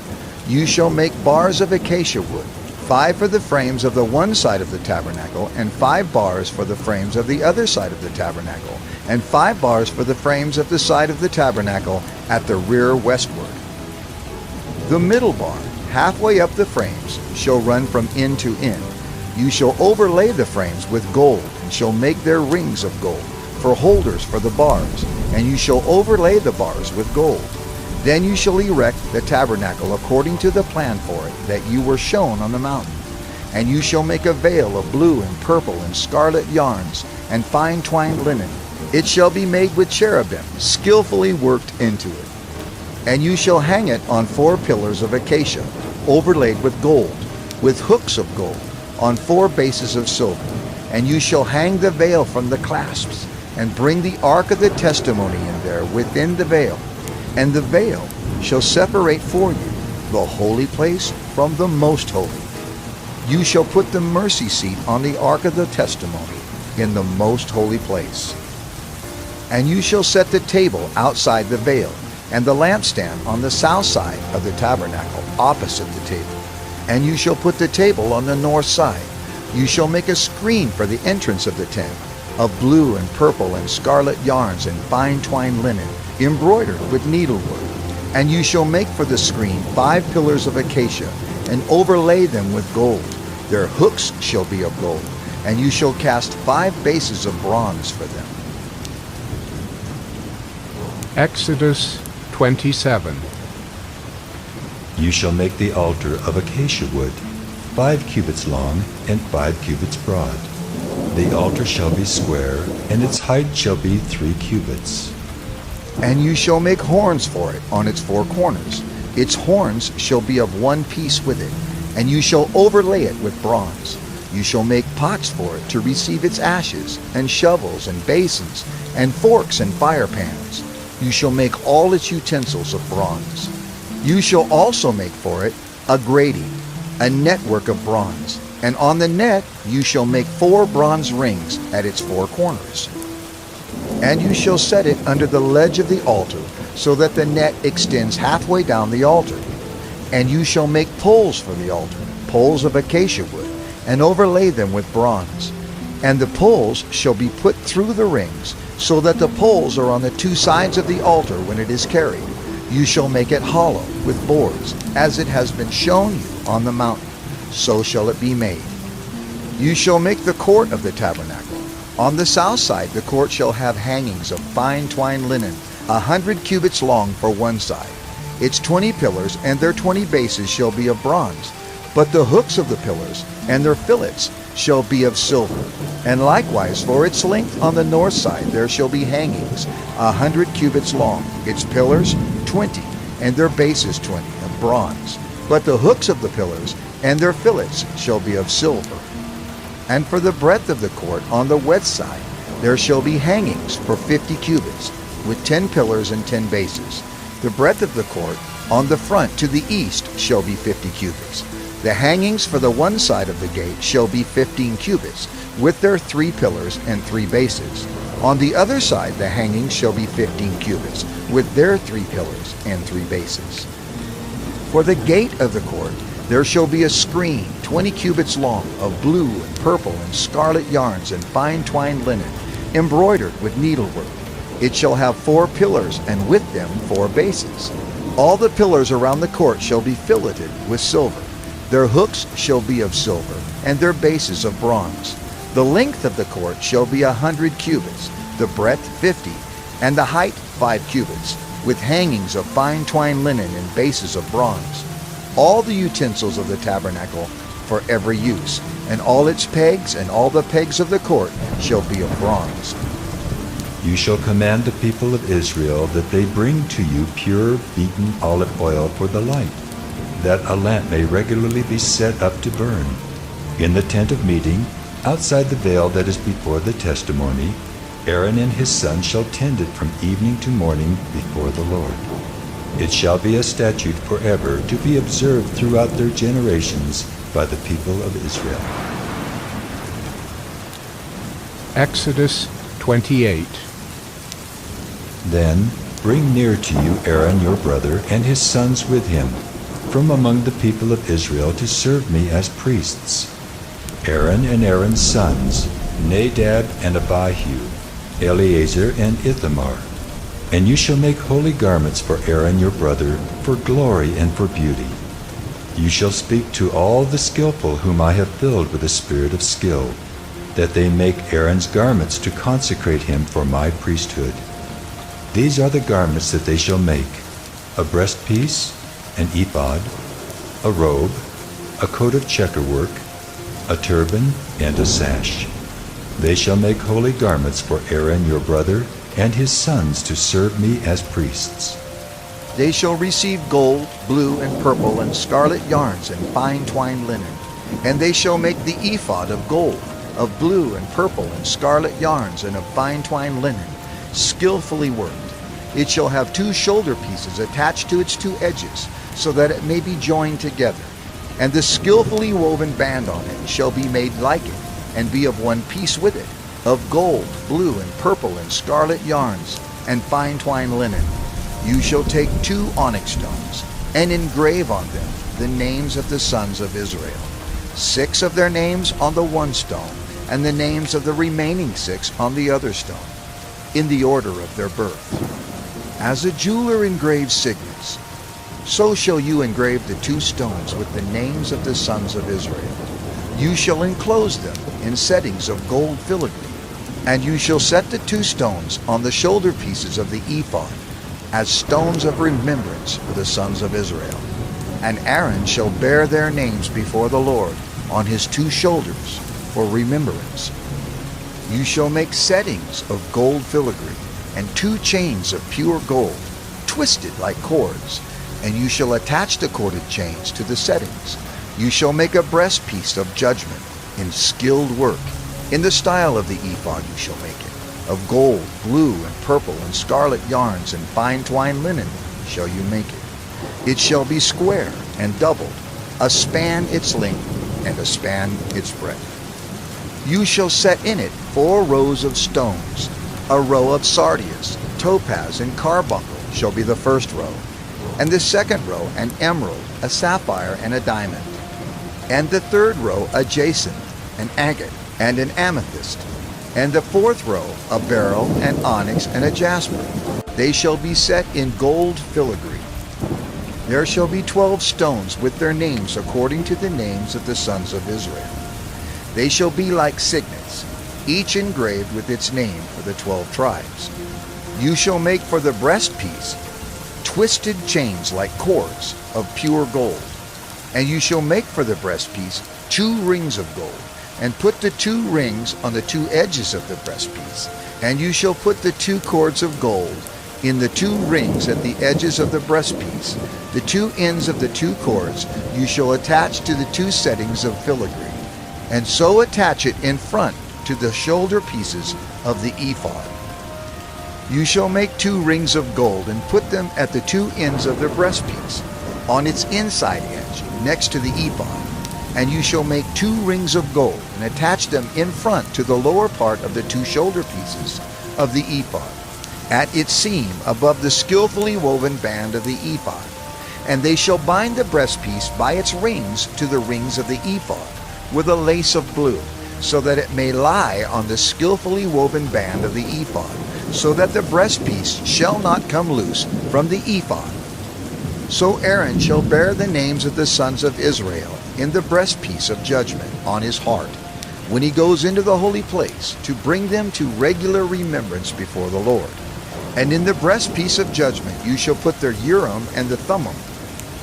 You shall make bars of acacia wood, 5 for the frames of the one side of the tabernacle, and 5 bars for the frames of the other side of the tabernacle, and 5 bars for the frames of the side of the tabernacle at the rear westward. The middle bar, halfway up the frames, shall run from end to end. You shall overlay the frames with gold, and shall make their rings of gold, for holders for the bars, and you shall overlay the bars with gold. Then you shall erect the tabernacle according to the plan for it that you were shown on the mountain. And you shall make a veil of blue and purple and scarlet yarns, and fine twined linen. It shall be made with cherubim, skillfully worked into it. And you shall hang it on 4 pillars of acacia, overlaid with gold, with hooks of gold, on 4 bases of silver. And you shall hang the veil from the clasps, and bring the ark of the testimony in there within the veil. And the veil shall separate for you the holy place from the most holy. You shall put the mercy seat on the ark of the testimony in the most holy place. And you shall set the table outside the veil, and the lampstand on the south side of the tabernacle opposite the table. And you shall put the table on the north side. You shall make a screen for the entrance of the tent, of blue and purple and scarlet yarns and fine twined linen, embroidered with needlework. And you shall make for the screen 5 pillars of acacia, and overlay them with gold. Their hooks shall be of gold, and you shall cast 5 bases of bronze for them. Exodus 27. You shall make the altar of acacia wood, 5 cubits long and 5 cubits broad. The altar shall be square, and its height shall be 3 cubits. And you shall make horns for it on its 4 corners. Its horns shall be of one piece with it, and you shall overlay it with bronze. You shall make pots for it to receive its ashes, and shovels and basins, and forks and fire pans. You shall make all its utensils of bronze. You shall also make for it a grating, a network of bronze, and on the net you shall make 4 bronze rings at its 4 corners. And you shall set it under the ledge of the altar, so that the net extends halfway down the altar. And you shall make poles for the altar, poles of acacia wood, and overlay them with bronze. And the poles shall be put through the rings, so that the poles are on the 2 sides of the altar when it is carried. You shall make it hollow with boards, as it has been shown you on the mountain. So shall it be made. You shall make the court of the tabernacle. On the south side the court shall have hangings of fine twined linen, 100 cubits long for one side. Its 20 pillars and their 20 bases shall be of bronze, but the hooks of the pillars and their fillets shall be of silver. And likewise for its length on the north side there shall be hangings, 100 cubits long, its pillars 20, and their bases 20, of bronze. But the hooks of the pillars and their fillets shall be of silver. And for the breadth of the court on the west side there shall be hangings for 50 cubits, with 10 pillars and 10 bases. The breadth of the court on the front to the east shall be 50 cubits. The hangings for the one side of the gate shall be 15 cubits, with their 3 pillars and 3 bases. On the other side the hangings shall be 15 cubits, with their 3 pillars and 3 bases. For the gate of the court there shall be a screen 20 cubits long, of blue and purple and scarlet yarns and fine twined linen, embroidered with needlework. It shall have 4 pillars, and with them 4 bases. All the pillars around the court shall be filleted with silver. Their hooks shall be of silver, and their bases of bronze. The length of the court shall be 100 cubits, the breadth 50, and the height 5 cubits, with hangings of fine twined linen and bases of bronze. All the utensils of the tabernacle for every use, and all its pegs and all the pegs of the court shall be of bronze. You shall command the people of Israel that they bring to you pure beaten olive oil for the light, that a lamp may regularly be set up to burn. In the tent of meeting, outside the veil that is before the testimony, Aaron and his sons shall tend it from evening to morning before the Lord. It shall be a statute forever to be observed throughout their generations by the people of Israel. Exodus 28. Then bring near to you Aaron your brother and his sons with him, from among the people of Israel to serve me as priests. Aaron and Aaron's sons, Nadab and Abihu, Eleazar and Ithamar. And you shall make holy garments for Aaron your brother, for glory and for beauty. You shall speak to all the skillful whom I have filled with a spirit of skill, that they make Aaron's garments to consecrate him for my priesthood. These are the garments that they shall make: a breastpiece, an ephod, a robe, a coat of checkerwork, a turban, and a sash. They shall make holy garments for Aaron your brother and his sons to serve me as priests. They shall receive gold, blue, and purple, and scarlet yarns, and fine twined linen. And they shall make the ephod of gold, of blue and purple, and scarlet yarns, and of fine twined linen, skillfully worked. It shall have 2 shoulder pieces attached to its 2 edges, so that it may be joined together. And the skillfully woven band on it shall be made like it, and be of one piece with it, of gold, blue, and purple, and scarlet yarns, and fine twined linen. You shall take 2 onyx stones, and engrave on them the names of the sons of Israel, 6 of their names on the one stone, and the names of the remaining 6 on the other stone, in the order of their birth. As a jeweler engraves signets, so shall you engrave the 2 stones with the names of the sons of Israel. You shall enclose them in settings of gold filigree, and you shall set the 2 stones on the shoulder pieces of the ephod, as stones of remembrance for the sons of Israel. And Aaron shall bear their names before the Lord on his 2 shoulders for remembrance. You shall make settings of gold filigree, and 2 chains of pure gold, twisted like cords, and you shall attach the corded chains to the settings. You shall make a breastpiece of judgment in skilled work. In the style of the ephod you shall make it. Of gold, blue, and purple, and scarlet yarns, and fine twined linen shall you make it. It shall be square and doubled, a span its length, and a span its breadth. You shall set in it 4 rows of stones. A row of sardius, topaz, and carbuncle shall be the first row, and the second row an emerald, a sapphire, and a diamond, and the third row a jacinth, an agate, and an amethyst, and the 4th row a beryl, an onyx, and a jasper. They shall be set in gold filigree. There shall be 12 stones with their names according to the names of the sons of Israel. They shall be like signets, each engraved with its name for the 12 tribes. You shall make for the breastpiece twisted chains like cords of pure gold. And you shall make for the breastpiece 2 rings of gold, and put the 2 rings on the 2 edges of the breastpiece. And you shall put the 2 cords of gold in the 2 rings at the edges of the breastpiece. The 2 ends of the 2 cords you shall attach to the 2 settings of filigree, and so attach it in front to the shoulder pieces of the ephod. You shall make 2 rings of gold, and put them at the 2 ends of the breastpiece, on its inside edge, next to the ephod. And you shall make 2 rings of gold, and attach them in front to the lower part of the 2 shoulder pieces of the ephod, at its seam above the skillfully woven band of the ephod. And they shall bind the breastpiece by its rings to the rings of the ephod, with a lace of blue, so that it may lie on the skillfully woven band of the ephod, so that the breastpiece shall not come loose from the ephod. So Aaron shall bear the names of the sons of Israel in the breastpiece of judgment on his heart, when he goes into the holy place, to bring them to regular remembrance before the Lord. And in the breastpiece of judgment you shall put the Urim and the Thummim,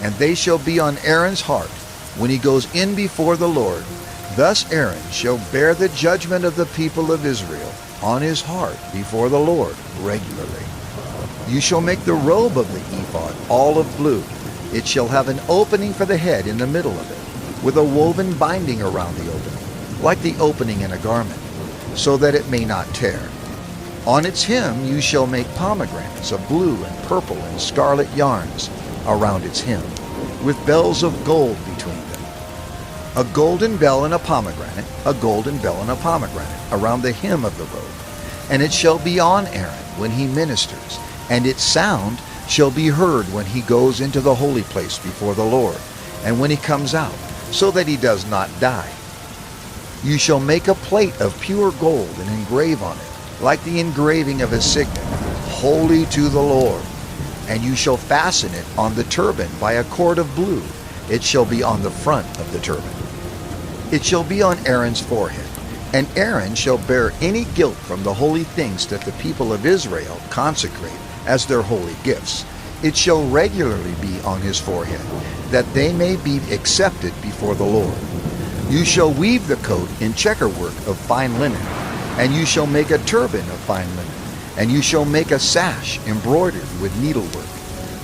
and they shall be on Aaron's heart when he goes in before the Lord. Thus Aaron shall bear the judgment of the people of Israel on his heart before the Lord regularly. You shall make the robe of the ephod all of blue. It shall have an opening for the head in the middle of it, with a woven binding around the opening, like the opening in a garment, so that it may not tear. On its hem you shall make pomegranates of blue and purple and scarlet yarns around its hem, with bells of gold between them. a golden bell and a pomegranate, a golden bell and a pomegranate, around the hem of the robe. And it shall be on Aaron when he ministers, and its sound shall be heard when he goes into the holy place before the Lord, and when he comes out, so that he does not die. You shall make a plate of pure gold and engrave on it, like the engraving of a signet, holy to the Lord. And you shall fasten it on the turban by a cord of blue. It shall be on the front of the turban. It shall be on Aaron's forehead, and Aaron shall bear any guilt from the holy things that the people of Israel consecrate as their holy gifts. It shall regularly be on his forehead, that they may be accepted before the Lord. You shall weave the coat in checkerwork of fine linen, and you shall make a turban of fine linen, and you shall make a sash embroidered with needlework.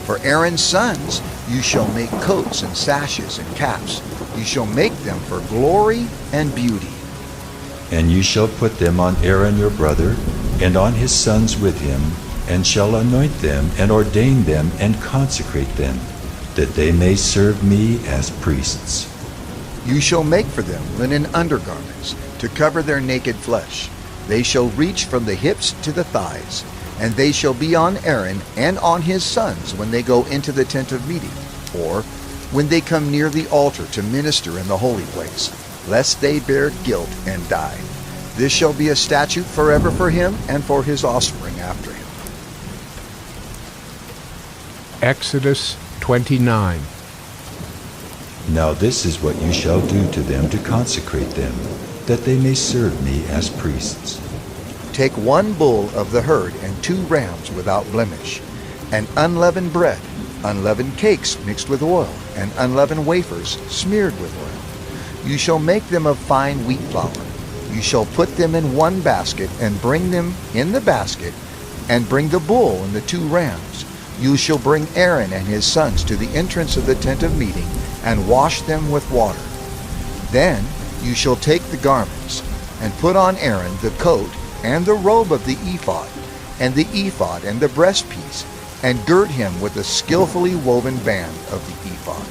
For Aaron's sons you shall make coats and sashes and caps. You shall make them for glory and beauty. And you shall put them on Aaron your brother, and on his sons with him, and shall anoint them, and ordain them, and consecrate them, that they may serve me as priests. You shall make for them linen undergarments, to cover their naked flesh. They shall reach from the hips to the thighs, and they shall be on Aaron and on his sons when they go into the tent of meeting, or when they come near the altar to minister in the holy place, lest they bear guilt and die. This shall be a statute forever for him and for his offspring after him. Exodus 29. Now this is what you shall do to them to consecrate them, that they may serve me as priests. Take 1 bull of the herd and 2 rams without blemish, and unleavened bread, unleavened cakes mixed with oil, and unleavened wafers smeared with oil. You shall make them of fine wheat flour. You shall put them in 1 basket, and bring them in the basket, and bring the bull and the 2 rams. You shall bring Aaron and his sons to the entrance of the tent of meeting, and wash them with water. Then you shall take the garments, and put on Aaron the coat and the robe of the ephod, and the ephod and the breastpiece, and gird him with a skillfully woven band of the ephod.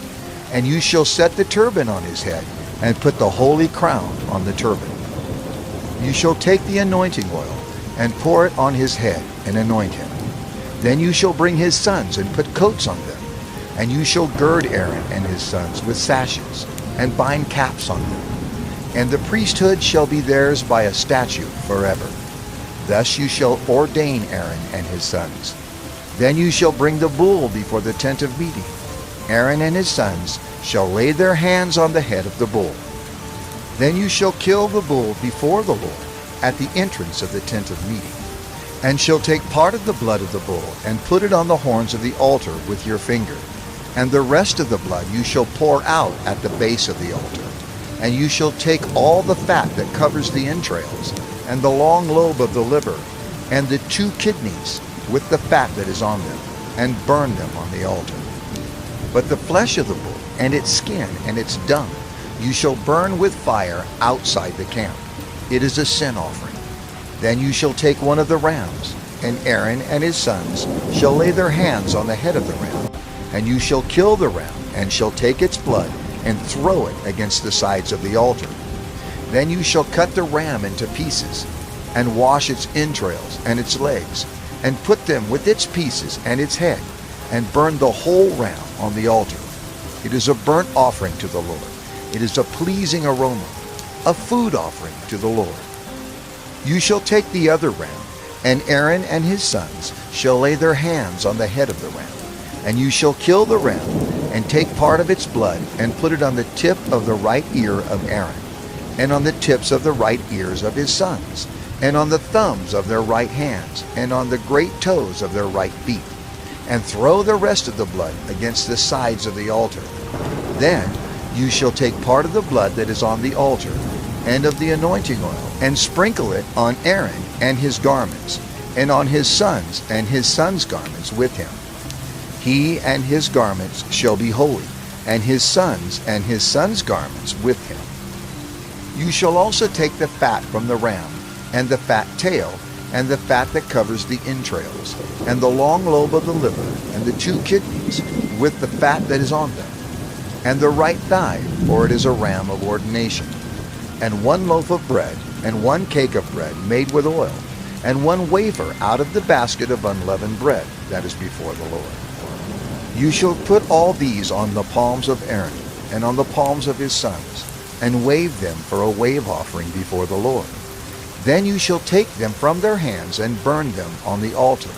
And you shall set the turban on his head, and put the holy crown on the turban. You shall take the anointing oil, and pour it on his head, and anoint him. Then you shall bring his sons, and put coats on them. And you shall gird Aaron and his sons with sashes, and bind caps on them. And the priesthood shall be theirs by a statute forever. Thus you shall ordain Aaron and his sons. Then you shall bring the bull before the tent of meeting. Aaron and his sons shall lay their hands on the head of the bull. Then you shall kill the bull before the Lord at the entrance of the tent of meeting, and shall take part of the blood of the bull, and put it on the horns of the altar with your finger. And the rest of the blood you shall pour out at the base of the altar. And you shall take all the fat that covers the entrails, and the long lobe of the liver, and the 2 kidneys with the fat that is on them, and burn them on the altar. But the flesh of the bull, and its skin, and its dung, you shall burn with fire outside the camp. It is a sin offering. Then you shall take 1 of the rams, and Aaron and his sons shall lay their hands on the head of the ram. And you shall kill the ram, and shall take its blood, and throw it against the sides of the altar. Then you shall cut the ram into pieces, and wash its entrails and its legs, and put them with its pieces and its head, and burn the whole ram on the altar. It is a burnt offering to the Lord. It is a pleasing aroma, a food offering to the Lord. You shall take the other ram, and Aaron and his sons shall lay their hands on the head of the ram. And you shall kill the ram, and take part of its blood, and put it on the tip of the right ear of Aaron, and on the tips of the right ears of his sons, and on the thumbs of their right hands, and on the great toes of their right feet, and throw the rest of the blood against the sides of the altar. Then you shall take part of the blood that is on the altar, and of the anointing oil, and sprinkle it on Aaron and his garments, and on his sons and his sons' garments with him. He and his garments shall be holy, and his sons and his sons' garments with him. You shall also take the fat from the ram, and the fat tail, and the fat that covers the entrails, and the long lobe of the liver, and the 2 kidneys, with the fat that is on them. and the right thigh, for it is a ram of ordination, and 1 loaf of bread, and 1 cake of bread made with oil, and 1 wafer out of the basket of unleavened bread that is before the Lord. You shall put all these on the palms of Aaron, and on the palms of his sons, and wave them for a wave offering before the Lord. Then you shall take them from their hands and burn them on the altar,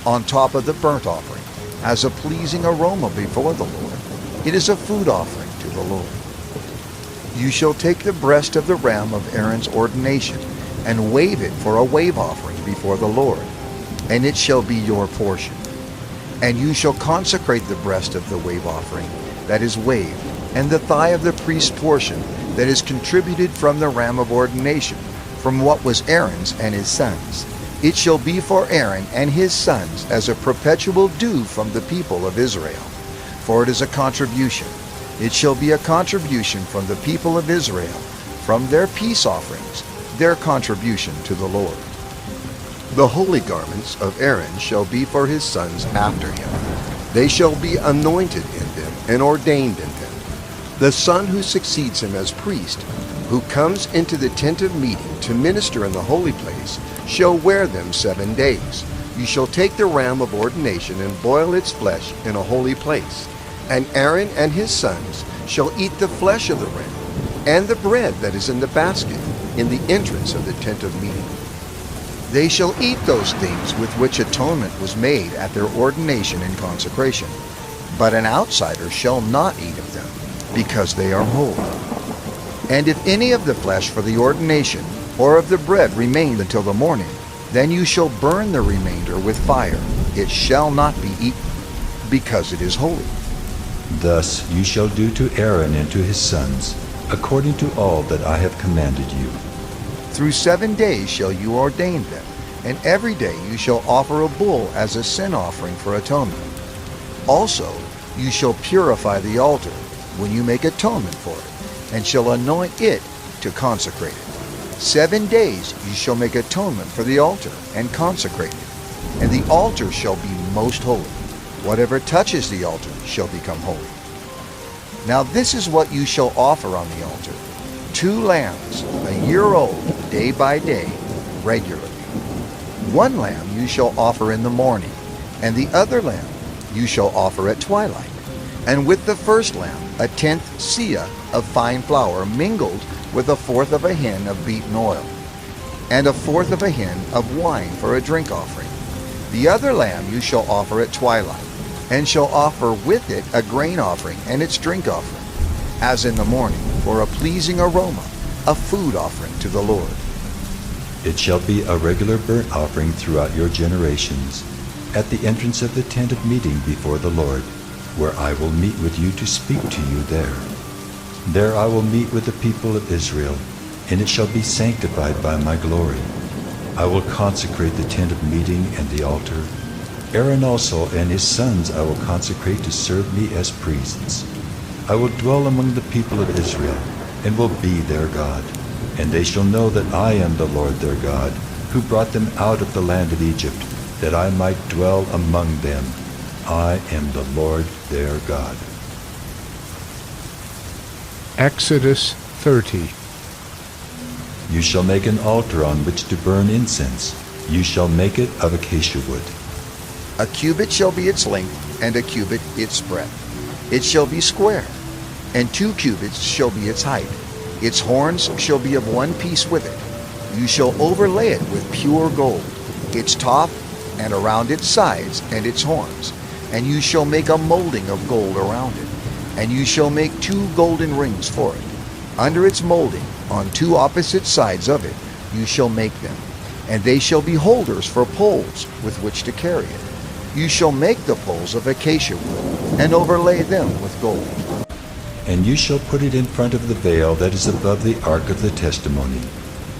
on top of the burnt offering, as a pleasing aroma before the Lord. It is a food offering to the Lord. You shall take the breast of the ram of Aaron's ordination, and wave it for a wave offering before the Lord, and it shall be your portion. And you shall consecrate the breast of the wave offering that is waved, and the thigh of the priest's portion that is contributed from the ram of ordination, from what was Aaron's and his sons. It shall be for Aaron and his sons as a perpetual due from the people of Israel, for it is a contribution. It shall be a contribution from the people of Israel, from their peace offerings, their contribution to the Lord. The holy garments of Aaron shall be for his sons after him. They shall be anointed in them and ordained in them. The son who succeeds him as priest, who comes into the tent of meeting to minister in the holy place, shall wear them 7 days. You shall take the ram of ordination and boil its flesh in a holy place. And Aaron and his sons shall eat the flesh of the ram, and the bread that is in the basket, in the entrance of the tent of meeting. They shall eat those things with which atonement was made at their ordination and consecration. But an outsider shall not eat of them, because they are holy. And if any of the flesh for the ordination or of the bread remain until the morning, then you shall burn the remainder with fire. It shall not be eaten, because it is holy. Thus you shall do to Aaron and to his sons, according to all that I have commanded you. Through 7 days shall you ordain them, and every day you shall offer a bull as a sin offering for atonement. Also you shall purify the altar when you make atonement for it, and shall anoint it to consecrate it. 7 days you shall make atonement for the altar and consecrate it, and the altar shall be most holy. Whatever touches the altar shall become holy. Now this is what you shall offer on the altar: 2 lambs, a year old, day by day, regularly. 1 lamb you shall offer in the morning, and the other lamb you shall offer at twilight. And with the first lamb, a 10th seah of fine flour mingled with 1/4 of a hin of beaten oil, and 1/4 of a hin of wine for a drink offering. The other lamb you shall offer at twilight, and shall offer with it a grain offering and its drink offering, as in the morning, for a pleasing aroma, a food offering to the Lord. It shall be a regular burnt offering throughout your generations, at the entrance of the tent of meeting before the Lord, where I will meet with you to speak to you there. There I will meet with the people of Israel, and it shall be sanctified by my glory. I will consecrate the tent of meeting and the altar. Aaron also and his sons I will consecrate to serve me as priests. I will dwell among the people of Israel, and will be their God. And they shall know that I am the Lord their God, who brought them out of the land of Egypt, that I might dwell among them. I am the Lord their God. Exodus 30. You shall make an altar on which to burn incense. You shall make it of acacia wood. A cubit shall be its length, and a cubit its breadth. It shall be square, and 2 cubits shall be its height. Its horns shall be of 1 piece with it. You shall overlay it with pure gold, its top, and around its sides, and its horns. And you shall make a molding of gold around it, and you shall make 2 golden rings for it. Under its molding, on 2 opposite sides of it, you shall make them, and they shall be holders for poles with which to carry it. You shall make the poles of acacia wood, and overlay them with gold. And you shall put it in front of the veil that is above the ark of the testimony,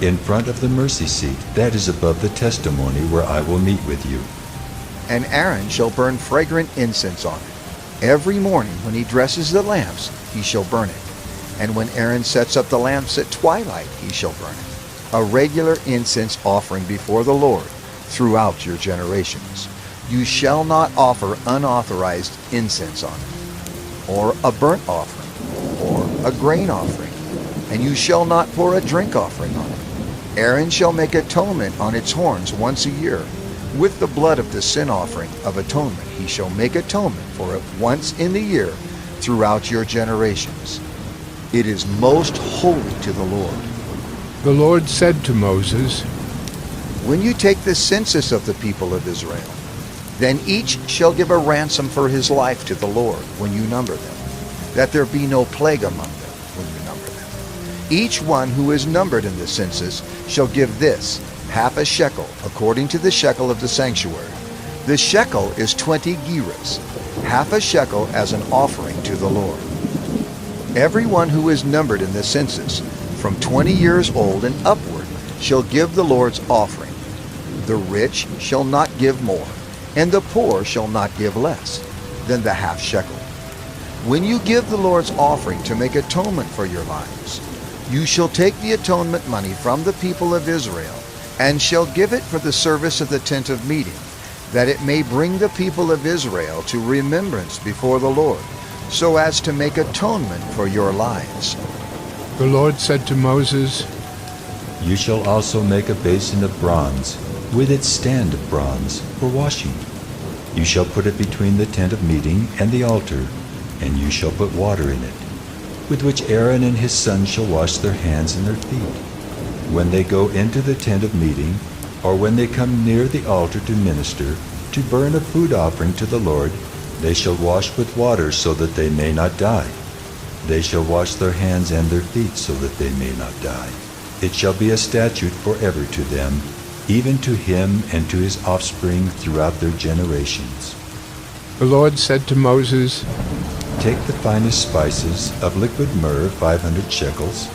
in front of the mercy seat that is above the testimony, where I will meet with you. And Aaron shall burn fragrant incense on it. Every morning when he dresses the lamps, he shall burn it. And when Aaron sets up the lamps at twilight, he shall burn it. A regular incense offering before the Lord throughout your generations. You shall not offer unauthorized incense on it, or a burnt offering, a grain offering, and you shall not pour a drink offering on it. Aaron shall make atonement on its horns once a year. With the blood of the sin offering of atonement he shall make atonement for it once in the year throughout your generations. It is most holy to the Lord. The Lord said to Moses, When you take the census of the people of Israel, then each shall give a ransom for his life to the Lord when you number them, that there be no plague among them when you number them. Each one who is numbered in the census shall give this, half a shekel, according to the shekel of the sanctuary. The shekel is 20 gerahs, half a shekel as an offering to the Lord. Everyone who is numbered in the census, from 20 years old and upward, shall give the Lord's offering. The rich shall not give more, and the poor shall not give less than the half shekel. When you give the Lord's offering to make atonement for your lives, you shall take the atonement money from the people of Israel, and shall give it for the service of the tent of meeting, that it may bring the people of Israel to remembrance before the Lord, so as to make atonement for your lives. The Lord said to Moses, You shall also make a basin of bronze, with its stand of bronze, for washing. You shall put it between the tent of meeting and the altar, and you shall put water in it, with which Aaron and his sons shall wash their hands and their feet. When they go into the tent of meeting, or when they come near the altar to minister, to burn a food offering to the Lord, they shall wash with water so that they may not die. They shall wash their hands and their feet so that they may not die. It shall be a statute forever to them, even to him and to his offspring throughout their generations. The Lord said to Moses, Take the finest spices of liquid myrrh 500 shekels,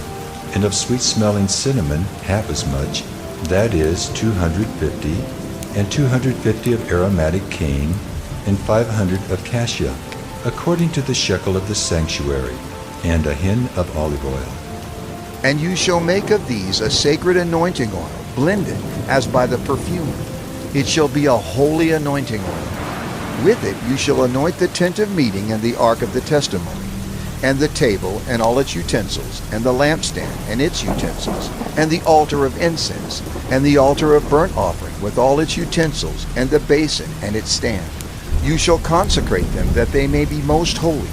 and of sweet-smelling cinnamon half as much, that is 250, and 250 of aromatic cane, and 500 of cassia, according to the shekel of the sanctuary, and a hin of olive oil. And you shall make of these a sacred anointing oil, blended as by the perfumer. It shall be a holy anointing oil. With it you shall anoint the tent of meeting and the ark of the testimony, and the table and all its utensils, and the lampstand and its utensils, and the altar of incense, and the altar of burnt offering with all its utensils, and the basin and its stand. You shall consecrate them that they may be most holy.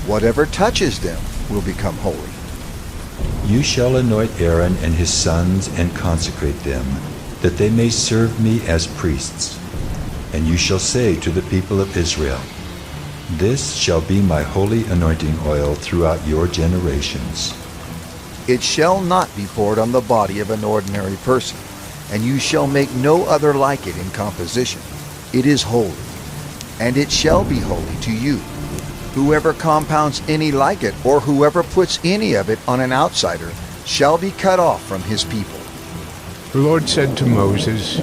Whatever touches them will become holy. You shall anoint Aaron and his sons and consecrate them, that they may serve me as priests. And you shall say to the people of Israel, This shall be my holy anointing oil throughout your generations. It shall not be poured on the body of an ordinary person, and you shall make no other like it in composition. It is holy, and it shall be holy to you. Whoever compounds any like it, or whoever puts any of it on an outsider, shall be cut off from his people. The Lord said to Moses,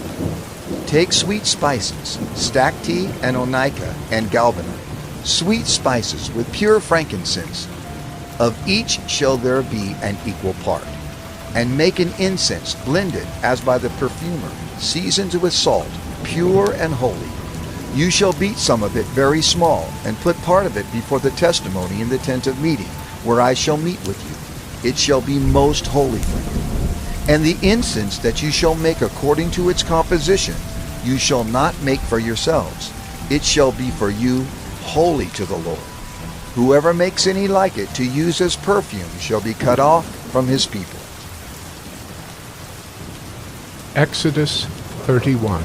Take sweet spices, stacte and onycha and galbanum, sweet spices with pure frankincense. Of each shall there be an equal part. And make an incense blended as by the perfumer, seasoned with salt, pure and holy. You shall beat some of it very small, and put part of it before the testimony in the tent of meeting, where I shall meet with you. It shall be most holy for you. And the incense that you shall make according to its composition, you shall not make for yourselves. It shall be for you holy to the Lord. Whoever makes any like it to use as perfume shall be cut off from his people. Exodus 31.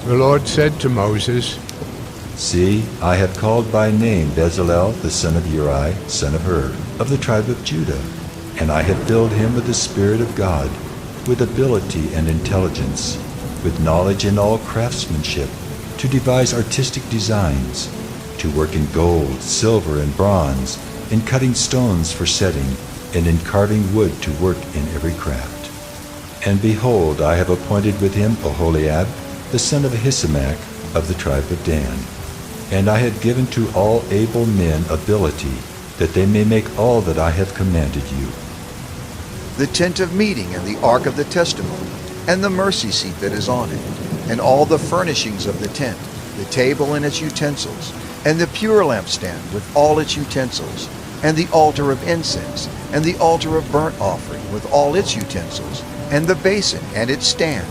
The Lord said to Moses, See, I have called by name Bezalel the son of Uri, son of Hur, of the tribe of Judah, and I have filled him with the Spirit of God, with ability and intelligence, with knowledge in all craftsmanship, to devise artistic designs, to work in gold, silver, and bronze, in cutting stones for setting, and in carving wood to work in every craft. And behold, I have appointed with him Oholiab, the son of Ahisamach, of the tribe of Dan. And I have given to all able men ability, that they may make all that I have commanded you. The tent of meeting and the ark of the testimony, and the mercy seat that is on it, and all the furnishings of the tent, the table and its utensils, and the pure lampstand with all its utensils, and the altar of incense, and the altar of burnt offering with all its utensils, and the basin and its stand,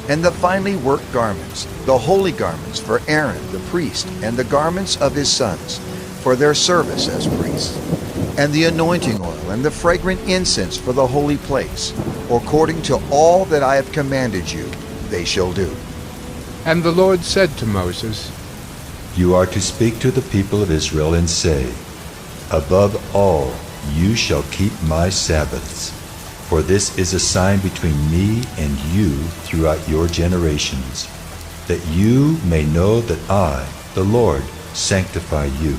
and the finely worked garments, the holy garments for Aaron the priest, and the garments of his sons, for their service as priests, and the anointing oil, and the fragrant incense for the holy place, according to all that I have commanded you, they shall do. And the Lord said to Moses, You are to speak to the people of Israel and say, Above all, you shall keep my Sabbaths, for this is a sign between me and you throughout your generations, that you may know that I, the Lord, sanctify you.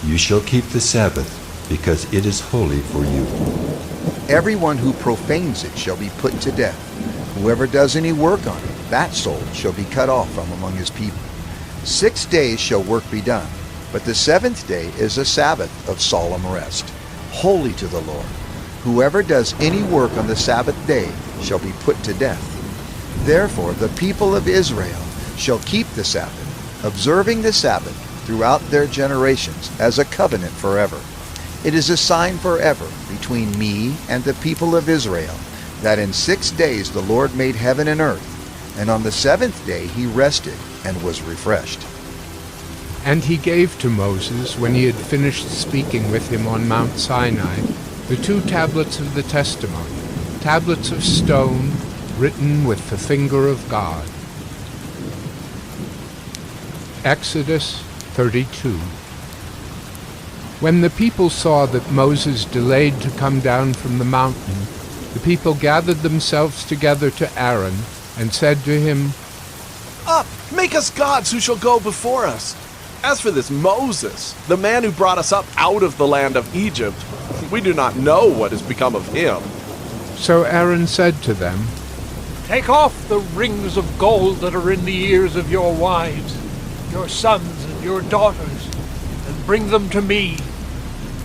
You shall keep the Sabbath, because it is holy for you. Everyone who profanes it shall be put to death. Whoever does any work on it, that soul shall be cut off from among his people. 6 days shall work be done, but the seventh day is a Sabbath of solemn rest, holy to the Lord. Whoever does any work on the Sabbath day shall be put to death. Therefore the people of Israel shall keep the Sabbath, observing the Sabbath throughout their generations as a covenant forever. It is a sign forever between me and the people of Israel, that in 6 days the Lord made heaven and earth, and on the seventh day he rested and was refreshed. And he gave to Moses, when he had finished speaking with him on Mount Sinai, the 2 tablets of the testimony, tablets of stone, written with the finger of God. Exodus 32. When the people saw that Moses delayed to come down from the mountain, the people gathered themselves together to Aaron and said to him, Up, make us gods who shall go before us. As for this Moses, the man who brought us up out of the land of Egypt, we do not know what has become of him. So Aaron said to them, Take off the rings of gold that are in the ears of your wives, your sons and your daughters, and bring them to me.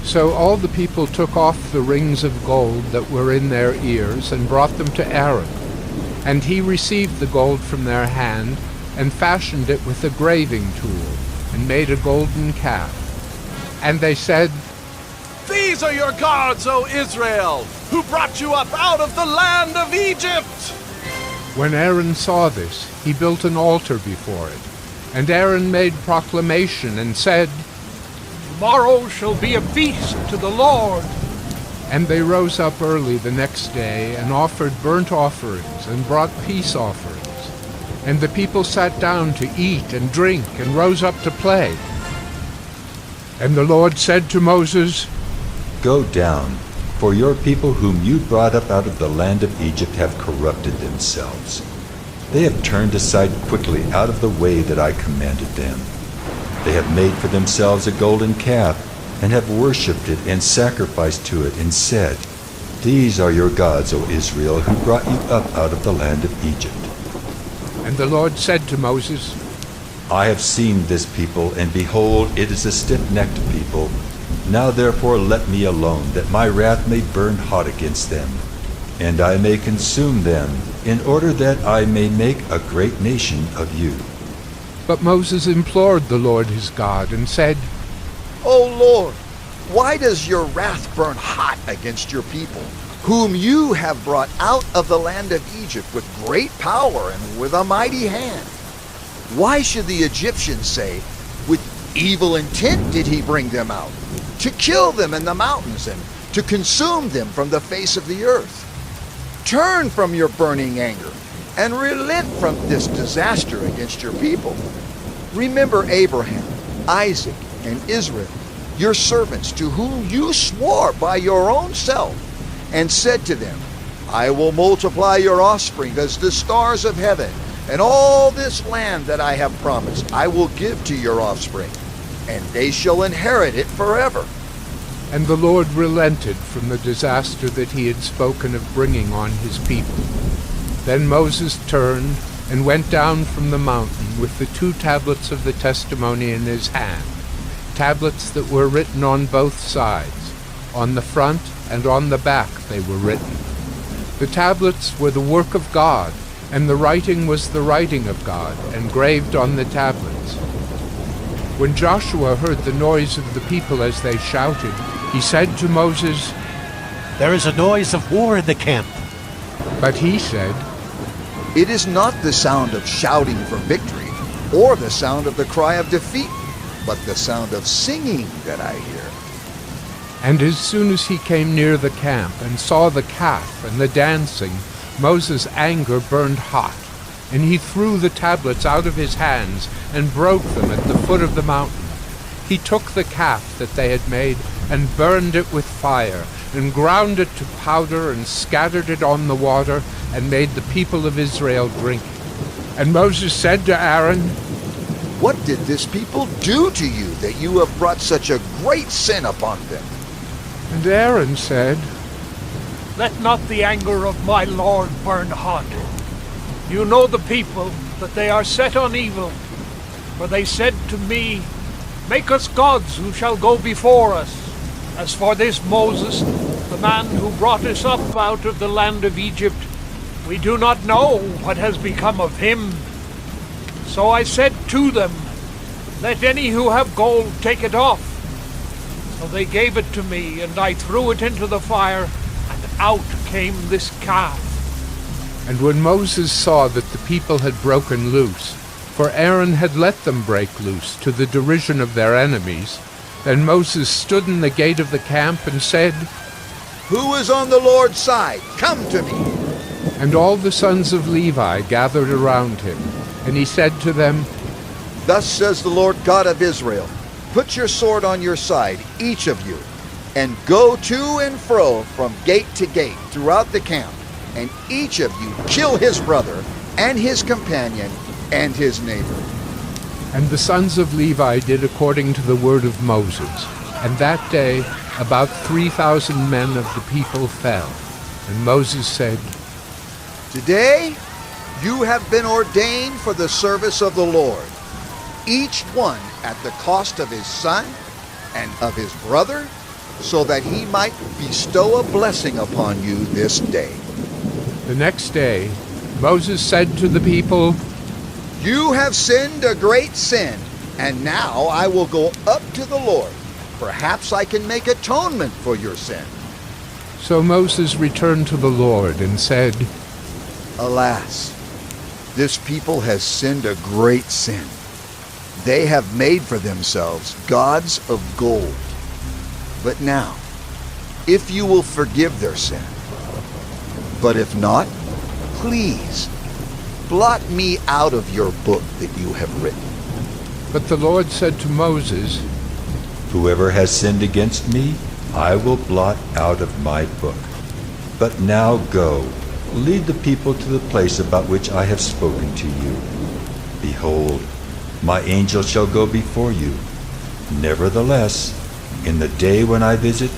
So all the people took off the rings of gold that were in their ears and brought them to Aaron. And he received the gold from their hand and fashioned it with a graving tool and made a golden calf. And they said, These are your gods, O Israel, who brought you up out of the land of Egypt. When Aaron saw this, he built an altar before it. And Aaron made proclamation and said, Tomorrow shall be a feast to the Lord. And they rose up early the next day and offered burnt offerings and brought peace offerings. And the people sat down to eat and drink and rose up to play. And the Lord said to Moses, Go down, for your people whom you brought up out of the land of Egypt have corrupted themselves. They have turned aside quickly out of the way that I commanded them. They have made for themselves a golden calf, and have worshipped it and sacrificed to it, and said, These are your gods, O Israel, who brought you up out of the land of Egypt. And the Lord said to Moses, I have seen this people, and behold, it is a stiff-necked people. Now therefore let me alone, that my wrath may burn hot against them, and I may consume them, in order that I may make a great nation of you. But Moses implored the Lord his God and said, O Lord, why does your wrath burn hot against your people, whom you have brought out of the land of Egypt with great power and with a mighty hand? Why should the Egyptians say, With evil intent did he bring them out, to kill them in the mountains and to consume them from the face of the earth? Turn from your burning anger and relent from this disaster against your people. Remember Abraham, Isaac, and Israel, your servants, to whom you swore by your own self, and said to them, I will multiply your offspring as the stars of heaven, and all this land that I have promised I will give to your offspring, and they shall inherit it forever. And the Lord relented from the disaster that he had spoken of bringing on his people. Then Moses turned and went down from the mountain with the 2 tablets of the testimony in his hand, tablets that were written on both sides. On the front and on the back they were written. The tablets were the work of God, and the writing was the writing of God, engraved on the tablets. When Joshua heard the noise of the people as they shouted, he said to Moses, "There is a noise of war in the camp." But he said, "It is not the sound of shouting for victory, or the sound of the cry of defeat, but the sound of singing that I hear." And as soon as he came near the camp and saw the calf and the dancing, Moses' anger burned hot, and he threw the tablets out of his hands and broke them at the foot of the mountain. He took the calf that they had made and burned it with fire, and ground it to powder and scattered it on the water, and made the people of Israel drink it. And Moses said to Aaron, "What did this people do to you that you have brought such a great sin upon them?" And Aaron said, "Let not the anger of my Lord burn hot. You know the people, that they are set on evil. For they said to me, 'Make us gods who shall go before us.' As for this Moses, the man who brought us up out of the land of Egypt, we do not know what has become of him. So I said to them, 'Let any who have gold take it off.' So they gave it to me, and I threw it into the fire, and out came this calf." And when Moses saw that the people had broken loose, for Aaron had let them break loose to the derision of their enemies, then Moses stood in the gate of the camp and said, "Who is on the Lord's side? Come to me." And all the sons of Levi gathered around him, and he said to them, "Thus says the Lord God of Israel, put your sword on your side, each of you, and go to and fro from gate to gate throughout the camp, and each of you kill his brother and his companion and his neighbor." And the sons of Levi did according to the word of Moses. And that day about 3,000 men of the people fell. And Moses said, "Today you have been ordained for the service of the Lord, each one at the cost of his son and of his brother, so that he might bestow a blessing upon you this day." The next day Moses said to the people, "You have sinned a great sin, and now I will go up to the Lord. Perhaps I can make atonement for your sin." So Moses returned to the Lord and said, "Alas, this people has sinned a great sin. They have made for themselves gods of gold. But now, if you will forgive their sin, but if not, please blot me out of your book that you have written." But the Lord said to Moses, "Whoever has sinned against me, I will blot out of my book. But now go, lead the people to the place about which I have spoken to you. Behold, my angel shall go before you. Nevertheless, in the day when I visit,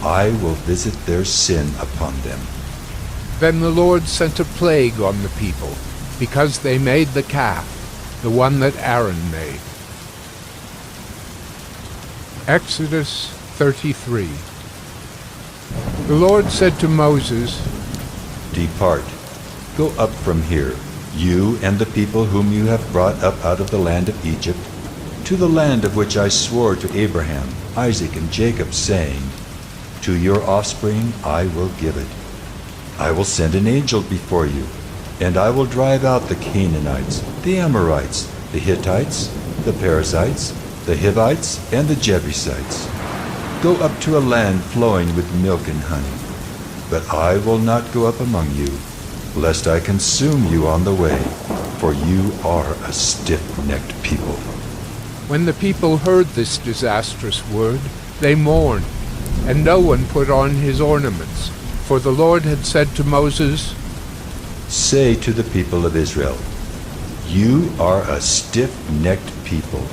I will visit their sin upon them." Then the Lord sent a plague on the people, because they made the calf, the one that Aaron made. Exodus 33. The Lord said to Moses, "Depart, go up from here, you and the people whom you have brought up out of the land of Egypt, to the land of which I swore to Abraham, Isaac, and Jacob, saying, 'To your offspring I will give it.' I will send an angel before you, and I will drive out the Canaanites, the Amorites, the Hittites, the Perizzites, the Hivites, and the Jebusites. Go up to a land flowing with milk and honey. But I will not go up among you, lest I consume you on the way, for you are a stiff-necked people." When the people heard this disastrous word, they mourned, and no one put on his ornaments. For the Lord had said to Moses, "Say to the people of Israel, you are a stiff-necked people.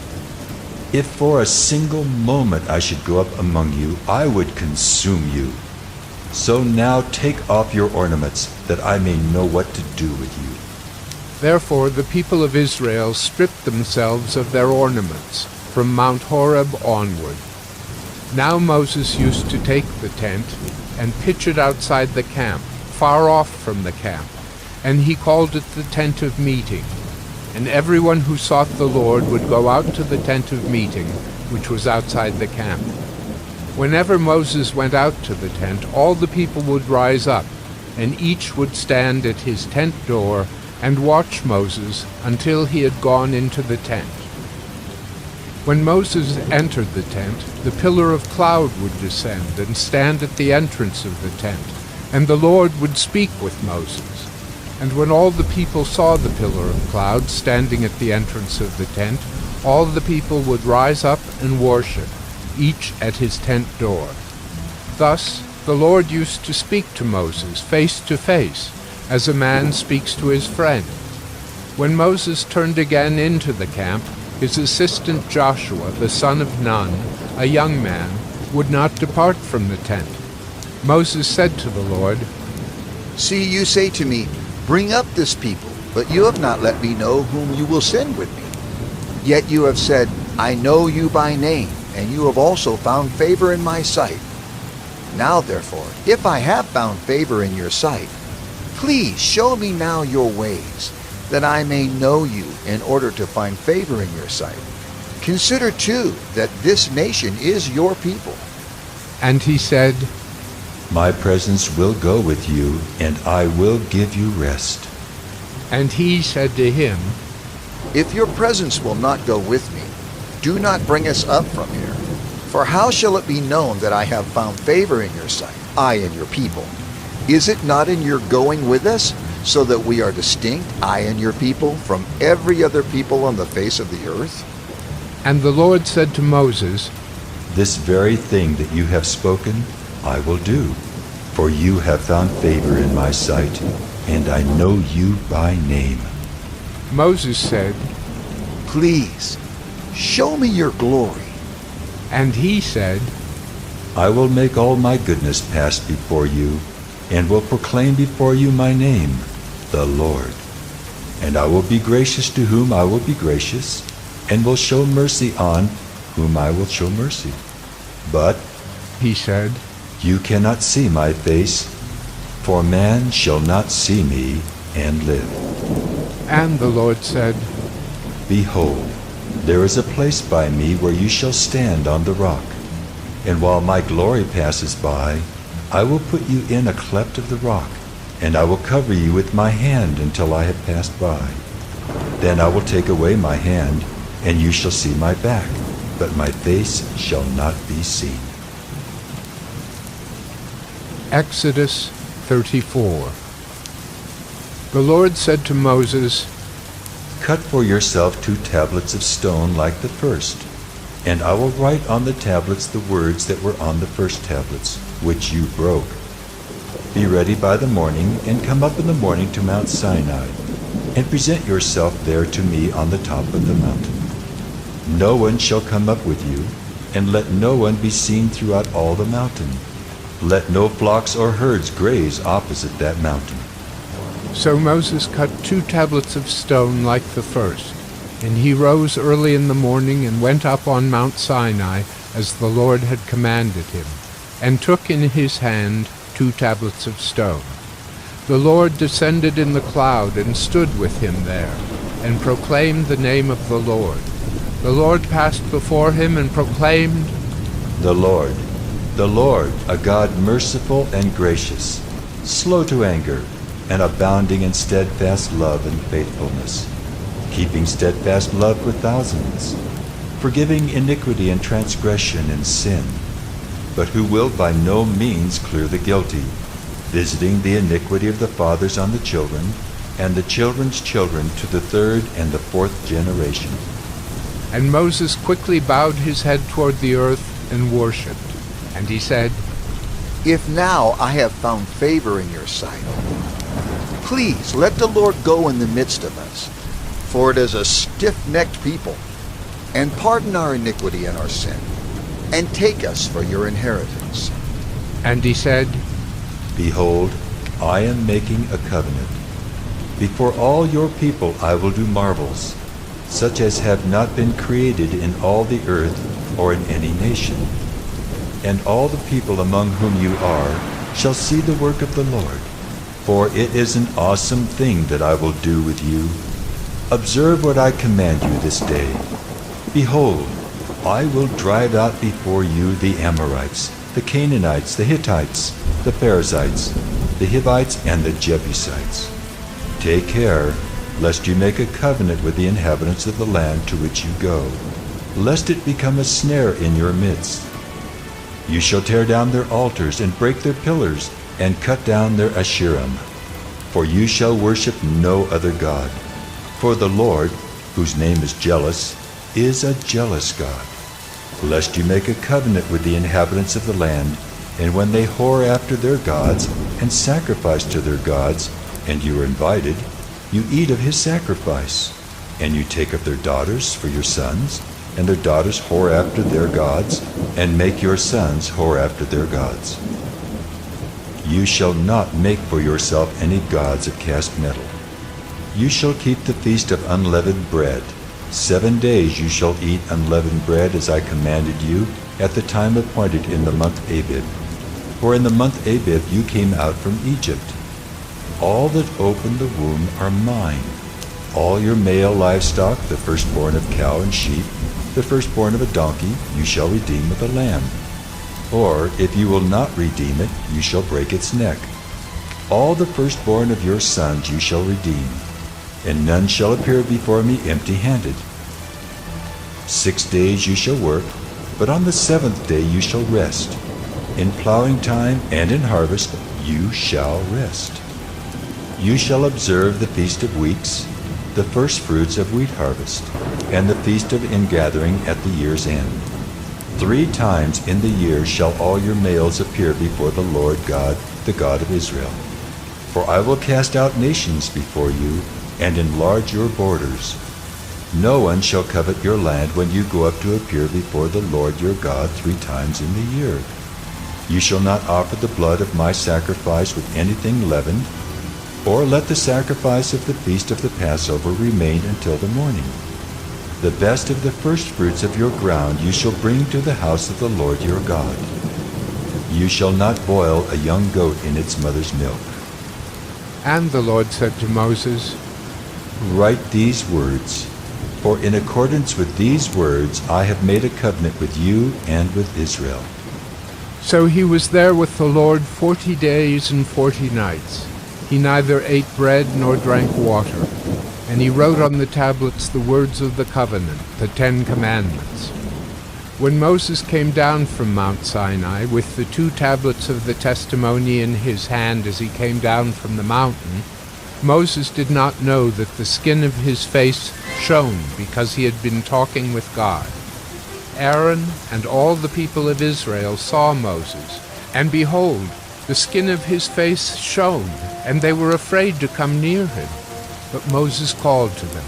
If for a single moment I should go up among you, I would consume you. So now take off your ornaments, that I may know what to do with you." Therefore the people of Israel stripped themselves of their ornaments from Mount Horeb onward. Now Moses used to take the tent and pitch it outside the camp, far off from the camp, and he called it the tent of meeting. and everyone who sought the Lord would go out to the tent of meeting, which was outside the camp. Whenever Moses went out to the tent, all the people would rise up, and each would stand at his tent door and watch Moses until he had gone into the tent. When Moses entered the tent, the pillar of cloud would descend and stand at the entrance of the tent, and the Lord would speak with Moses. And when all the people saw the pillar of cloud standing at the entrance of the tent, all the people would rise up and worship, each at his tent door. Thus the Lord used to speak to Moses face to face, as a man speaks to his friend. When Moses turned again into the camp, his assistant Joshua, the son of Nun, a young man, would not depart from the tent. Moses said to the Lord, "See, you say to me, 'Bring up this people,' but you have not let me know whom you will send with me. Yet you have said, 'I know you by name,' and you have also found favor in my sight. Now therefore, if I have found favor in your sight, please show me now your ways, that I may know you in order to find favor in your sight. Consider too that this nation is your people." And he said, "My presence will go with you, and I will give you rest." And he said to him, "If your presence will not go with me, do not bring us up from here. For how shall it be known that I have found favor in your sight, I and your people? Is it not in your going with us, so that we are distinct, I and your people, from every other people on the face of the earth?" And the Lord said to Moses, "This very thing that you have spoken, I will do, for you have found favor in my sight, and I know you by name." Moses said, "Please, show me your glory." And he said, "I will make all my goodness pass before you, and will proclaim before you my name, the Lord. And I will be gracious to whom I will be gracious, and will show mercy on whom I will show mercy. But," he said, "you cannot see my face, for man shall not see me and live." And the Lord said, "Behold, there is a place by me where you shall stand on the rock, and while my glory passes by, I will put you in a cleft of the rock, and I will cover you with my hand until I have passed by. Then I will take away my hand, and you shall see my back, but my face shall not be seen." Exodus 34. The Lord said to Moses, "Cut for yourself 2 tablets of stone like the first, and I will write on the tablets the words that were on the first tablets, which you broke. Be ready by the morning, and come up in the morning to Mount Sinai, and present yourself there to me on the top of the mountain. No one shall come up with you, and let no one be seen throughout all the mountain. Let no flocks or herds graze opposite that mountain." So Moses cut 2 tablets of stone like the first, and he rose early in the morning and went up on Mount Sinai as the Lord had commanded him, and took in his hand 2 tablets of stone. The Lord descended in the cloud and stood with him there, and proclaimed the name of the Lord. The Lord passed before him and proclaimed, The Lord, a God merciful and gracious, slow to anger, and abounding in steadfast love and faithfulness, keeping steadfast love with thousands, forgiving iniquity and transgression and sin, but who will by no means clear the guilty, visiting the iniquity of the fathers on the children, and the children's children to the 3rd and the 4th generation. And Moses quickly bowed his head toward the earth and worshipped. And he said, "If now I have found favor in your sight, please let the Lord go in the midst of us, for it is a stiff-necked people, and pardon our iniquity and our sin, and take us for your inheritance." And he said, "Behold, I am making a covenant. Before all your people I will do marvels, such as have not been created in all the earth or in any nation. And all the people among whom you are shall see the work of the Lord, for it is an awesome thing that I will do with you. Observe what I command you this day. Behold, I will drive out before you the Amorites, the Canaanites, the Hittites, the Perizzites, the Hivites, and the Jebusites. Take care, lest you make a covenant with the inhabitants of the land to which you go, lest it become a snare in your midst. You shall tear down their altars and break their pillars and cut down their Asherim. For you shall worship no other God. For the Lord, whose name is jealous, is a jealous God. Lest you make a covenant with the inhabitants of the land, and when they whore after their gods and sacrifice to their gods, and you are invited, you eat of his sacrifice, and you take of their daughters for your sons, and their daughters whore after their gods, and make your sons whore after their gods. You shall not make for yourself any gods of cast metal. You shall keep the feast of unleavened bread. 7 days you shall eat unleavened bread as I commanded you at the time appointed in the month Abib. For in the month Abib you came out from Egypt. All that open the womb are mine. All your male livestock, the firstborn of cow and sheep, the firstborn of a donkey, you shall redeem with a lamb. Or, if you will not redeem it, you shall break its neck. All the firstborn of your sons you shall redeem, and none shall appear before me empty-handed. 6 days you shall work, but on the 7th day you shall rest. In plowing time and in harvest you shall rest. You shall observe the Feast of Weeks, the first fruits of wheat harvest, and the Feast of Ingathering at the year's end. 3 times in the year shall all your males appear before the Lord God, the God of Israel. For I will cast out nations before you, and enlarge your borders. No one shall covet your land when you go up to appear before the Lord your God 3 times in the year. You shall not offer the blood of my sacrifice with anything leavened, or let the sacrifice of the feast of the Passover remain until the morning. The best of the firstfruits of your ground you shall bring to the house of the Lord your God. You shall not boil a young goat in its mother's milk. And the Lord said to Moses, Write these words, for in accordance with these words I have made a covenant with you and with Israel. So he was there with the Lord 40 days and 40 nights. He neither ate bread nor drank water. And he wrote on the tablets the words of the covenant, the 10 Commandments. When Moses came down from Mount Sinai with the 2 tablets of the testimony in his hand as he came down from the mountain, Moses did not know that the skin of his face shone because he had been talking with God. Aaron and all the people of Israel saw Moses, and behold, the skin of his face shone, and they were afraid to come near him. But Moses called to them,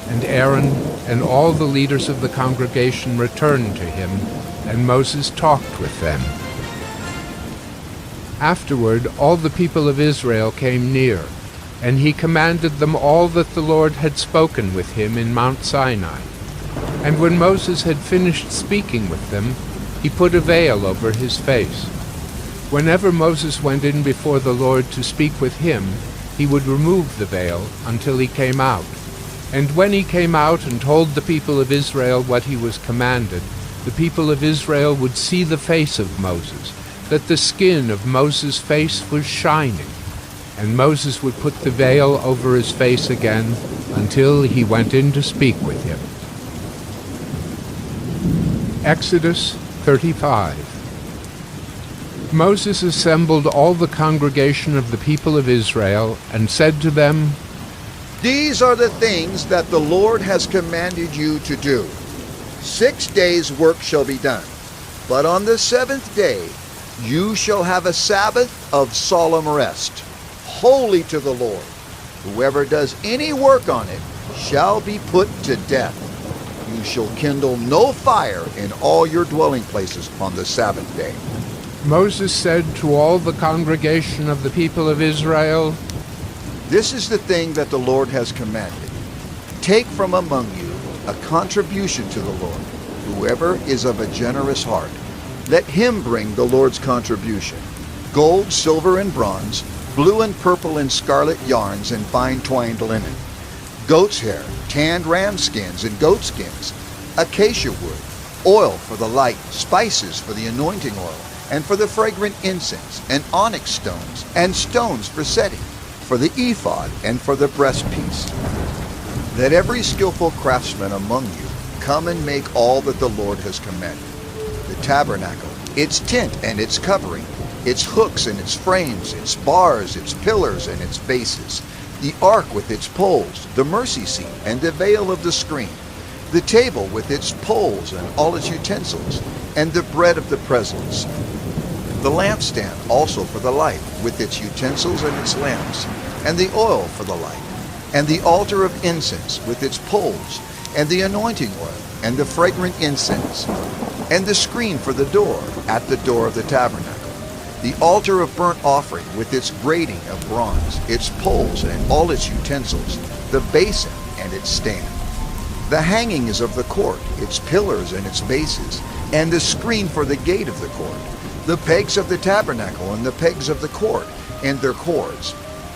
and Aaron and all the leaders of the congregation returned to him, and Moses talked with them. Afterward, all the people of Israel came near, and he commanded them all that the Lord had spoken with him in Mount Sinai. And when Moses had finished speaking with them, he put a veil over his face. Whenever Moses went in before the Lord to speak with him, he would remove the veil until he came out. And when he came out and told the people of Israel what he was commanded, the people of Israel would see the face of Moses, that the skin of Moses' face was shining. And Moses would put the veil over his face again until he went in to speak with him. Exodus 35. Moses assembled all the congregation of the people of Israel and said to them, These are the things that the Lord has commanded you to do. 6 days' work shall be done, but on the 7th day you shall have a Sabbath of solemn rest, holy to the Lord. Whoever does any work on it shall be put to death. You shall kindle no fire in all your dwelling places on the Sabbath day. Moses said to all the congregation of the people of Israel, This is the thing that the Lord has commanded. Take from among you a contribution to the Lord. Whoever is of a generous heart, let him bring the Lord's contribution. Gold, silver, and bronze, blue and purple and scarlet yarns, and fine twined linen. goat's hair, tanned ram skins and goat skins, acacia wood, oil for the light, spices for the anointing oil, and for the fragrant incense, and onyx stones, and stones for setting, for the ephod, and for the breastpiece. Let every skillful craftsman among you come and make all that the Lord has commanded: the tabernacle, its tent and its covering, its hooks and its frames, its bars, its pillars and its bases, the ark with its poles, the mercy seat and the veil of the screen, the table with its poles and all its utensils, and the bread of the presence, the lampstand also for the light, with its utensils and its lamps, and the oil for the light, and the altar of incense with its poles, and the anointing oil, and the fragrant incense, and the screen for the door, at the door of the tabernacle, the altar of burnt offering with its grating of bronze, its poles and all its utensils, the basin and its stand, the hangings of the court, its pillars and its bases, and the screen for the gate of the court, the pegs of the tabernacle and the pegs of the court, and their cords,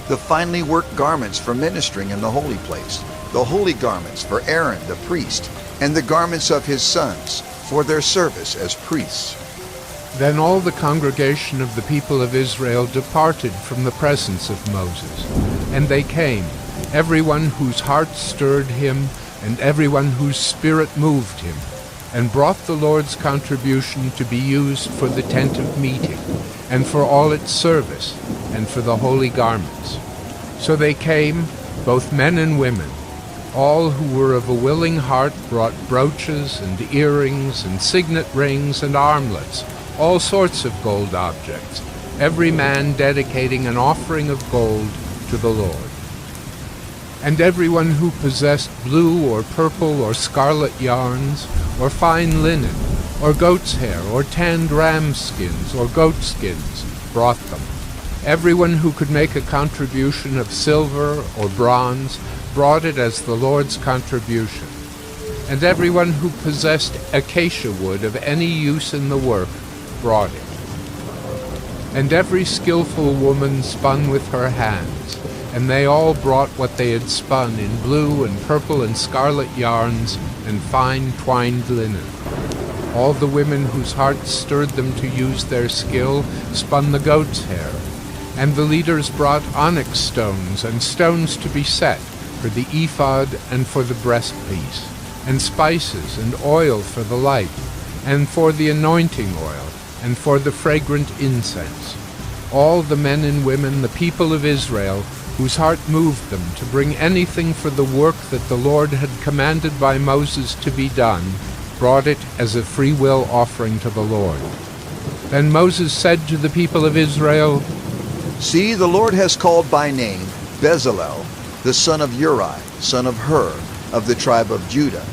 the finely worked garments for ministering in the holy place, the holy garments for Aaron the priest, and the garments of his sons for their service as priests. Then all the congregation of the people of Israel departed from the presence of Moses, and they came, everyone whose heart stirred him, and everyone whose spirit moved him, and brought the Lord's contribution to be used for the tent of meeting, and for all its service, and for the holy garments. So they came, both men and women. All who were of a willing heart brought brooches and earrings and signet rings and armlets, all sorts of gold objects, every man dedicating an offering of gold to the Lord. And everyone who possessed blue or purple or scarlet yarns, or fine linen, or goat's hair, or tanned ram skins, or goat skins, brought them. Everyone who could make a contribution of silver or bronze brought it as the Lord's contribution. And everyone who possessed acacia wood of any use in the work brought it. And every skillful woman spun with her hands, and they all brought what they had spun in blue and purple and scarlet yarns and fine twined linen. All the women whose hearts stirred them to use their skill spun the goat's hair, and the leaders brought onyx stones and stones to be set for the ephod and for the breastpiece, and spices and oil for the light, and for the anointing oil, and for the fragrant incense. All the men and women, the people of Israel, whose heart moved them to bring anything for the work that the Lord had commanded by Moses to be done, brought it as a free-will offering to the Lord. Then Moses said to the people of Israel, See, the Lord has called by name Bezalel, the son of Uri, son of Hur, of the tribe of Judah,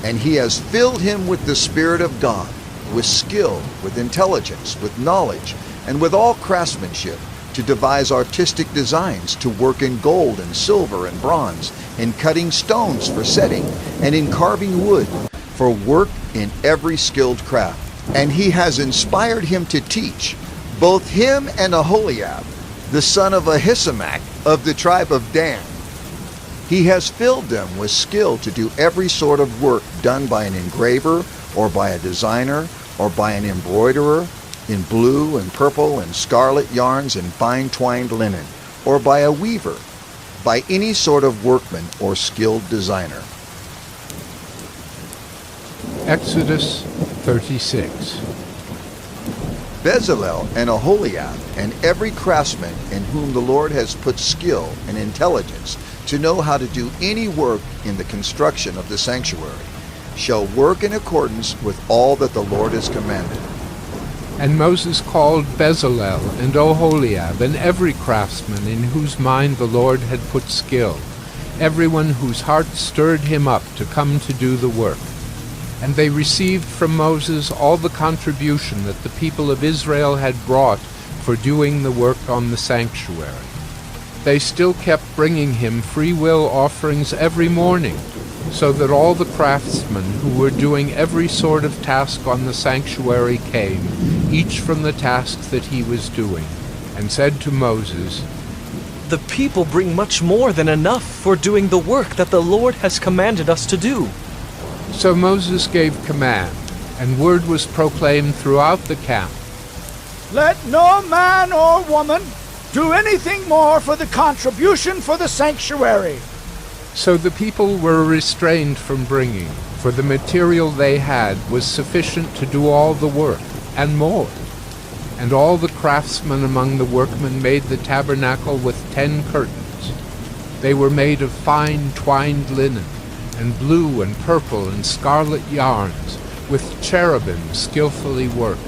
and he has filled him with the Spirit of God, with skill, with intelligence, with knowledge, and with all craftsmanship, to devise artistic designs, to work in gold and silver and bronze, in cutting stones for setting, and in carving wood, for work in every skilled craft. And he has inspired him to teach, both him and Aholiab, the son of Ahisamach, of the tribe of Dan. He has filled them with skill to do every sort of work done by an engraver, or by a designer, or by an embroiderer, in blue and purple and scarlet yarns and fine twined linen, or by a weaver, by any sort of workman or skilled designer. Exodus 36. Bezalel and Aholiab and every craftsman in whom the Lord has put skill and intelligence to know how to do any work in the construction of the sanctuary shall work in accordance with all that the Lord has commanded. And Moses called Bezalel and Aholiab and every craftsman in whose mind the Lord had put skill, everyone whose heart stirred him up to come to do the work. And they received from Moses all the contribution that the people of Israel had brought for doing the work on the sanctuary. They still kept bringing him free will offerings every morning, so that all the craftsmen who were doing every sort of task on the sanctuary came, each from the task that he was doing, and said to Moses, The people bring much more than enough for doing the work that the Lord has commanded us to do. So Moses gave command, and word was proclaimed throughout the camp. Let no man or woman do anything more for the contribution for the sanctuary. So the people were restrained from bringing, for the material they had was sufficient to do all the work, and more. And all the craftsmen among the workmen made the tabernacle with 10 curtains. They were made of fine twined linen, and blue and purple and scarlet yarns, with cherubim skillfully worked.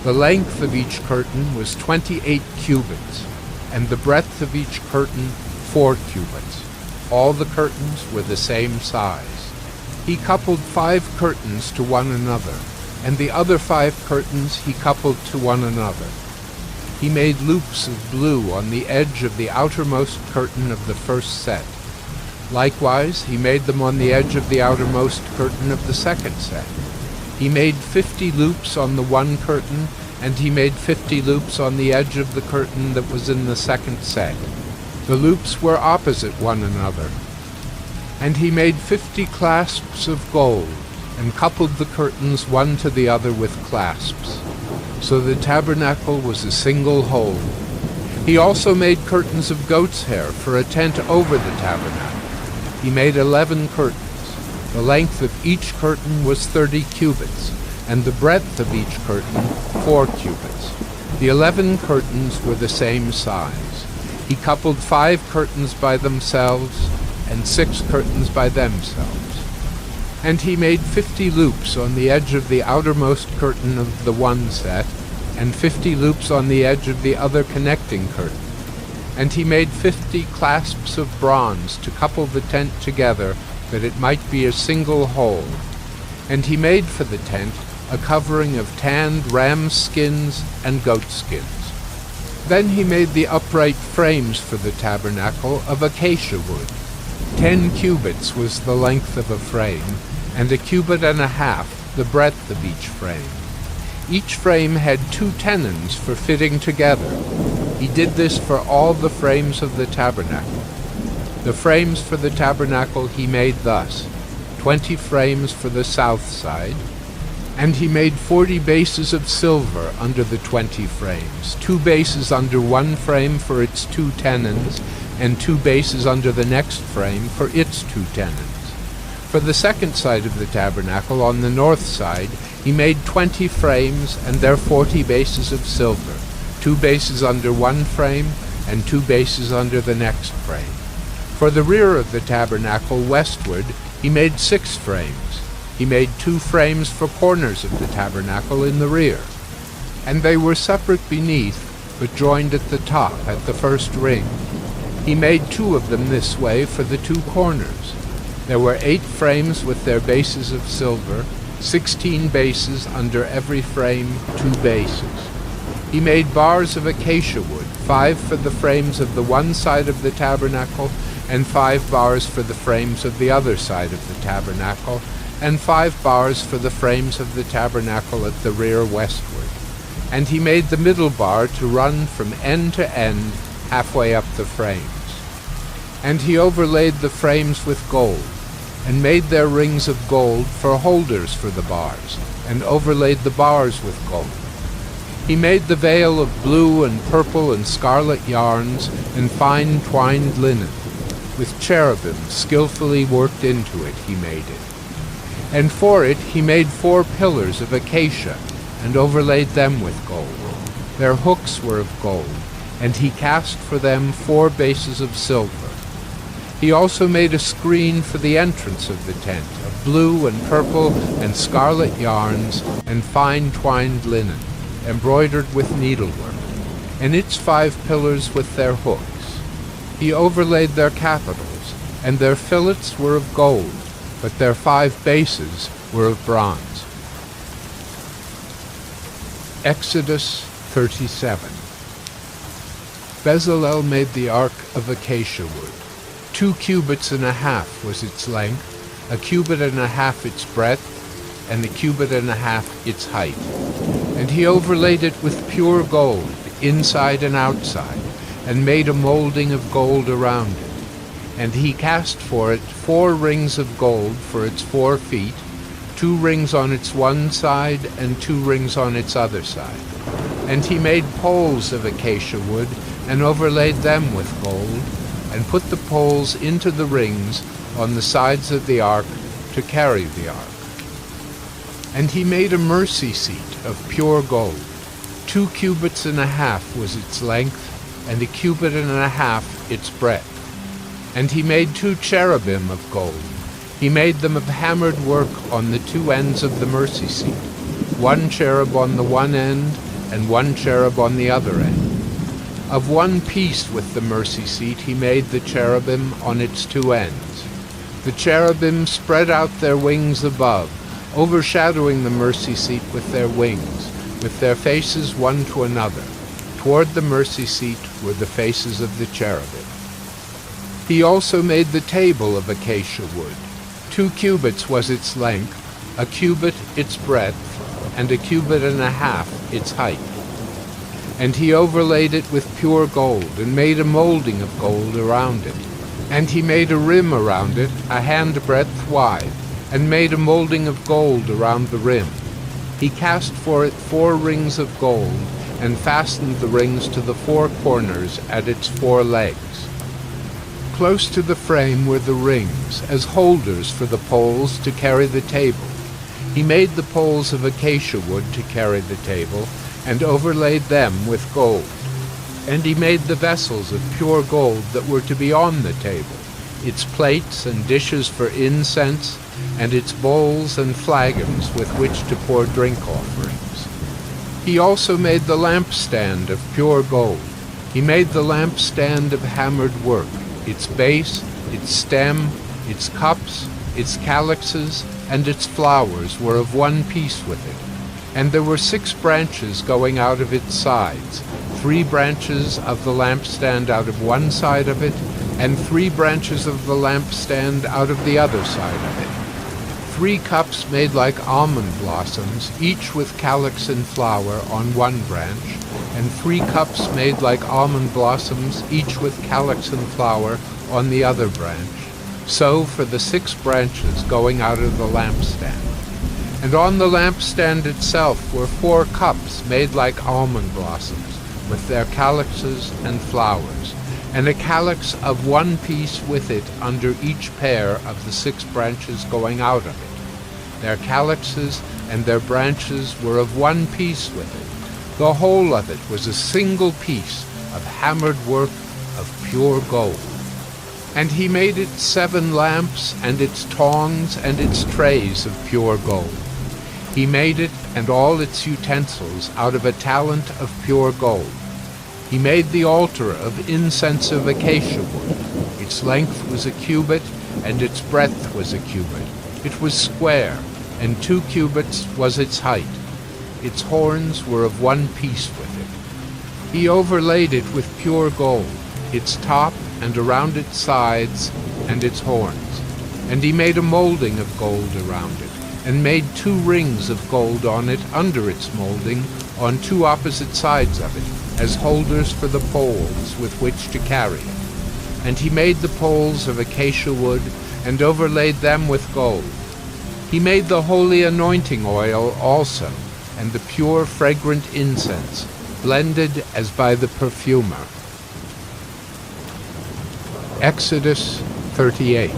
The length of each curtain was 28 cubits, and the breadth of each curtain 4 cubits. All the curtains were the same size. He coupled 5 curtains to one another, and the other 5 curtains he coupled to one another. He made loops of blue on the edge of the outermost curtain of the first set. Likewise, he made them on the edge of the outermost curtain of the second set. He made 50 loops on the one curtain, and he made 50 loops on the edge of the curtain that was in the second set. The loops were opposite one another. And he made 50 clasps of gold, and coupled the curtains one to the other with clasps. So the tabernacle was a single whole. He also made curtains of goat's hair for a tent over the tabernacle. He made 11 curtains. The length of each curtain was 30 cubits, and the breadth of each curtain 4 cubits. The 11 curtains were the same size. He coupled 5 curtains by themselves, and 6 curtains by themselves. And he made 50 loops on the edge of the outermost curtain of the one set, and 50 loops on the edge of the other connecting curtain. And he made 50 clasps of bronze to couple the tent together, that it might be a single whole. And he made for the tent a covering of tanned ram skins and goat skins. Then he made the upright frames for the tabernacle of acacia wood. 10 cubits was the length of a frame, and 1.5 cubits the breadth of each frame. Each frame had 2 tenons for fitting together. He did this for all the frames of the tabernacle. The frames for the tabernacle he made thus: 20 frames for the south side, and he made 40 bases of silver under the 20 frames, 2 bases under one frame for its 2 tenons, and 2 bases under the next frame for its 2 tenons. For the second side of the tabernacle, on the north side, he made 20 frames and their 40 bases of silver, 2 bases under one frame, and 2 bases under the next frame. For the rear of the tabernacle westward, he made 6 frames. He made 2 frames for corners of the tabernacle in the rear. And they were separate beneath, but joined at the top, at the first ring. He made 2 of them this way for the 2 corners. There were 8 frames with their bases of silver, 16 bases under every frame, 2 bases. He made bars of acacia wood, 5 for the frames of the one side of the tabernacle, and 5 bars for the frames of the other side of the tabernacle, and 5 bars for the frames of the tabernacle at the rear westward. And he made the middle bar to run from end to end, halfway up the frames. And he overlaid the frames with gold, and made their rings of gold for holders for the bars, and overlaid the bars with gold. He made the veil of blue and purple and scarlet yarns and fine twined linen. With cherubim skillfully worked into it he made it. And for it he made 4 pillars of acacia, and overlaid them with gold. Their hooks were of gold, and he cast for them 4 bases of silver. He also made a screen for the entrance of the tent, of blue and purple and scarlet yarns and fine twined linen, embroidered with needlework, and its 5 pillars with their hooks. He overlaid their capitals, and their fillets were of gold, but their 5 bases were of bronze. Exodus 37. Bezalel made the ark of acacia wood. 2.5 cubits was its length, 1.5 cubits its breadth, and 1.5 cubits its height. And he overlaid it with pure gold, inside and outside, and made a molding of gold around it. And he cast for it 4 rings of gold for its 4 feet, 2 rings on its one side and 2 rings on its other side. And he made poles of acacia wood and overlaid them with gold, and put the poles into the rings on the sides of the ark to carry the ark. And he made a mercy seat of pure gold. 2 cubits and a half was its length, and 1.5 cubits its breadth. And he made 2 cherubim of gold. He made them of hammered work on the 2 ends of the mercy seat, 1 cherub on the one end, and 1 cherub on the other end. Of one piece with the mercy seat he made the cherubim on its 2 ends. The cherubim spread out their wings above, overshadowing the mercy seat with their wings, with their faces one to another. Toward the mercy seat were the faces of the cherubim. He also made the table of acacia wood. 2 cubits was its length, 1 cubit its breadth, and 1.5 cubits its height. And he overlaid it with pure gold, and made a molding of gold around it. And he made a rim around it, 1 handbreadth wide, and made a molding of gold around the rim. He cast for it 4 rings of gold, and fastened the rings to the 4 corners at its 4 legs. Close to the frame were the rings, as holders for the poles to carry the table. He made the poles of acacia wood to carry the table, and overlaid them with gold. And he made the vessels of pure gold that were to be on the table, its plates and dishes for incense, and its bowls and flagons with which to pour drink offerings. He also made the lampstand of pure gold. He made the lampstand of hammered work, its base, its stem, its cups, its calyxes, and its flowers were of one piece with it. And there were 6 branches going out of its sides, 3 branches of the lampstand out of one side of it, and 3 branches of the lampstand out of the other side of it. 3 cups made like almond blossoms, each with calyx and flower on one branch, and 3 cups made like almond blossoms, each with calyx and flower on the other branch. So for the 6 branches going out of the lampstand. And on the lampstand itself were 4 cups made like almond blossoms, with their calyxes and flowers, and a calyx of one piece with it under each pair of the 6 branches going out of it. Their calyxes and their branches were of one piece with it. The whole of it was a single piece of hammered work of pure gold. And he made it 7 lamps, and its tongs, and its trays of pure gold. He made it and all its utensils out of a talent of pure gold. He made the altar of incense of acacia wood. Its length was 1 cubit, and its breadth was 1 cubit. It was square, and 2 cubits was its height. Its horns were of one piece with it. He overlaid it with pure gold, its top and around its sides and its horns. And he made a molding of gold around it, and made 2 rings of gold on it under its molding, on 2 opposite sides of it, as holders for the poles with which to carry it. And he made the poles of acacia wood, and overlaid them with gold. He made the holy anointing oil also, and the pure fragrant incense, blended as by the perfumer. Exodus 38.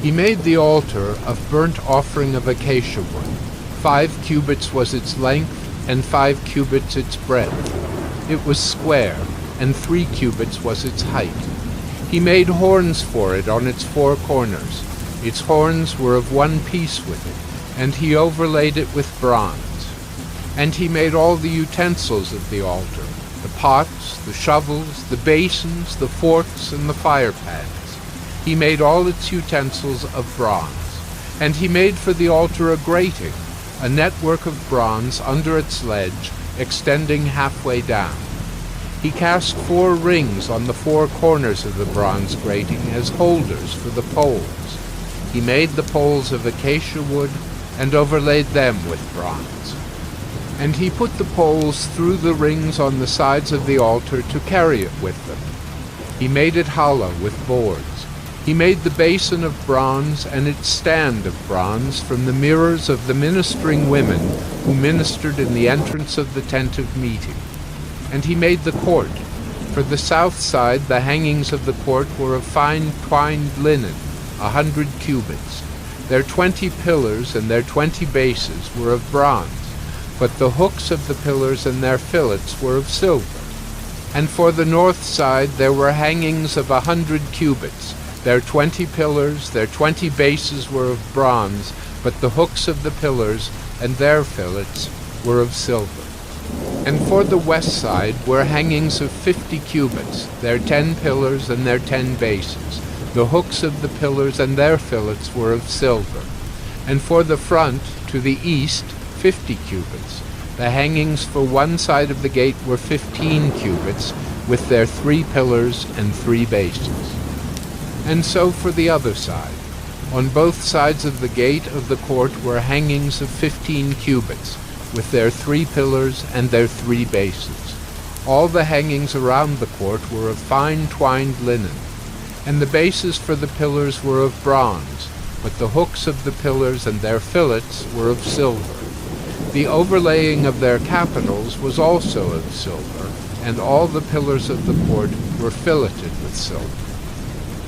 He made the altar of burnt offering of acacia wood. 5 cubits was its length, and 5 cubits its breadth. It was square, and 3 cubits was its height. He made horns for it on its 4 corners. Its horns were of one piece with it, and he overlaid it with bronze. And he made all the utensils of the altar, the pots, the shovels, the basins, the forks, and the fire pans. He made all its utensils of bronze. And he made for the altar a grating, a network of bronze under its ledge, extending halfway down. He cast 4 rings on the 4 corners of the bronze grating as holders for the poles. He made the poles of acacia wood, and overlaid them with bronze. And he put the poles through the rings on the sides of the altar to carry it with them. He made it hollow with boards. He made the basin of bronze and its stand of bronze from the mirrors of the ministering women who ministered in the entrance of the tent of meeting. And he made the court. For the south side the hangings of the court were of fine twined linen, 100 cubits. Their 20 pillars and their 20 bases were of bronze, but the hooks of the pillars and their fillets were of silver. And for the north side there were hangings of 100 cubits. Their 20 pillars, their 20 bases were of bronze, but the hooks of the pillars and their fillets were of silver. And for the west side were hangings of 50 cubits, their 10 pillars and their 10 bases. The hooks of the pillars and their fillets were of silver. And for the front, to the east, 50 cubits. The hangings for one side of the gate were 15 cubits, with their 3 pillars and 3 bases. And so for the other side. On both sides of the gate of the court were hangings of 15 cubits, with their 3 pillars and their 3 bases. All the hangings around the court were of fine twined linen, and the bases for the pillars were of bronze, but the hooks of the pillars and their fillets were of silver. The overlaying of their capitals was also of silver, and all the pillars of the court were filleted with silver.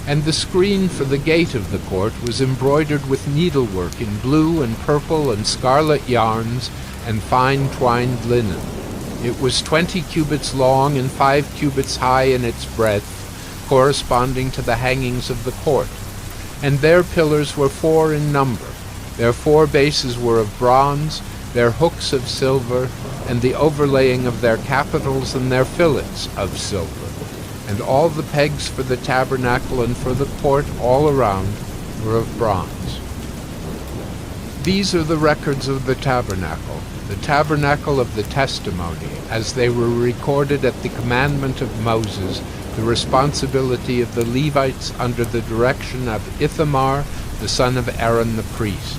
And the screen for the gate of the court was embroidered with needlework in blue and purple and scarlet yarns and fine twined linen. It was 20 cubits long and 5 cubits high in its breadth, corresponding to the hangings of the court. And their pillars were 4 in number. Their 4 bases were of bronze, their hooks of silver, and the overlaying of their capitals and their fillets of silver. And all the pegs for the tabernacle and for the court all around were of bronze. These are the records of the tabernacle of the testimony, as they were recorded at the commandment of Moses, the responsibility of the Levites under the direction of Ithamar, the son of Aaron the priest.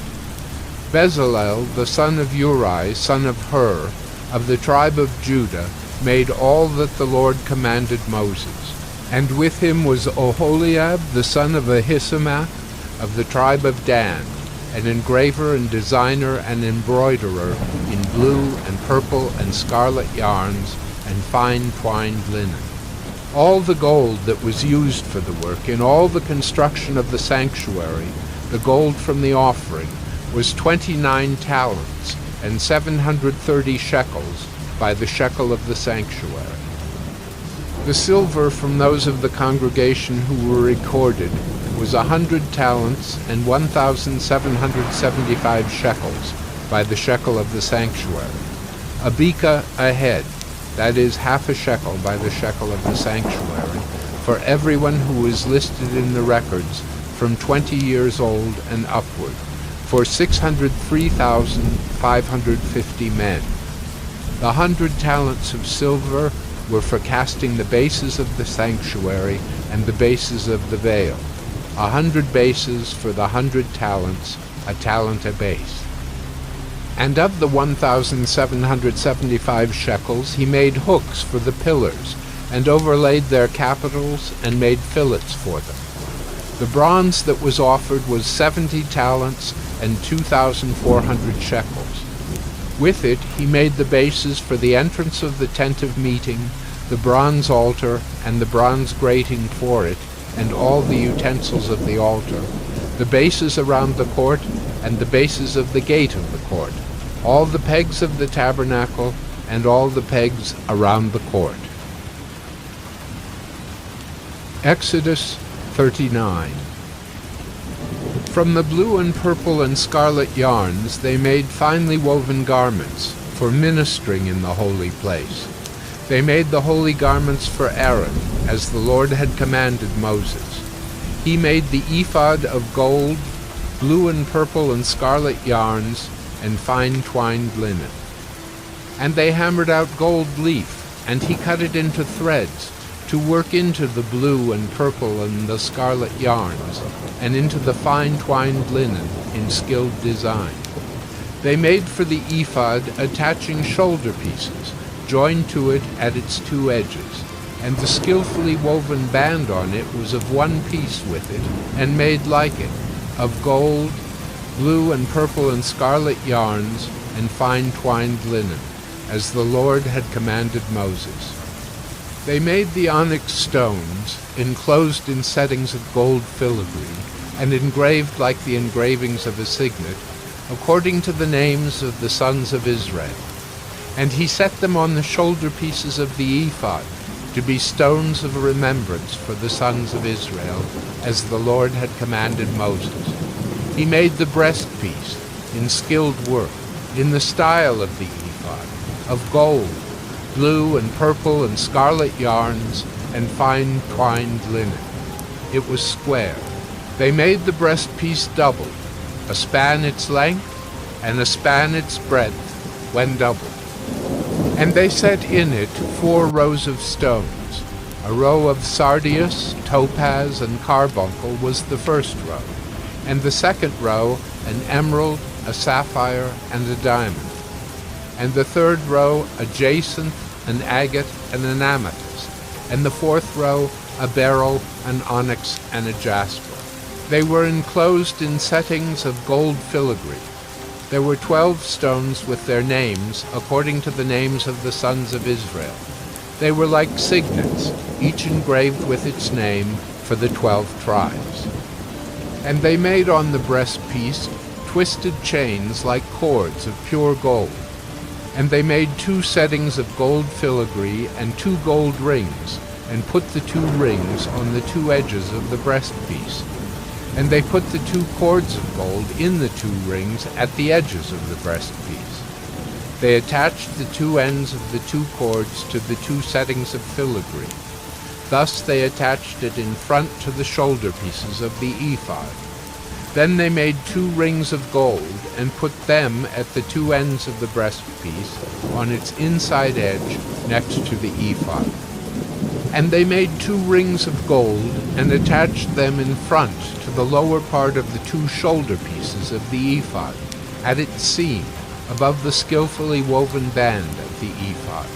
Bezalel, the son of Uri, son of Hur, of the tribe of Judah, made all that the Lord commanded Moses. And with him was Oholiab, the son of Ahisamach, of the tribe of Dan, an engraver and designer and embroiderer in blue and purple and scarlet yarns and fine twined linen. All the gold that was used for the work in all the construction of the sanctuary, the gold from the offering, was 29 talents and 730 shekels by the shekel of the sanctuary. The silver from those of the congregation who were recorded was 100 talents and 1,775 shekels by the shekel of the sanctuary. A beka a head, that is half a shekel by the shekel of the sanctuary, for everyone who was listed in the records from 20 years old and upward, for 603,550 men. The 100 talents of silver were for casting the bases of the sanctuary and the bases of the veil. 100 bases for the 100 talents, a talent a base. And of the 1,775 shekels he made hooks for the pillars, and overlaid their capitals, and made fillets for them. The bronze that was offered was 70 talents and 2,400 shekels. With it he made the bases for the entrance of the tent of meeting, the bronze altar, and the bronze grating for it, and all the utensils of the altar, the bases around the court, and the bases of the gate of the court, all the pegs of the tabernacle, and all the pegs around the court. Exodus 39. From the blue and purple and scarlet yarns they made finely woven garments for ministering in the holy place. They made the holy garments for Aaron, as the Lord had commanded Moses. He made the ephod of gold, blue and purple and scarlet yarns, and fine twined linen. And they hammered out gold leaf, and he cut it into threads, to work into the blue and purple and the scarlet yarns, and into the fine twined linen in skilled design. They made for the ephod attaching shoulder pieces, joined to it at its two edges, and the skillfully woven band on it was of one piece with it, and made like it, of gold, blue and purple and scarlet yarns, and fine twined linen, as the Lord had commanded Moses. They made the onyx stones, enclosed in settings of gold filigree, and engraved like the engravings of a signet, according to the names of the sons of Israel. And he set them on the shoulder pieces of the ephod, to be stones of remembrance for the sons of Israel, as the Lord had commanded Moses. He made the breastpiece in skilled work, in the style of the ephod, of gold, blue and purple and scarlet yarns, and fine twined linen. It was square. They made the breastpiece doubled, a span its length, and a span its breadth, when doubled. And they set in it 4 rows of stones. A row of sardius, topaz, and carbuncle was the first row, and the second row an emerald, a sapphire, and a diamond, and the third row a jacinth, an agate, and an amethyst, and the fourth row a beryl, an onyx, and a jasper. They were enclosed in settings of gold filigree. There were 12 stones with their names, according to the names of the sons of Israel. They were like signets, each engraved with its name for the 12 tribes. And they made on the breastpiece twisted chains like cords of pure gold. And they made 2 settings of gold filigree and 2 gold rings, and put the 2 rings on the 2 edges of the breastpiece. And they put the 2 cords of gold in the 2 rings at the edges of the breastpiece. They attached the 2 ends of the 2 cords to the 2 settings of filigree. Thus they attached it in front to the shoulder pieces of the ephod. Then they made 2 rings of gold, and put them at the 2 ends of the breastpiece, on its inside edge, next to the ephod. And they made 2 rings of gold, and attached them in front to the lower part of the 2 shoulder pieces of the ephod, at its seam, above the skillfully woven band of the ephod.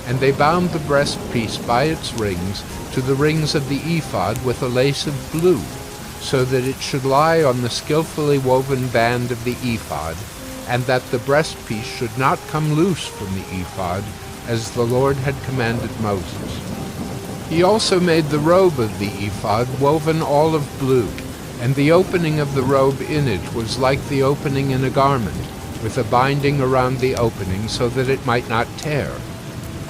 And they bound the breastpiece by its rings to the rings of the ephod with a lace of blue, so that it should lie on the skillfully woven band of the ephod, and that the breastpiece should not come loose from the ephod, as the Lord had commanded Moses. He also made the robe of the ephod woven all of blue, and the opening of the robe in it was like the opening in a garment, with a binding around the opening so that it might not tear.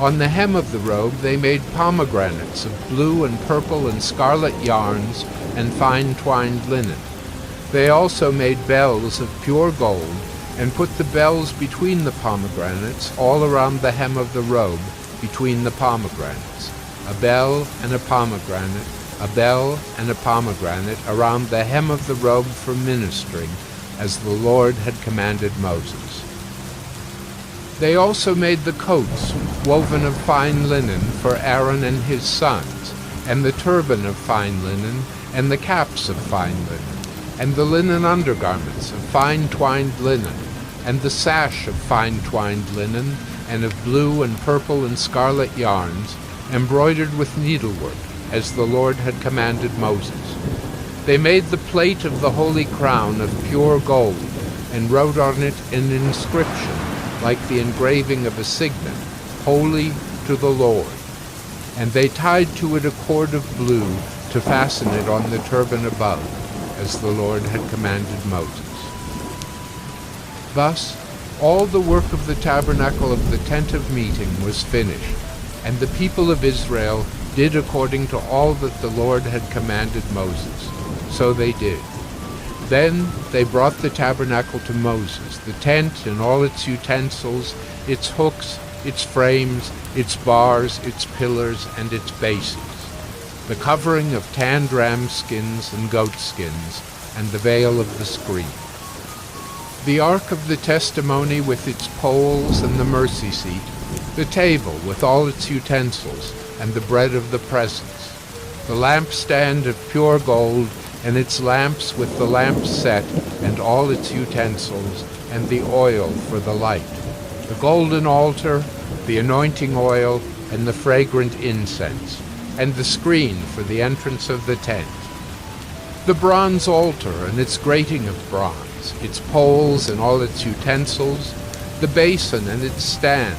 On the hem of the robe they made pomegranates of blue and purple and scarlet yarns and fine twined linen. They also made bells of pure gold, and put the bells between the pomegranates all around the hem of the robe between the pomegranates. A bell and a pomegranate, a bell and a pomegranate around the hem of the robe for ministering, as the Lord had commanded Moses. They also made the coats woven of fine linen for Aaron and his sons, and the turban of fine linen, and the caps of fine linen, and the linen undergarments of fine twined linen, and the sash of fine twined linen, and of blue and purple and scarlet yarns, embroidered with needlework, as the Lord had commanded Moses. They made the plate of the holy crown of pure gold, and wrote on it an inscription, like the engraving of a signet, Holy to the Lord. And they tied to it a cord of blue to fasten it on the turban above, as the Lord had commanded Moses. Thus, all the work of the tabernacle of the tent of meeting was finished, and the people of Israel did according to all that the Lord had commanded Moses. So they did. Then they brought the tabernacle to Moses, the tent and all its utensils, its hooks, its frames, its bars, its pillars, and its bases, the covering of tanned ram skins and goat skins, and the veil of the screen, the ark of the testimony with its poles and the mercy seat, the table with all its utensils, and the bread of the presence, the lampstand of pure gold, and its lamps with the lamp set, and all its utensils, and the oil for the light, the golden altar, the anointing oil, and the fragrant incense, and the screen for the entrance of the tent. The bronze altar and its grating of bronze, its poles and all its utensils, the basin and its stand,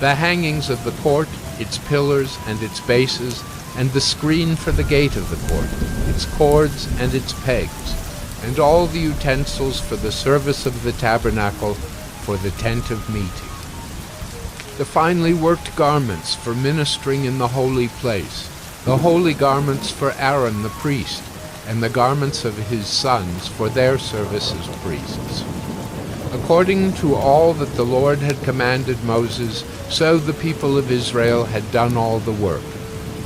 the hangings of the court, its pillars and its bases, and the screen for the gate of the court, its cords and its pegs, and all the utensils for the service of the tabernacle, for the tent of meeting. The finely worked garments for ministering in the holy place, the holy garments for Aaron the priest, and the garments of his sons for their service as priests. According to all that the Lord had commanded Moses, so the people of Israel had done all the work.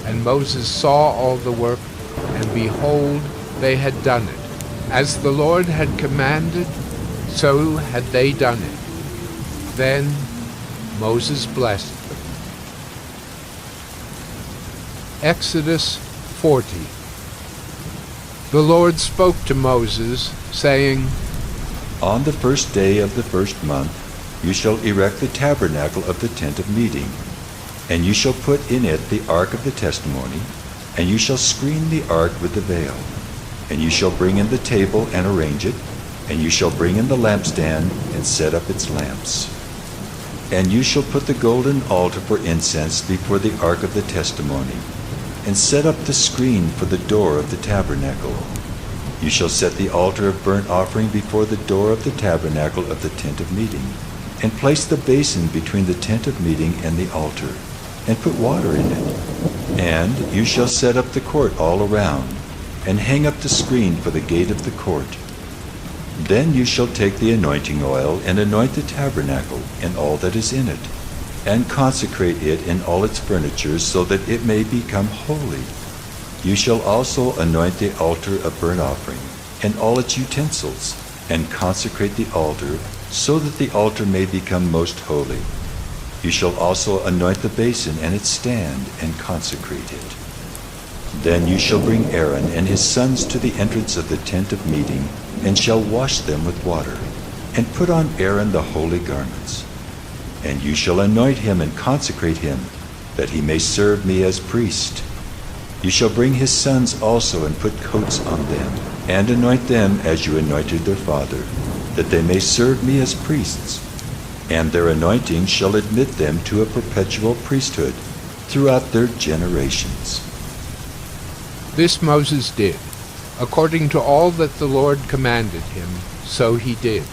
And Moses saw all the work, and behold, they had done it. As the Lord had commanded, so had they done it. Then Moses blessed them. Exodus 40. The Lord spoke to Moses, saying, On the first day of the first month you shall erect the tabernacle of the tent of meeting, and you shall put in it the ark of the testimony, and you shall screen the ark with the veil. And you shall bring in the table and arrange it, and you shall bring in the lampstand and set up its lamps. And you shall put the golden altar for incense before the ark of the testimony, and set up the screen for the door of the tabernacle. You shall set the altar of burnt offering before the door of the tabernacle of the tent of meeting, and place the basin between the tent of meeting and the altar, and put water in it. And you shall set up the court all around, and hang up the screen for the gate of the court. Then you shall take the anointing oil and anoint the tabernacle and all that is in it, and consecrate it in all its furniture, so that it may become holy. You shall also anoint the altar of burnt offering and all its utensils, and consecrate the altar, so that the altar may become most holy. You shall also anoint the basin and its stand, and consecrate it. Then you shall bring Aaron and his sons to the entrance of the tent of meeting, and shall wash them with water, and put on Aaron the holy garments. And you shall anoint him and consecrate him, that he may serve me as priest. You shall bring his sons also, and put coats on them, and anoint them as you anointed their father, that they may serve me as priests. And their anointing shall admit them to a perpetual priesthood throughout their generations. This Moses did, according to all that the Lord commanded him, so he did.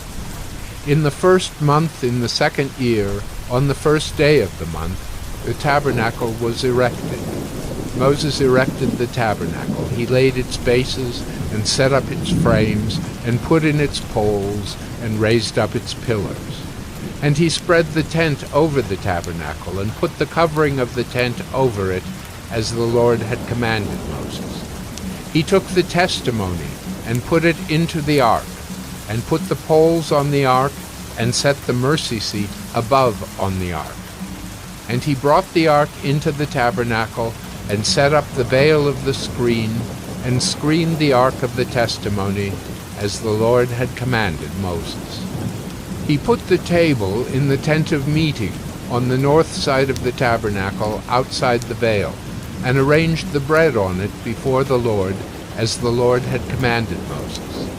In the first month in the second year, on the first day of the month, the tabernacle was erected. Moses erected the tabernacle. He laid its bases and set up its frames and put in its poles and raised up its pillars. And he spread the tent over the tabernacle and put the covering of the tent over it, as the Lord had commanded Moses. He took the testimony and put it into the ark, and put the poles on the ark, and set the mercy seat above on the ark. And he brought the ark into the tabernacle, and set up the veil of the screen, and screened the ark of the testimony, as the Lord had commanded Moses. He put the table in the tent of meeting on the north side of the tabernacle outside the veil, and arranged the bread on it before the Lord, as the Lord had commanded Moses.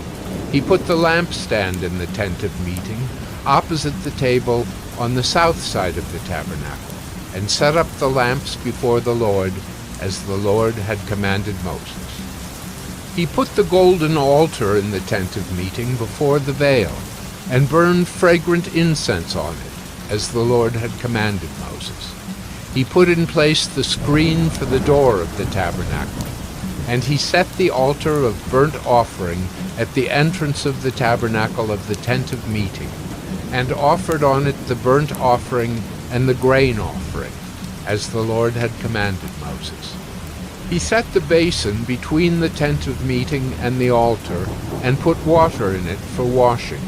He put the lampstand in the tent of meeting, opposite the table on the south side of the tabernacle, and set up the lamps before the Lord, as the Lord had commanded Moses. He put the golden altar in the tent of meeting before the veil, and burned fragrant incense on it, as the Lord had commanded Moses. He put in place the screen for the door of the tabernacle, and he set the altar of burnt offering at the entrance of the tabernacle of the tent of meeting, and offered on it the burnt offering and the grain offering, as the Lord had commanded Moses. He set the basin between the tent of meeting and the altar, and put water in it for washing,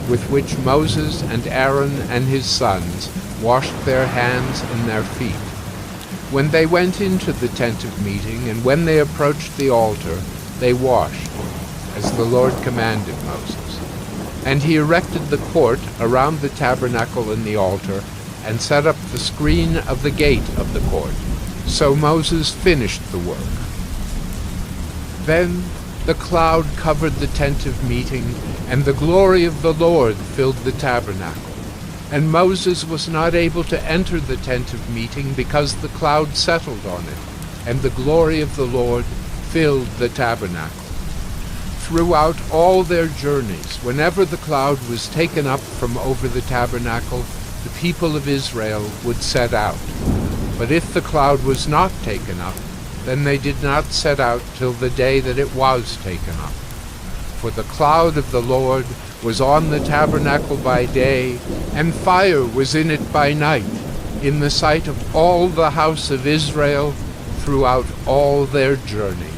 with which Moses and Aaron and his sons washed their hands and their feet. When they went into the tent of meeting, and when they approached the altar, they washed, as the Lord commanded Moses. And he erected the court around the tabernacle and the altar, and set up the screen of the gate of the court. So Moses finished the work. Then the cloud covered the tent of meeting, and the glory of the Lord filled the tabernacle. And Moses was not able to enter the tent of meeting because the cloud settled on it, and the glory of the Lord filled the tabernacle. Throughout all their journeys, whenever the cloud was taken up from over the tabernacle, the people of Israel would set out. But if the cloud was not taken up, then they did not set out till the day that it was taken up. For the cloud of the Lord was on the tabernacle by day, and fire was in it by night, in the sight of all the house of Israel throughout all their journey.